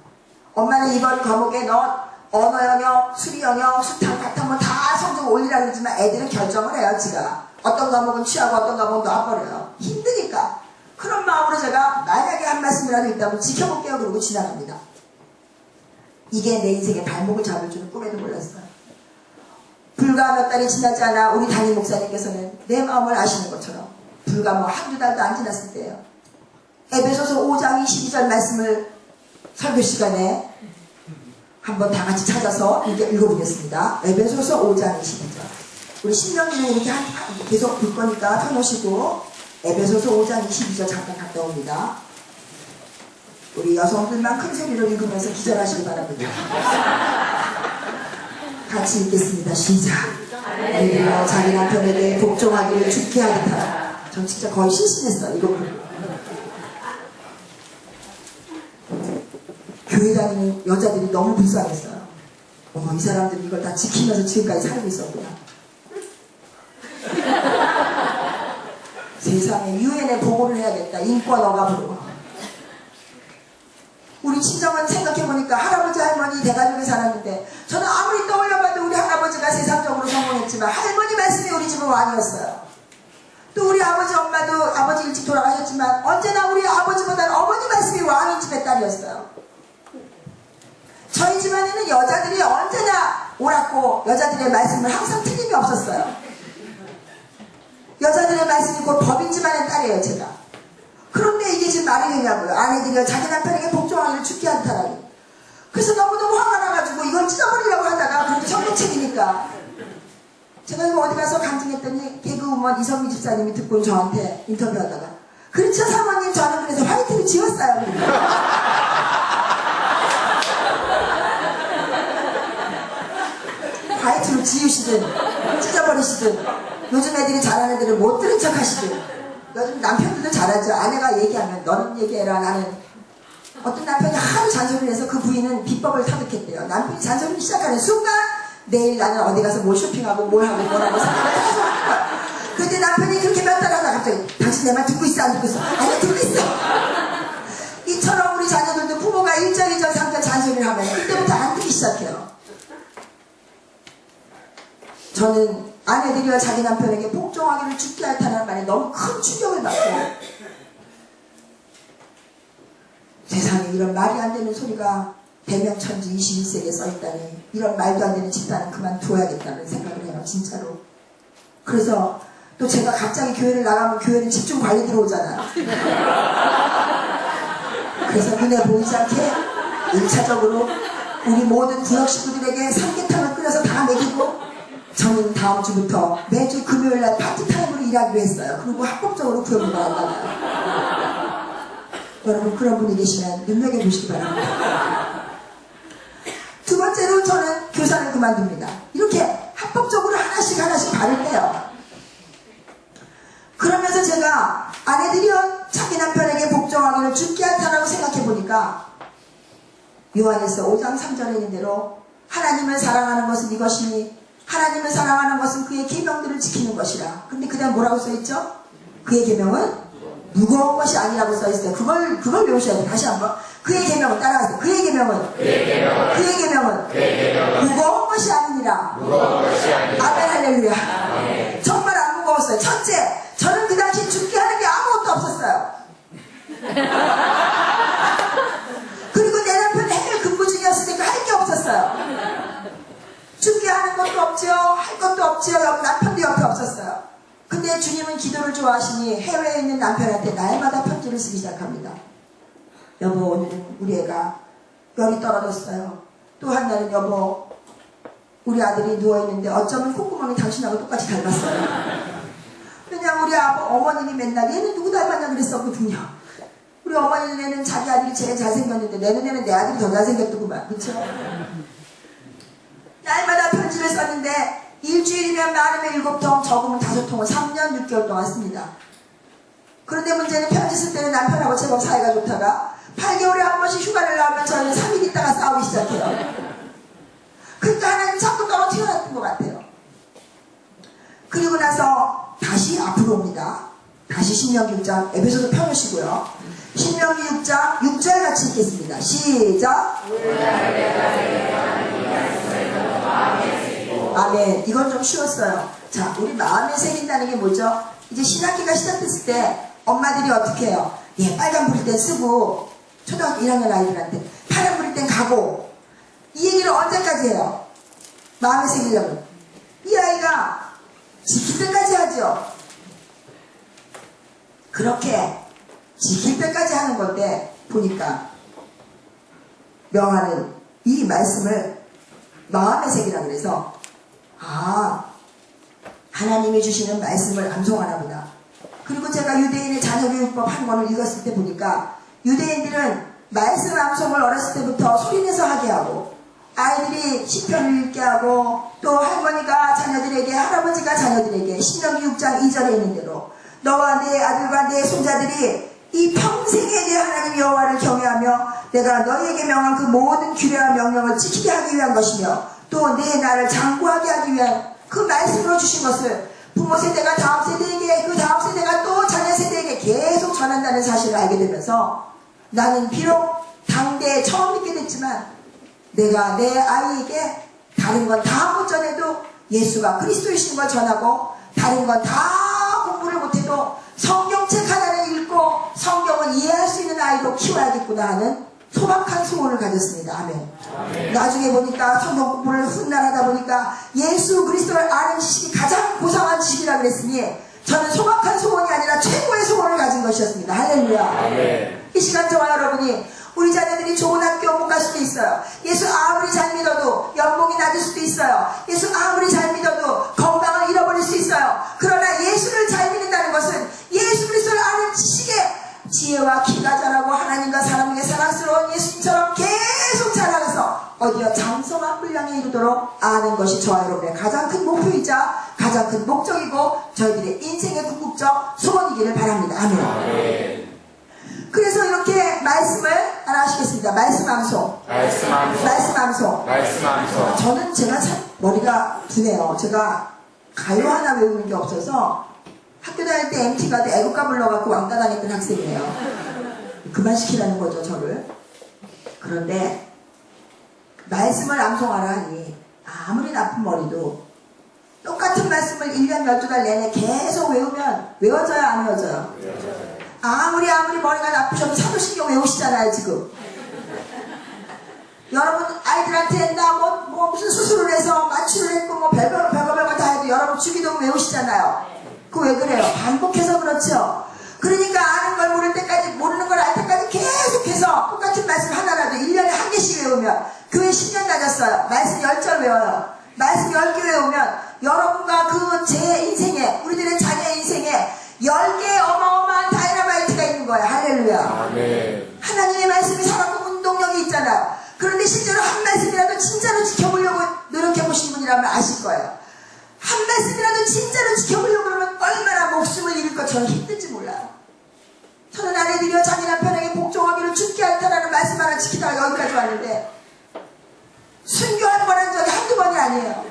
S1: 엄마는 이번 과목에 너 언어 영역, 수리 영역, 수탕, 바탕 다 성적 올리라고 그러지만 애들은 결정을 해요. 지가. 어떤 과목은 취하고 어떤 과목은 놔버려요. 힘드니까. 그런 마음으로 제가 만약에 한 말씀이라도 있다면 지켜볼게요. 그러고 지나갑니다. 이게 내 인생의 발목을 잡을 줄은 꿈에도 몰랐어요. 불과 몇 달이 지나지 않아 우리 담임 목사님께서는 내 마음을 아시는 것처럼 불과 한두 달도 안 지났을 때예요. 에베소서 5장 22절 말씀을 설교 시간에 한번 다 같이 찾아서 읽어보겠습니다. 에베소서 5장 22절. 우리 신명기는 이렇게 계속 볼 거니까 펴놓으시고 에베소서 5장 22절 잠깐 갔다 옵니다. 우리 여성들만 큰 소리로 읽으면서 기절하시기 바랍니다. 같이 읽겠습니다. 시작. 아내들여 자기 남편에게 복종하기를 죽게 하겠다. 전 진짜 거의 실신했어요. 이거 교회 다니는 여자들이 너무 불쌍했어요. 어머, 이 사람들이 이걸 다 지키면서 지금까지 살고 있었구나. 세상에 유엔에 보고를 해야겠다. 인권 억압으로. 우리 친정은 생각해보니까 할아버지 할머니 대가족에 살았는데 저는 아무리 떠올려봐도 우리 할아버지가 세상적으로 성공했지만 할머니 말씀이 우리 집은 왕이었어요. 또 우리 아버지 엄마도 아버지 일찍 돌아가셨지만 언제나 우리 아버지보다는 어머니 말씀이 왕인 집의 딸이었어요. 저희 집안에는 여자들이 언제나 옳았고 여자들의 말씀은 항상 틀림이 없었어요. 여자들의 말씀이 곧 법인 집안의 딸이에요. 제가. 그런데 이게 지금 말이 되냐고요. 아내들이 자기 남편에게 복종하기를 죽게 한다라니. 그래서 너무너무 화가 나가지고 이걸 찢어버리려고 하다가 그래도 성경책이니까 제가 이거 어디 가서 간증했더니 개그우먼 이성미 집사님이 듣고 저한테 인터뷰하다가 그렇죠 사모님 저는 그래서 화이트를 지웠어요. 화이트로 지우시든 찢어버리시든 요즘 애들이 잘하는 애들은 못 들은 척 하시든 요즘 남편들도 잘하죠. 아내가 얘기하면 너는 얘기해라. 나는 어떤 남편이 하루 잔소리를 해서 그 부인은 비법을 터득했대요. 남편이 잔소리를 시작하는 순간 내일 나는 어디 가서 뭘 쇼핑하고 뭘 하고 뭐라고 생각을 계속 하는 거야. 그런데 남편이 그렇게 몇 달 하다 갑자기 당신 내 말 듣고 있어 안 듣고 있어? 아니 듣고 있어. 이처럼 우리 자녀들도 부모가 1절 2절 3절 잔소리를 하면 그때부터 안 듣기 시작해요. 저는 아내들이와 자기 남편에게 복종하기를 죽게 할다는 말에 너무 큰 충격을 받고 세상에 이런 말이 안 되는 소리가 대명천지 21세기에 써있다니 이런 말도 안 되는 집단은 그만둬야겠다는 생각을 해요. 진짜로. 그래서 또 제가 갑자기 교회를 나가면 교회는 집중 관리 들어오잖아요. 그래서 눈에 보이지 않게 1차적으로 우리 모든 구역 식구들에게 삼계탕을 끓여서 다 먹이고 저는 다음 주부터 매주 금요일날 파트타임으로 일하기로 했어요. 그리고 합법적으로 구역을 나간다고요. 여러분 그런 분이 계시면 눈여겨보시기 바랍니다. 두 번째로 저는 교사를 그만둡니다. 이렇게 합법적으로 하나씩 바를 때요. 그러면서 제가 아내들이요 자기 남편에게 복종하기를 죽게 한다라고 생각해보니까 요한일서 5장 3절에 있는 대로 하나님을 사랑하는 것은 이것이니 하나님을 사랑하는 것은 그의 계명들을 지키는 것이라. 근데 그 다음 뭐라고 써있죠? 그의 계명은 무거운 것이 아니라고 써있어요. 그걸 외우셔야 돼요. 다시 한번. 그의 계명은 따라가세요. 그의 계명은 무거운 것이 아니니라. 아멘 할렐루야. 정말 안 무거웠어요. 첫째, 저는 그 당시 죽게 하는 게 아무것도 없었어요. 그리고 내 남편은 해외 근무 중이었으니까 할 게 없었어요. 죽게 하는 것도 없지요. 할 것도 없지요. 남편도 옆에 없었어요. 근데 주님은 기도를 좋아하시니 해외에 있는 남편한테 날마다 편지를 쓰기 시작합니다. 여보 오늘은 우리 애가 열이 떨어졌어요. 또 한 날은 여보 우리 아들이 누워있는데 어쩌면 콧구멍이 당신하고 똑같이 닮았어요. 그냥 우리 어머님이 맨날 얘는 누구 닮았냐 그랬었거든요. 우리 어머니는 자기 아들이 제일 잘생겼는데 내 눈에는 내 아들이 더 잘생겼더구만. 그쵸? 날마다 편지를 썼는데 일주일이면 많으면 7통 적으면 5통을 3년 6개월 동안 씁니다. 그런데 문제는 편지 쓸 때는 남편하고 제법 사이가 좋다가 8개월에 한 번씩 휴가를 나오면 저희는 3일 있다가 싸우기 시작해요. 그러니까 하나님 자꾸 떨어뜨려놨던 것 같아요. 그리고 나서 다시 앞으로 옵니다. 다시 신명기 6장 에베소서 펴놓으시고요. 신명기 6장 6절 같이 읽겠습니다. 시작. 아멘. 이건 좀 쉬웠어요. 자, 우리 마음에 새긴다는 게 뭐죠? 이제 신학기가 시작됐을 때 엄마들이 어떻게 해요? 예, 빨간 불일 땐 쓰고 초등학교 1학년 아이들한테 파란 불일 땐 가고 이 얘기를 언제까지 해요? 마음에 새기려면 이 아이가 지킬 때까지 하죠. 그렇게 지킬 때까지 하는 건데 보니까 명하는 이 말씀을 마음의 색이라 그래서 하나님이 주시는 말씀을 암송하나 보다. 그리고 제가 유대인의 자녀교육법 한 권을 읽었을 때 보니까 유대인들은 말씀 암송을 어렸을 때부터 소리내서 하게 하고 아이들이 시편을 읽게 하고 또 할머니가 자녀들에게 할아버지가 자녀들에게 신명기 6장 2절에 있는 대로 너와 내 아들과 내 손자들이 이 평생에 내 하나님 여호와를 경외하며 내가 너희에게 명한 그 모든 규례와 명령을 지키게 하기 위한 것이며 또 내 나를 장구하게 하기 위한 그 말씀으로 주신 것을 부모 세대가 다음 세대에게 그 다음 세대가 또 자녀 세대에게 계속 전한다는 사실을 알게 되면서 나는 비록 당대에 처음 믿게 됐지만 내가 내 아이에게 다른 건 다 못 전해도 예수가 그리스도이신 걸 전하고 다른 건 다 공부를 못해도 성경책 하나를 읽고 성경을 이해할 수 있는 아이로 키워야겠구나 하는 소박한 소원을 가졌습니다. 아멘. 나중에 보니까 성경 공부를 훗날하다 보니까 예수 그리스도를 아는 지식이 가장 고상한 지식이라 그랬으니 저는 소박한 소원이 아니라 최고의 소원을 가진 것이었습니다. 할렐루야. 아멘. 이 시간 저와 여러분이 우리 자녀들이 좋은 학교 못 갈 수도 있어요. 예수 아무리 잘 믿어도 연봉이 낮을 수도 있어요. 예수 아무리 잘 믿어도 건강을 잃어버릴 수 있어요. 그러나 예수를 잘 믿는다는 것은 예수 그리스도를 아는 지식에 지혜와 키가 자라고 하나님과 사람에게 사랑스러운 예수님처럼 계속 자라가서 어디여 장성한 분량에 이르도록 아는 것이 저와 여러분의 가장 큰 목표이자 가장 큰 목적이고 저희들의 인생의 궁극적 소원이기를 바랍니다. 아멘. 아멘. 그래서 이렇게 말씀을 하나 하시겠습니다. 말씀 암송. 말씀 암송. 저는 제가 참 머리가 두네요. 제가 가요 하나 외우는 게 없어서 학교 다닐 때 MT 가도 애국가 불러갖고 왕따 다녔던 학생이에요. 그만 시키라는 거죠, 저를. 그런데 말씀을 암송하라 하니 아무리 나쁜 머리도 똑같은 말씀을 1년 12달 내내 계속 외우면 외워져요, 안 외워져요? 아무리 머리가 나쁘셔도 사도신경 외우시잖아요, 지금. 여러분 아이들한테 나 무슨 수술을 해서 마취를 했고 별거 다 해도 여러분 주기도문 외우시잖아요. 그거 왜 그래요? 반복해서 그렇죠. 그러니까 아는 걸 모르는 걸 알 때까지 계속해서 똑같은 말씀 하나라도 1년에 한 개씩 외우면 교회 10년 다녔어요. 말씀 10절 외워요. 말씀 10개 외우면 여러분과 그 제 인생에 우리들의 자녀의 인생에 10개의 어마어마한 다이너마이트가 있는 거예요. 할렐루야. 아멘. 하나님의 말씀이 살아있고 운동력이 있잖아요. 그런데 실제로 한 말씀이라도 진짜로 지켜보려고 노력해보신 분이라면 아실 거예요. 한 말씀이라도 진짜로 지켜보려고 그러면 얼마나 목숨을 잃을 것처럼 힘든지 몰라요. 저는 아내들이여 자기 남편에게 복종하기를 죽게 할다라는 말씀 하나 지키다가 여기까지 왔는데 순교한 뻔한 적이 한두 번이 아니에요.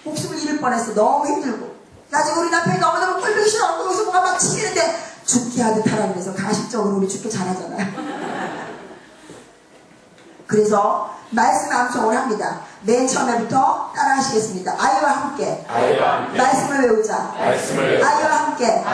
S1: 목숨을 잃을 뻔했어. 너무 힘들고 나중에 우리 남편이 너무너무 꼴보기 싫어. 거기서 뭐가 막 치이는데 죽게 하듯 하라 그래서 가식적으로 우리 죽게 잘하잖아요. 그래서 말씀 암송을 합니다. 맨 처음에부터 따라 하시겠습니다. 아이와 함께 말씀을 외우자. 아이와 함께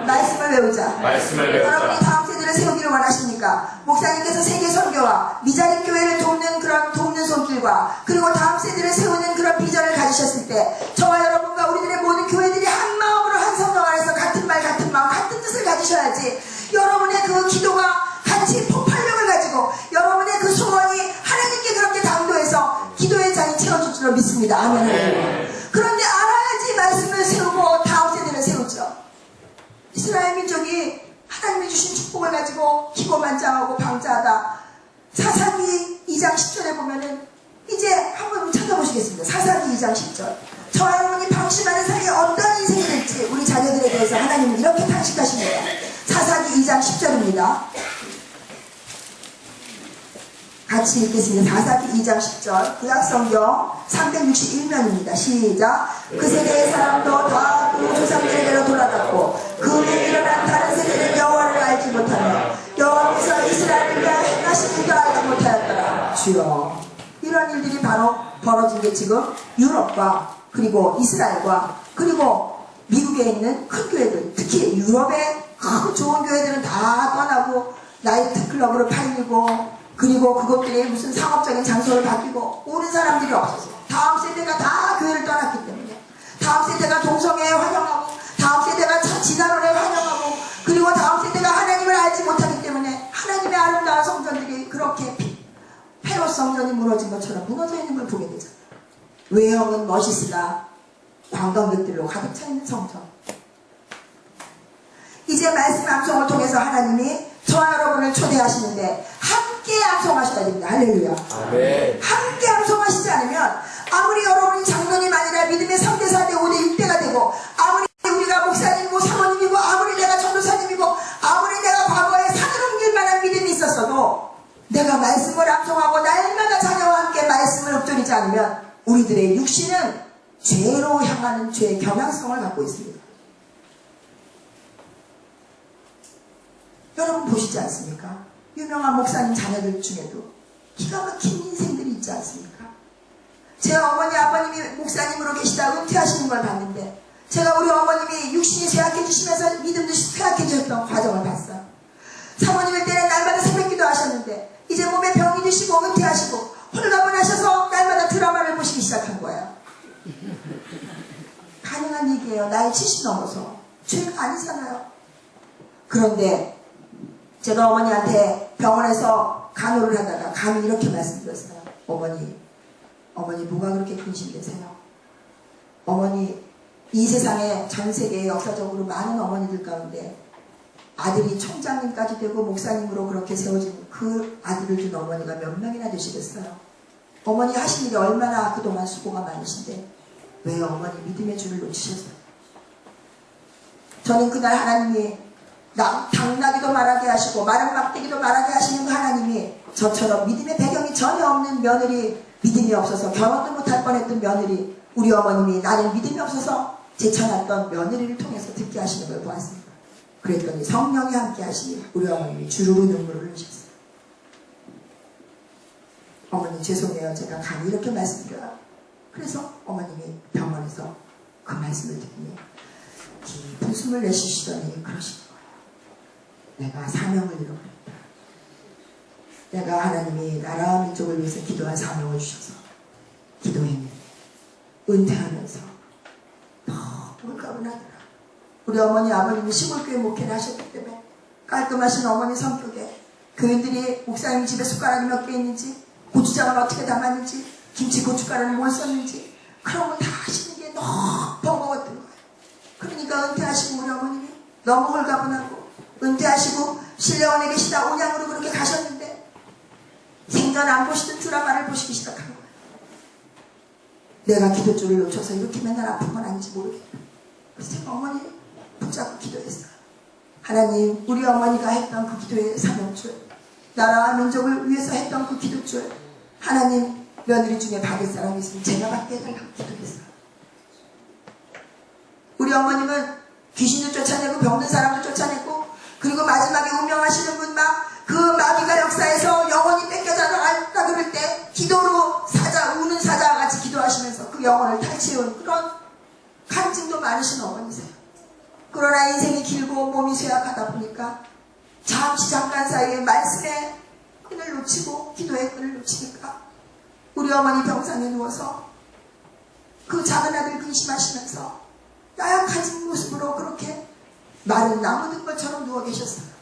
S1: 말씀을 외우자. 여러분이 다음 세대를 세우기를 원하십니까? 목사님께서 세계 선교와 미자립 교회를 돕는 그런 돕는 손길과 그리고 다음 세대를 세우는 그런 비전을 가지셨을 때 저와 여러분과 우리들의 모든 교회들이 한 마음으로 한 성령 안에서 같은 말 같은 마음 같은 뜻을 가지셔야지 여러분의 그 기도가 같이 폭발력을 가지고 여러분의 그 소원이 하나님께 그렇게 당도해서 기도의 잔이 채워줄 줄로 믿습니다. 아멘. 그런데 알아야지 말씀을 세우고 다음 세대를 세우죠. 이스라엘 민족이 하나님이 주신 축복을 가지고 기고만장하고 방자하다. 사사기 2장 10절에 보면은 이제 한번 찾아보시겠습니다. 사사기 2장 10절. 저와 여러분이 방심하는 사이에 어떤 인생이 될지 우리 자녀들에 대해서 하나님은 이렇게 탄식하십니다. 사사기 2장 10절입니다. 같이 읽겠습니다. 사사기 2장 10절 구약성경 361면입니다. 시작. 그 세대의 사람도 다 그 조상들에게로 돌아갔고 그 후에 일어난 다른 세대는 여호와를 알지 못하며 여호와께서 이스라엘을 위하여 행하신 일도 알지 못하였더라. 주여. 이런 일들이 바로 벌어진 게 지금 유럽과 그리고 이스라엘과 그리고 미국에 있는 큰 교회들, 특히 유럽의 큰 좋은 교회들은 다 떠나고 나이트클럽으로 팔리고 그리고 그것들이 무슨 상업적인 장소를 바뀌고 오는 사람들이 없어서 다음 세대가 다 교회를 떠났기 때문에 다음 세대가 동성애에 환영하고 다음 세대가 진화론에 환영하고 그리고 다음 세대가 하나님을 알지 못하기 때문에 하나님의 아름다운 성전들이 그렇게 성전이 무너진 것처럼 무너져 있는 걸 보게 되잖아요. 외형은 멋있으나 관광객들로 가득 차 있는 성전. 이제 말씀 암송을 통해서 하나님이 저와 여러분을 초대하시는데 함께 암송하셔야 됩니다. 할렐루야.
S2: 아멘.
S1: 함께 암송하시지 않으면 아무리 여러분이 장로님 아니라 믿음의 3대 4대 5대 6대가 되고 아무리 우리가 목사님이고 사모님이고 아무리 내가 전도사님이고 아무리 내가 과거에 산을 옮길 만한 믿음이 있었어도 내가 말씀을 암송하고 날마다 자녀와 함께 말씀을 읊조리지 않으면 우리들의 육신은 죄로 향하는 죄의 경향성을 갖고 있습니다. 여러분 보시지 않습니까? 유명한 목사님 자녀들 중에도 기가 막힌 인생들이 있지 않습니까? 제 어머니 아버님이 목사님으로 계시다 은퇴하시는 걸 봤는데 제가 우리 어머님이 육신이 쇠약해지시면서 믿음도 쇠약해졌던 과정을 봤어요. 사모님일 때는 날마다 새벽기도 하셨는데 이제 몸에 병이 드시고 은퇴하시고 홀가분하셔서 날마다 드라마를 보시기 시작한 거예요. 가능한 얘기예요. 나이 70 넘어서 죄가 아니잖아요. 그런데 제가 어머니한테 병원에서 간호를 하다가 감히 이렇게 말씀드렸어요. 어머니 뭐가 그렇게 근심되세요? 어머니 이 세상에 전 세계에 역사적으로 많은 어머니들 가운데 아들이 총장님까지 되고 목사님으로 그렇게 세워진 그 아들을 둔 어머니가 몇 명이나 되시겠어요? 어머니 하신 일이 얼마나 그동안 수고가 많으신데 왜 어머니 믿음의 줄을 놓치셨어요? 저는 그날 하나님이 당나귀도 말하게 하시고 마른 막대기도 말하게 하시는 그 하나님이 저처럼 믿음의 배경이 전혀 없는 며느리, 믿음이 없어서 결혼도 못할 뻔했던 며느리, 우리 어머님이 나는 믿음이 없어서 제쳐놨던 며느리를 통해서 듣게 하시는 걸 보았습니다. 그랬더니 성령이 함께 하시니 우리 어머님이 주르르 눈물을 흘리셨어요. 어머니 죄송해요. 제가 감히 이렇게 말씀드려요. 그래서 어머님이 병원에서 그 말씀을 듣니 깊은 숨을 내쉬시더니 그러신 거예요. 내가 사명을 잃어버렸다. 내가 하나님이 나라와 민족을 위해서 기도한 사명을 주셔서 기도했는데 은퇴하면서 너무 가분하더라. 우리 어머니 아버님이 시골교회 목회를 하셨기 때문에 깔끔하신 어머니 성격에 교인들이 목사님 집에 숟가락이 몇 개 있는지 고추장을 어떻게 담았는지 김치 고춧가루는 뭘 썼는지 그런 걸 다 하시는 게 너무 버거웠던 거예요. 그러니까 은퇴하시고 우리 어머님이 너무 홀가분하고 은퇴하시고 신령원에 계시다 온양으로 그렇게 가셨는데 생전 안 보시던 드라마를 보시기 시작한 거예요. 내가 기도줄을 놓쳐서 이렇게 맨날 아픈 건 아닌지 모르겠다. 그래서 제가 어머니 붙잡고 기도했어요. 하나님 우리 어머니가 했던 그 기도의 사명줄 나라와 민족을 위해서 했던 그 기도줄 하나님 며느리 중에 받을 사람이 있으면 제가 받게 해달라고 기도했어요. 우리 어머님은 귀신도 쫓아내고 병든 사람도 쫓아내고 그리고 마지막에 운명하시는 분 그 마귀가 역사에서 영혼이 뺏겨나갈까 그럴 때 기도로 우는 사자와 같이 기도하시면서 그 영혼을 탈취해온 그런 간증도 많으신 어머니세요. 그러나 인생이 길고 몸이 쇠약하다 보니까 잠깐 사이에 말씀의 끈을 놓치고 기도의 끈을 놓치니까 우리 어머니 병상에 누워서 그 작은 아들 근심하시면서 나약한 모습으로 그렇게 마른 나무 든 것처럼 누워 계셨어요.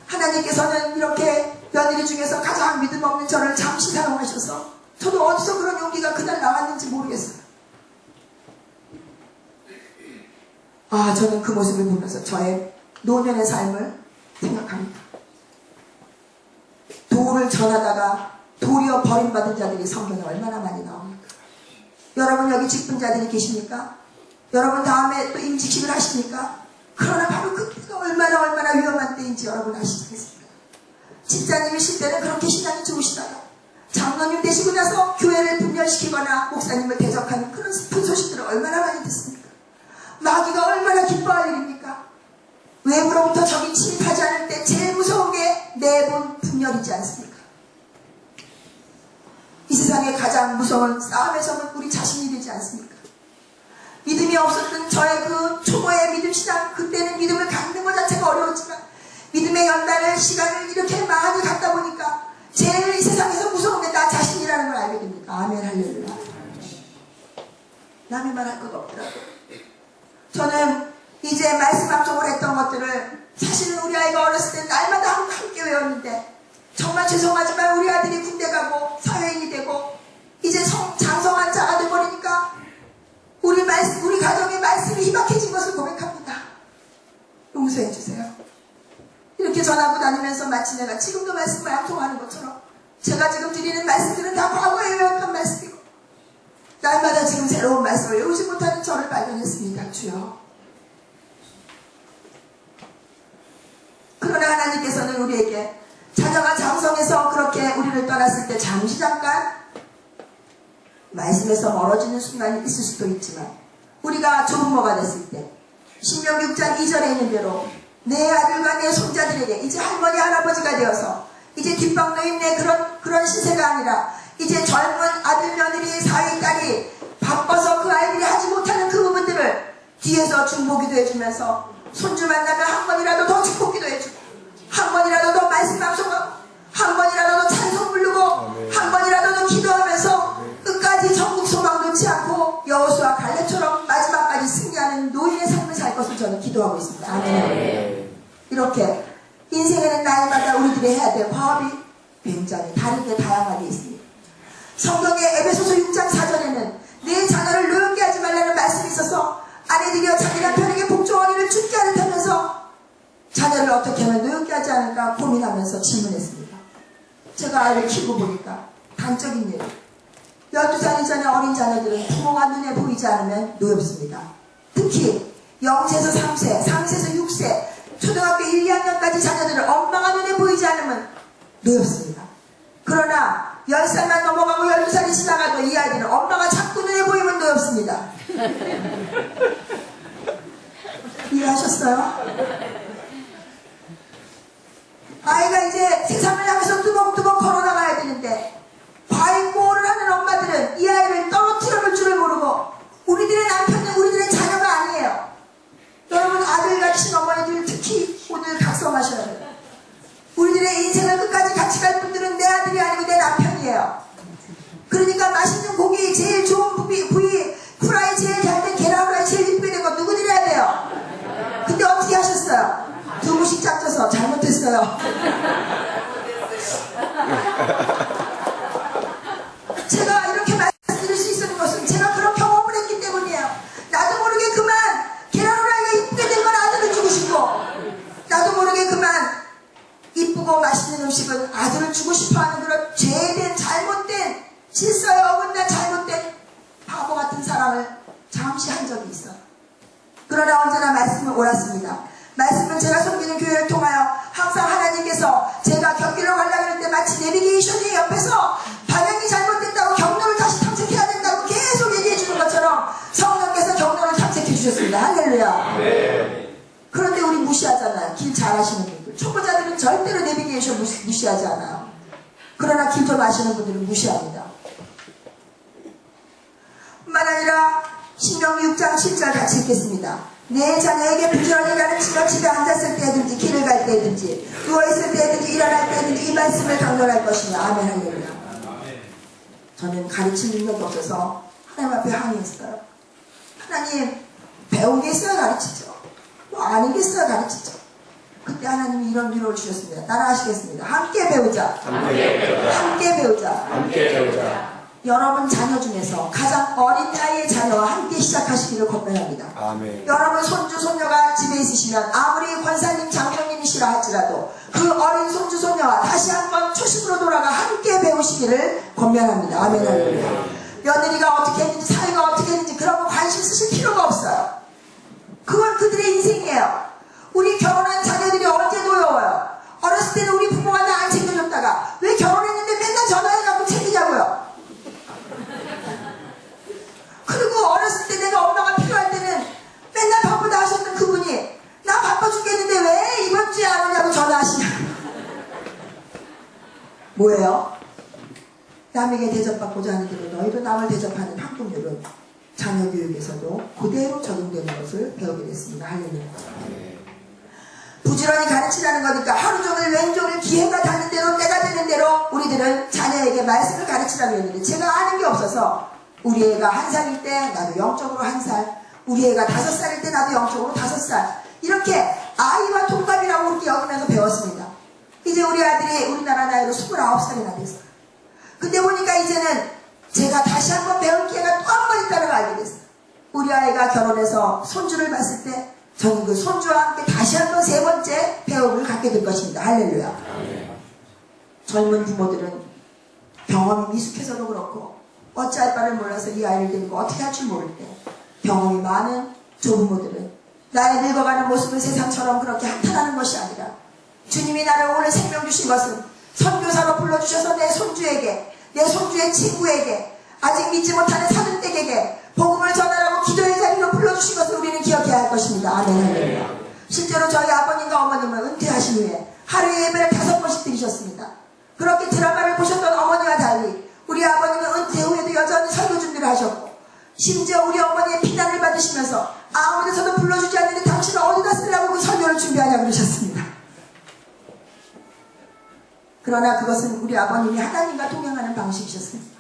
S1: 하나님께서는 이렇게 며느리 중에서 가장 믿음 없는 저를 잠시 사용하셔서 저도 어디서 그런 용기가 그날 나왔는지 모르겠어요. 저는 그 모습을 보면서 저의 노년의 삶을 생각합니다. 도를 전하다가 도리어 버림받은 자들이 성경에 얼마나 많이 나옵니까? 여러분 여기 직분자들이 계십니까? 여러분 다음에 또 임직식을 하십니까? 그러나 바로 그때가 얼마나 위험한 때인지 여러분 아시지 않습니까? 집사님이실 때는 그렇게 신앙이 좋으시다가 장로님 되시고 나서 교회를 분열시키거나 목사님을 대적하는 그런 슬픈 소식들을 얼마나 많이 듣습니까? 마귀가 얼마나 기뻐할 일입니까? 외부로부터 적이 침입하지 않을 때 제일 무서운 게 내분 분열이지 않습니까? 이 세상에 가장 무서운 싸움의 적은 우리 자신이 되지 않습니까? 믿음이 없었던 저의 그 초보의 믿음 신앙, 그때는 믿음을 갖는 것 자체가 어려웠지만 믿음의 연단을 시간을 이렇게 많이 갖다 보니까 제일 이 세상에서 무서운 게 나 자신이라는 걸 알게 됩니다. 아멘 할렐루야. 남이 말할 것 없더라고요. 저는 이제 말씀 암송을 했던 것들을 사실은 우리 아이가 어렸을 때 날마다 함께 외웠는데 정말 죄송하지만 우리 아들이 군대 가고 용서해 주세요. 이렇게 전하고 다니면서 마치 내가 지금도 말씀을 암송하는 것처럼 제가 지금 드리는 말씀들은 다 과거에 외웠던 말씀이고 날마다 지금 새로운 말씀을 외우지 못하는 저를 발견했습니다. 주여. 그러나 하나님께서는 우리에게 자녀가 장성해서 그렇게 우리를 떠났을 때 잠시 잠깐 말씀에서 멀어지는 순간이 있을 수도 있지만 우리가 조부모가 됐을 때 신명기 6장 2절에 있는 대로 내 아들과 내 손자들에게 이제 할머니 할아버지가 되어서 이제 뒷방 노임내 그런 시세가 아니라 이제 젊은 아들 며느리 사위 딸이 바빠서 그 아이들이 하지 못하는 그 부분들을 뒤에서 중보기도 해주면서 손주 만나면 한 번이라도 더 축복기도 해주고 한 번이라도 더 말씀 방송하고 한 번이라도 더 찬송 부르고 한 번이라도 더 기도하면서 끝까지 천국 소망 놓지 않고 여호수아 갈렙처럼 마지막까지 승리하는 노인의 삶을 살 것을 저는 기도하고 있습니다. 아멘. 이렇게 인생에는 나이마다 우리들이 해야 될 과업이 굉장히 다르게 다양하게 있습니다. 성경의 에베소서 6장 4절에는 내 자녀를 노엽게 하지 말라는 말씀이 있어서 아내들이여 자기 남편에게 복종하기를 죽게 하듯하면서 자녀를 어떻게 하면 노엽게 하지 않을까 고민하면서 질문했습니다. 제가 아이를 키우고 보니까 단적인 예로 12살 이전의 어린 자녀들은 부모가 눈에 보이지 않으면 노엽습니다. 특히 0세에서 3세, 3세에서 6세, 초등학교 1, 2학년까지 자녀들은 엄마가 눈에 보이지 않으면 노엽습니다. 그러나 10살만 넘어가고 12살이 지나가도 이 아이들은 엄마가 자꾸 눈에 보이면 노엽습니다. 이해하셨어요? 아이가 이제 세상을 향해서 뚜벅뚜벅 걸어나가야 되는데 과잉보호를 하는 엄마들은 이 아이를 떨어뜨려 놓을 줄을 모르고 우리들의 남편은 우리들의 자녀가 아니에요. 여러분 아들 가르친 어머니들 특히 오늘 각성하셔야 돼요. 우리들의 인생을 끝까지 같이 갈 분들은 내 아들이 아니고 내 남편이에요. 그러니까 맛있는 고기 제일 좋은 부위 후라이 제일 잘 된 계란 후라이 제일 이쁘게 된 거 누구 드려야 돼요? 근데 어떻게 하셨어요? 두부씩 짝져서 잘못했어요. 제가 이렇게 말씀드릴 수 있었는 것은 제가 그런 경험을 했기 때문이에요. 나도 모르게 그만 계란 후라이가 이쁘게 된 건 아들을 주고 싶고 나도 모르게 그만 이쁘고 맛있는 음식은 아들을 주고 싶어하는 그런 죄된 잘못된 질서에 어긋난 잘못된 바보 같은 사랑을 잠시 한 적이 있어. 그러나 언제나 말씀은 옳았습니다. 말씀은 제가 섬기는 교회를 통하여 항상 하나님께서 제가 경기로 가려고 할 때 마치 내비게이션이 옆에서 방향이 잘못됐다고 경로를 다시 탐색해야 된다고 계속 얘기해 주는 것처럼 성령께서 경로를 탐색해 주셨습니다. 할렐루야. 네. 그런데 우리 무시하잖아요. 길 잘 아시는 분들. 초보자들은 절대로 내비게이션 무시하지 않아요. 그러나 길 좀 아시는 분들은 무시합니다. 뿐만 아니라 신명기 6장 7절 같이 읽겠습니다. 내 자녀에게 부지런히 가르치며 집에 앉았을 때든지 길을 갈 때든지 누워있을 때든지 일어날 때든지 이 말씀을 강론할 것이며 아멘 할렐루야. 저는 가르칠 능력이 없어서 하나님 앞에 항의했어요. 하나님 배운 게 있어야 가르치죠. 뭐 아는 게 있어야 가르치죠. 그때 하나님이 이런 위로를 주셨습니다. 따라하시겠습니다. 함께 배우자. 함께 배우자.
S2: 함께 배우자.
S1: 여러분 자녀 중에서 가장 어린 나이의 자녀와 함께 시작하시기를 권면합니다.
S2: 아멘.
S1: 여러분 손주 손녀가 집에 있으시면 아무리 권사님 장로님이시라 할지라도 그 어린 손주 손녀와 다시 한번 초심으로 돌아가 함께 배우시기를 권면합니다. 아멘. 며느리가 어떻게 했는지 사위가 어떻게 했는지 그런 거 관심 쓰실 필요가 없어요. 그건 그들의 인생이에요. 우리 결혼한 자녀들이 언제 노여워요? 어렸을 때는 우리 부모가 나 안 챙겨줬다가 왜 결혼했는데 맨날 전화해갖고 챙기냐고요. 그리고 어렸을 때 내가 엄마가 필요할 때는 맨날 바쁘다 하셨던 그분이 나 바빠 죽겠는데 왜 이번 주에 안 오냐고 전화하시냐고. 뭐예요? 남에게 대접받고자 하는 대로 너희도 남을 대접하는 한국률은 자녀 교육에서도 그대로 적용되는 것을 배우게 됐습니다. 할렐루야. 부지런히 가르치라는 거니까 하루 종일 왼종일 기회가 닿는 대로 때가 되는 대로 우리들은 자녀에게 말씀을 가르치라고 했는데 제가 아는 게 없어서 우리 애가 1살일 때 나도 영적으로 1살, 우리 애가 5살일 때 나도 영적으로 5살 이렇게 아이와 동갑이라고 그렇게 여기면서 배웠습니다. 이제 우리 아들이 우리나라 나이로 29살이나 됐어요. 근데 보니까 이제는 제가 다시 한번 배울 기회가 또 한 번 있다는 걸 알게 됐어요. 우리 아이가 결혼해서 손주를 봤을 때 저는 그 손주와 함께 다시 한번 세 번째 배움을 갖게 될 것입니다. 할렐루야. 젊은 부모들은 경험이 미숙해서도 그렇고 어찌할 바를 몰라서 이 아이를 데리고 어떻게 할 줄 모를 때, 경험이 많은 조부모들은 나의 늙어가는 모습을 세상처럼 그렇게 한탄하는 것이 아니라 주님이 나를 오늘 생명 주신 것은 선교사로 불러주셔서 내 손주에게, 내 손주의 친구에게, 아직 믿지 못하는 사돈댁에게 복음을 전하라고 기도의 자리로 불러주신 것을 우리는 기억해야 할 것입니다. 아멘. 실제로 저희 아버님과 어머님은 은퇴하신 후에 하루에 예배를 5번씩 드리셨습니다. 그렇게 드라마를 보셨던 어머니와 달리 우리 아버님은 은퇴 후에도 여전히 설교 준비를 하셨고, 심지어 우리 어머니의 비난을 받으시면서 아무 데서도 불러주지 않는데 당신은 어디다 쓰려고 그 설교를 준비하냐고 그러셨습니다. 그러나 그것은 우리 아버님이 하나님과 동행하는 방식이셨습니다.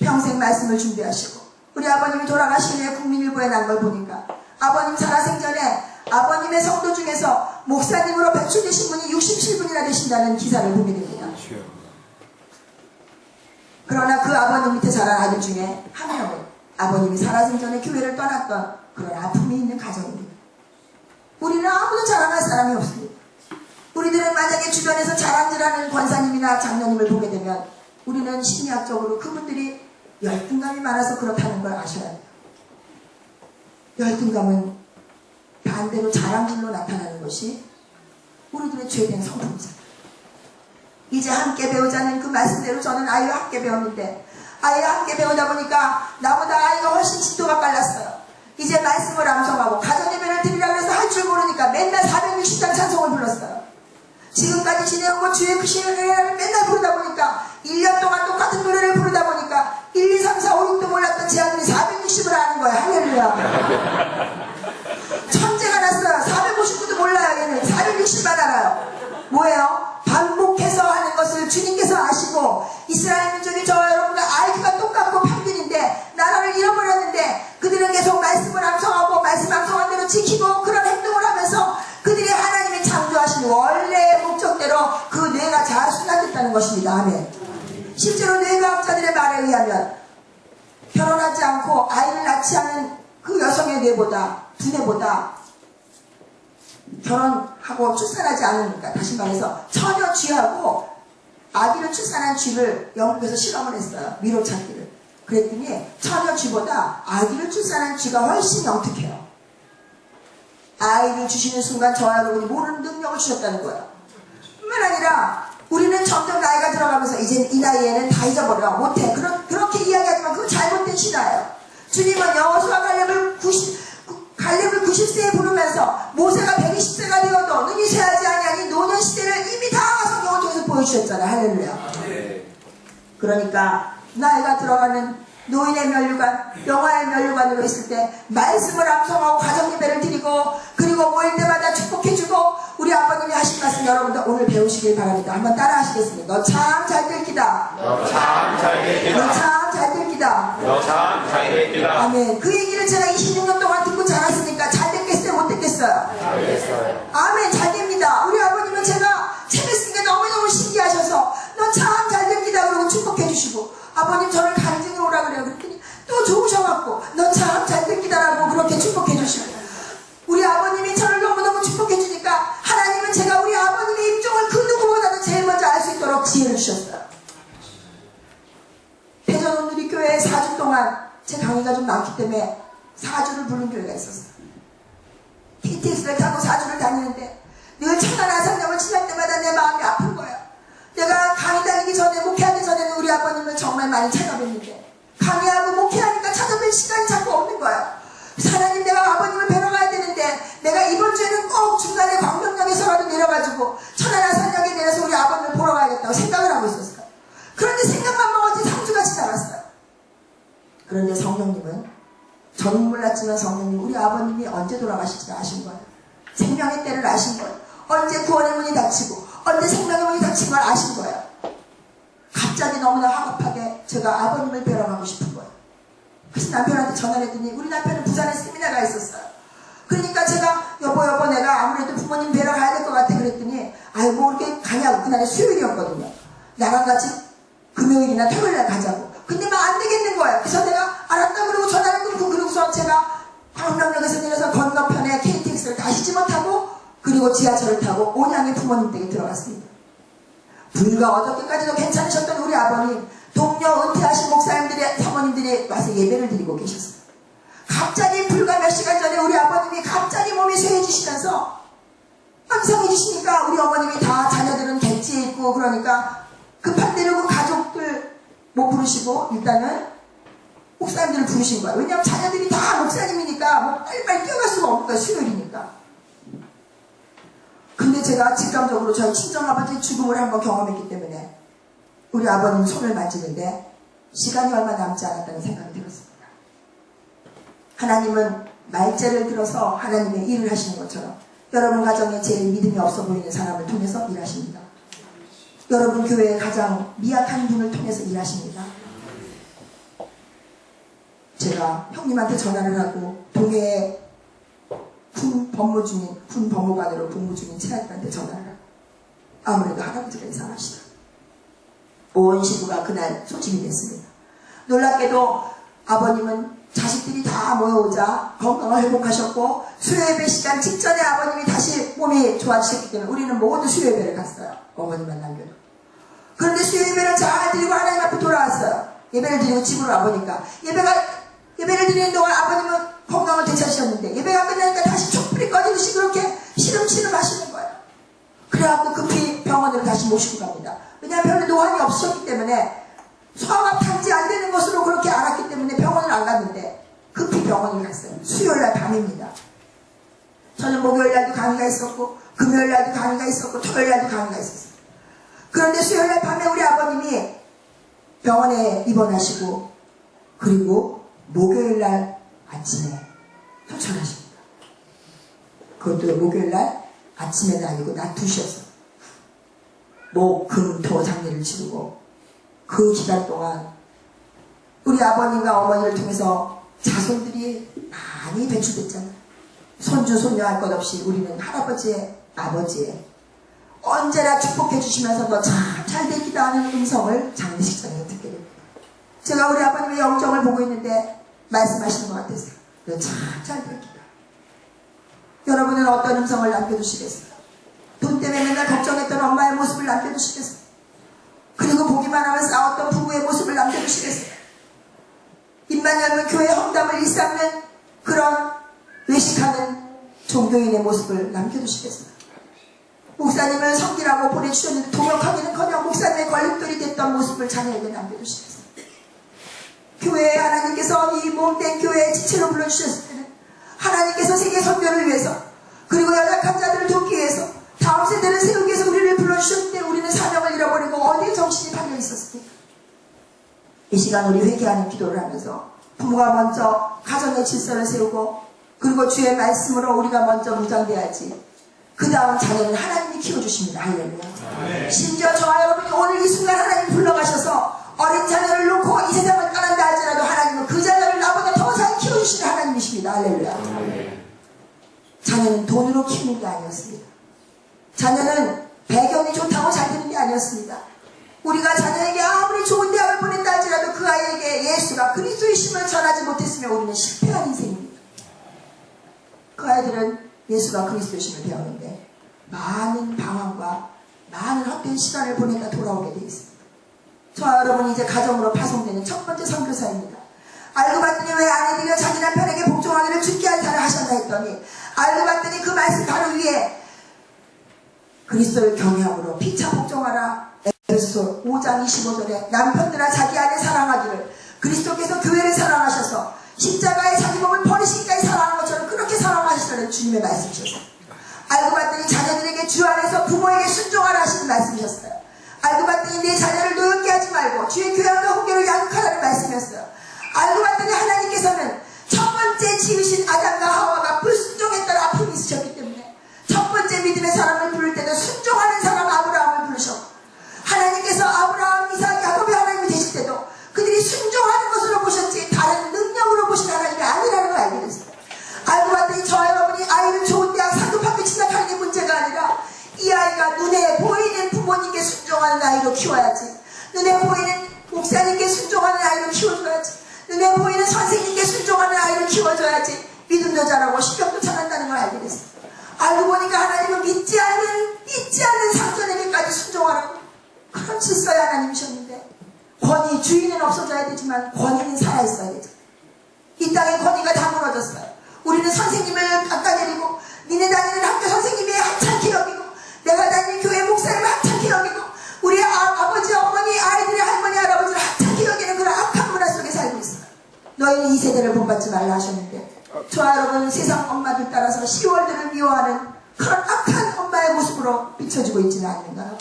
S1: 평생 말씀을 준비하시고 우리 아버님이 돌아가신 후에 국민일보에 난 걸 보니까 아버님 살아생전에 아버님의 성도 중에서 목사님으로 배출되신 분이 67분이나 되신다는 기사를 보게 됩니다. 그러나 그 아버님 밑에 자란 아들 중에 한 명은 아버님이 살아생전에 교회를 떠났던 그런 아픔이 있는 가정입니다. 우리는 아무도 자랑할 사람이 없습니다. 우리들은 만약에 주변에서 자랑질하는 권사님이나 장로님을 보게 되면 우리는 심리학적으로 그분들이 열등감이 많아서 그렇다는 걸 아셔야 돼요. 열등감은 반대로 자랑질로 나타나는 것이 우리들의 죄된 성품이잖아요. 이제 함께 배우자는 그 말씀대로 저는 아이와 함께 배웠는데, 아이와 함께 배우다 보니까 나보다 아이가 훨씬 진도가 빨랐어요. 이제 말씀을 암송하고 가정예배를 드리라고 해서 할 줄 모르니까 맨날 460장 찬송을 불렀어요. 지금까지 지내온 것 주의 크신 은혜를 맨날 부르다 보니까 1년 동안 똑같은 노래를 부르다 보니까 1, 2, 3, 4, 5, 6도 몰랐던 제 아들이 460을 아는 거야. 할렐루야. 천재가 났어요. 459도 몰라요. 얘는 460만 알아요. 뭐예요? 반복해서 하는 것을 주님께서 아시고, 이스라엘 민족이 저와 여러분과 IQ가 똑같고 평균인데 나라를 잃어버렸는데 그들은 계속 말씀을 암송하고 말씀 암송한 대로 지키고 그런 행동을 하면서 그들이 하나님이 창조하신 원래의 목적대로 그 뇌가 잘 순환됐다는 것입니다. 아멘. 실제로 뇌과학자들의 말에 의하면 결혼하지 않고 아이를 낳지 않은 그 여성의 뇌보다, 두뇌보다 결혼하고 출산하지 않으니까, 다시 말해서 처녀 쥐하고 아기를 출산한 쥐를 영국에서 실험을 했어요. 미로 찾기를. 그랬더니 처녀 쥐보다 아기를 출산한 쥐가 훨씬 영특해요. 아이를 주시는 순간 저와 여러분이 모르는 능력을 주셨다는 거예요. 뿐만 아니라 우리는 점점 나이가 들어가면서 이제 이 나이에는 다 잊어버려, 못해, 그렇게 이야기하지만 그건 잘못된 신화예요. 주님은 여호수아 갈렙을 90세에 부르면서 모세가 120세가 되어도 눈이 쇠하지 아니하니 노년 시대를 이미 다 성경을 통해서 보여주셨잖아요. 할렐루야. 그러니까 나이가 들어가는 노인의 면류관, 영화의 면류관으로 있을 때 말씀을 암송하고 가정예배를 드리고 그리고 모일 때마다 축복해주고 우리 아버님이 하신 말씀 여러분들 오늘 배우시길 바랍니다. 한번 따라 하시겠습니다. 너 참 잘 들기다.
S2: 너 참 잘 들기다.
S1: 너 참 잘 들기다.
S2: 너 참 잘 들기다.
S1: 아멘. 그 얘기를 제가 26년 동안 듣고 자랐으니까 잘 됐겠어요? 못 됐겠어요?
S2: 잘 됐어요.
S1: 아멘. 잘 됩니다. 우리 아버님은 제가 책 했으니까 너무너무 신기하셔서 너 참 잘 됩니다 그러고 축복해 주시고, 아버님 저를 간증을 오라 그래요. 그랬더니 또 좋으셔갖고 너 참 잘 됩니다라고 그렇게 축복해 주시고, 우리 아버님이 저를 너무너무 축복해 주니까 하나님은 제가 우리 아버님의 임종을 그 누구보다도 제일 먼저 알 수 있도록 지혜를 주셨어요. 대전 온누리교회에 4주 동안 제 강의가 좀 많기 때문에 4주를 부른 교회가 있었어요. KTX를 타고 4주를 다니는데 늘 천안아산역을 지날 때마다 내 마음이 아픈 거예요. 내가 강의 다니기 전에, 목회하기 전에는 우리 아버님을 정말 많이 찾아뵀는데 강의하고 목회하니까 찾아뵐 시간이 자꾸 없는 거예요. 하나님, 내가 아버님을 뵈러 가야 되는데 내가 이번 주에는 꼭 중간에 광명역에서라도 내려가지고 천안아산역에 내려서 우리 아버님을 보러 가야겠다고 생각을 하고 있었어요. 그런데 생각만 먹었지 3주가 지나갔어요. 그런데 성령님은, 저는 몰랐지만 성령님 우리 아버님이 언제 돌아가실지 아신 거예요. 생명의 때를 아신 거예요. 언제 구원의 문이 닫히고 언제 생명의 문이 닫힌 걸 아신 거예요. 갑자기 너무나 화급하게 제가 아버님을 뵈러 가고 싶은 거예요. 그래서 남편한테 전화를 했더니 우리 남편은 부산에 세미나가 있었어요. 그러니까 제가 여보 내가 아무래도 부모님 뵈러 가야 될 것 같아 그랬더니 아유 뭐 이렇게 가냐고. 그날이 수요일이었거든요. 나랑 같이 금요일이나 토요일날 가자고. 근데 막 안 되겠는 거예요. 그래서 내가 알았다 그러고 전화를 끊고, 그러고서 제가 광명역에서 내려서 건너편에 KTX를 다시 그리고 지하철을 타고 온양의 부모님 댁에 들어갔습니다. 불과 어저께까지도 괜찮으셨던 우리 아버님, 동료 은퇴하신 목사님들의 사모님들이 와서 예배를 드리고 계셨어요. 갑자기 불과 몇 시간 전에 우리 아버님이 갑자기 몸이 쇠해지시면서 안상해지시니까 우리 어머님이 다 자녀들은 객지에 있고 그러니까 급한 대로 그 가족들 못 부르시고 일단은 목사님들을 부르신 거예요. 왜냐하면 자녀들이 다 목사님이니까 뭐 빨리빨리 뛰어갈 수가 없는 거예요. 수요일이니까. 근데 제가 직감적으로 저희 친정아버지의 죽음을 한번 경험했기 때문에 우리 아버님 손을 만지는데 시간이 얼마 남지 않았다는 생각이 들었습니다. 하나님은 말재를 들어서 하나님의 일을 하시는 것처럼 여러분 가정에 제일 믿음이 없어 보이는 사람을 통해서 일하십니다. 여러분 교회의 가장 미약한 분을 통해서 일하십니다. 제가 형님한테 전화를 하고 동해에 군 법무관으로 복무 중인 친아들한테 전화를 하고 아무래도 할아버지가 이상하시다. 온 시부가 그날 소집이 됐습니다. 놀랍게도 아버님은 자식들이 다 모여오자 건강을 회복하셨고 수요예배 시간 직전에 아버님이 다시 몸이 좋아지셨기 때문에 우리는 모두 수요예배를 갔어요. 어머님만 남겨놓고. 그런데 수요예배를 잘 드리고 하나님 앞에 돌아왔어요. 예배를 드리고 집으로 와보니까 예배를 드리는 동안 아버님은 건강을 되찾으셨는데 예배가 끝나니까 다시 촛불이 꺼지듯이 그렇게 시름시름 하시는 거예요. 그래갖고 급히 병원으로 다시 모시고 갑니다. 왜냐하면 별로 노안이 없으셨기 때문에 소화가 탐지 안 되는 것으로 그렇게 알았기 때문에 병원을 안 갔는데 급히 병원을 갔어요. 수요일날 밤입니다. 저는 목요일날도 강의가 있었고 금요일날도 강의가 있었고 토요일날도 강의가 있었어요. 그런데 수요일날 밤에 우리 아버님이 병원에 입원하시고 그리고 목요일날 아침에 소천하십니다. 그것도 목요일날 아침에는 아니고 낮 2시였어요. 목, 금, 토 장례를 치르고 그 기간 동안 우리 아버님과 어머니를 통해서 자손들이 많이 배출됐잖아요. 손주, 손녀 할 것 없이 우리는 할아버지의 아버지의 언제나 축복해 주시면서 너 참 잘 되기도 하는 음성을 장례식장에 듣게 됩니다. 제가 우리 아버님의 영정을 보고 있는데 말씀하시는 것 같았어요. 너 참 잘 되기다. 여러분은 어떤 음성을 남겨두시겠어요? 돈 때문에 맨날 걱정했던 엄마의 모습을 남겨두시겠어요? 그리고 보기만 하면 싸웠던 부부의 모습을 남겨두시겠어요? 입만 열면 교회 험담을 일삼는 그런 외식하는 종교인의 모습을 남겨두시겠어요? 목사님을 섬기라고 보내주셨는데 동역하기는커녕 목사님의 걸림돌이 됐던 모습을 자녀에게 남겨두시겠어요? 교회에 하나님께서 이 몸된 교회의 지체로 불러주셨을 때는 하나님께서 세계 선교를 위해서 그리고 연약한 자들을 돕기 위해서 다음 세대를 세우기 위해서 우리를 불러주셨을 때 우리는 사명을 잃어버리고 어디에 정신이 팔려 있었습니까? 이 시간 우리 회개하는 기도를 하면서 부모가 먼저 가정의 질서를 세우고 그리고 주의 말씀으로 우리가 먼저 무장돼야지. 그 다음 자녀는 하나님이 키워주십니다. 할렐루야. 심지어 저와 여러분이 오늘 이 순간 하나님 불러가셔서 어린 자녀를 놓고 이 세상을 떠난다 할지라도 하나님은 그 자녀를 나보다 더 잘 키워주시는 하나님이십니다. 할렐루야. 자녀는 돈으로 키우는 게 아니었습니다. 자녀는 배경이 좋다고 잘 되는 게 아니었습니다. 우리가 자녀에게 아무리 좋은 대학을 보낸다 할지라도 그 아이에게 예수가 그리스도의 심을 전하지 못했으면 우리는 실패한 인생입니다. 그 아이들은 예수가 그리스도의 심을 배우는데 많은 방황과 많은 헛된 시간을 보내다 돌아오게 되어 있습니다. 저와 여러분이 이제 가정으로 파송되는 첫 번째 선교사입니다. 알고 봤더니 왜 아내들이여 자기 남편에게 복종하기를 주께 하라 하셨나 했더니 알고 봤더니 그 말씀 바로 위에 그리스도를 경외함으로 피차 복종하라. 에베소서 5장 25절에 남편들아 자기 아내 사랑하기를 그리스도께서 교회를 사랑하셔서 십자가에 자기 몸을 버리시기까지 사랑한 것처럼 그렇게 사랑하시라는 주님의 말씀이셨어요. 알고 봤더니 자녀들에게 주 안에서 부모에게 순종하라 하시는 말씀이셨어요. 알고 봤더니 내 자녀를 노엽게 하지 말고 주의 교양과 훈계를 양육하라는 말씀이었어요. 알고 봤더니 하나님께서는 첫 번째 지으신 아담과 하와가 불순종했던 아픔이 있으셨기 때문에 첫 번째 믿음의 사람을 부를 때는 순종하는 사람 아브라함을 부르셨고 하나님께서 아브라함, 이삭, 야곱의 하나님이 되실 때도 그들이 순종하는 것으로 보셨지 다른 능력으로 보신 하나님이 아니라는 걸 알게 됐어요. 알고 봤더니 저와 여러분이 아이를 좋은 대학 상급학교 진학하는 게 문제가 아니라 이 아이가 눈에 보이는 부모님께 순종하는 아이로 키워야지. 눈에 보이는 목사님께 순종하는 아이로 키워줘야지. 눈에 보이는 선생님께 순종하는 아이를 키워줘야지 믿음도 잘하고 실력도 잘한다는 걸 알게 됐어요. 알고 보니까 하나님은 없어야 하나님이셨는데, 권위, 주인은 없어져야 되지만 권위는 살아있어야 되죠. 이 땅의 권위가 다 무너졌어요. 우리는 선생님을 깎아내리고, 니네 다니는 학교 선생님이 하찮게 여기고, 내가 다니는 교회 목사님을 하찮게 여기고, 우리 아버지, 어머니, 아이들의 할머니, 할아버지를 하찮게 여기는 그런 악한 문화 속에 살고 있어요. 너희는 이 세대를 본받지 말라 하셨는데, 저와 여러분은 세상 엄마들 따라서 10월들을 미워하는 그런 악한 엄마의 모습으로 비춰지고 있지는 않는가요?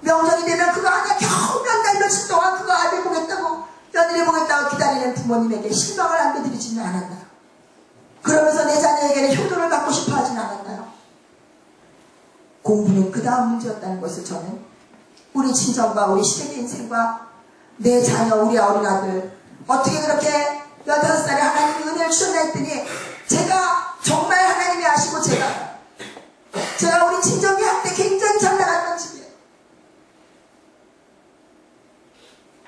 S1: 명절이 되면 그거 하나 겨우 몇 달 며칠 동안 그거 아들 보겠다고, 며느리 보겠다고 기다리는 부모님에게 실망을 안겨드리지는 않았나요? 그러면서 내 자녀에게는 효도를 받고 싶어 하진 않았나요? 공부는 그 다음 문제였다는 것을 저는 우리 친정과 우리 시댁의 인생과 내 자녀, 우리 어린 아들, 어떻게 그렇게 15살에 하나님이 은혜를 주셨나 했더니, 제가 정말 하나님이 아시고 제가 우리 친정이 한때 굉장히 잘 나갔던 집이에요.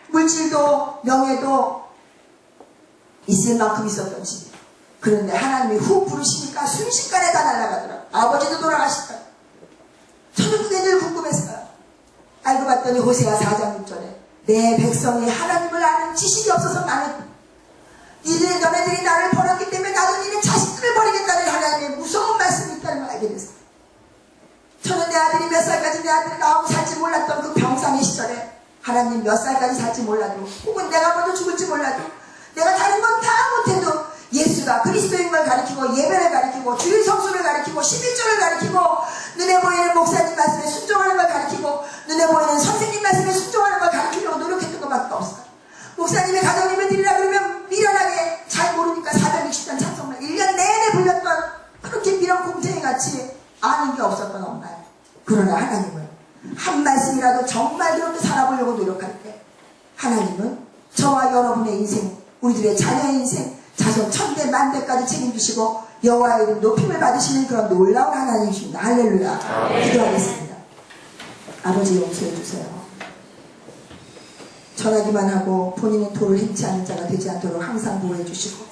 S1: 물질도 명예도 있을 만큼 있었던 집이에요. 그런데 하나님이 훅 부르시니까 순식간에 다 날아가더라고요. 아버지도 돌아가시더라고요. 저는 그게 늘 궁금했어요. 알고 봤더니 호세아 4장 6절에 내 백성이 하나님을 아는 지식이 없어서 나는 너네들이 나를 버렸기 때문에 나도 니네 자식들을 버리겠다는 하나님의 무서운 말씀이 있다는 걸 알게 됐어요. 저는 내 아들이 몇 살까지 내 아들이 나오고 살지 몰랐던 그 병상의 시절에 하나님 몇 살까지 살지 몰라도, 혹은 내가 먼저 죽을지 몰라도, 내가 다른 건 다 못해도 예수가 그리스도인 걸 가리키고, 예배를 가리키고, 주일 성수를 가리키고, 11조를 가리키고, 눈에 보이는 목사님 말씀에 순종하는 걸 가리키고, 눈에 보이는 선생님 말씀에 순종하는 걸 가리키려고 노력했던 것밖에 없어요. 목사님의 가정예배 드리라 그러면 미련하게 잘 모르니까 460단 찬송만 1년 내내 불렸던, 그렇게 미련 공쟁이 같이 아는 게 없었던 엄마예요. 그러나 하나님은 한 말씀이라도 정말 그렇게 살아보려고 노력할 때, 하나님은 저와 여러분의 인생, 우리들의 자녀의 인생, 자손 천대 만대까지 책임지시고 여호와의 이름 높임을 받으시는 그런 놀라운 하나님이십니다. 할렐루야. 기도하겠습니다. 아버지, 용서해 주세요. 전하기만 하고 본인의 도를 행치 않는 자가 되지 않도록 항상 보호해 주시고,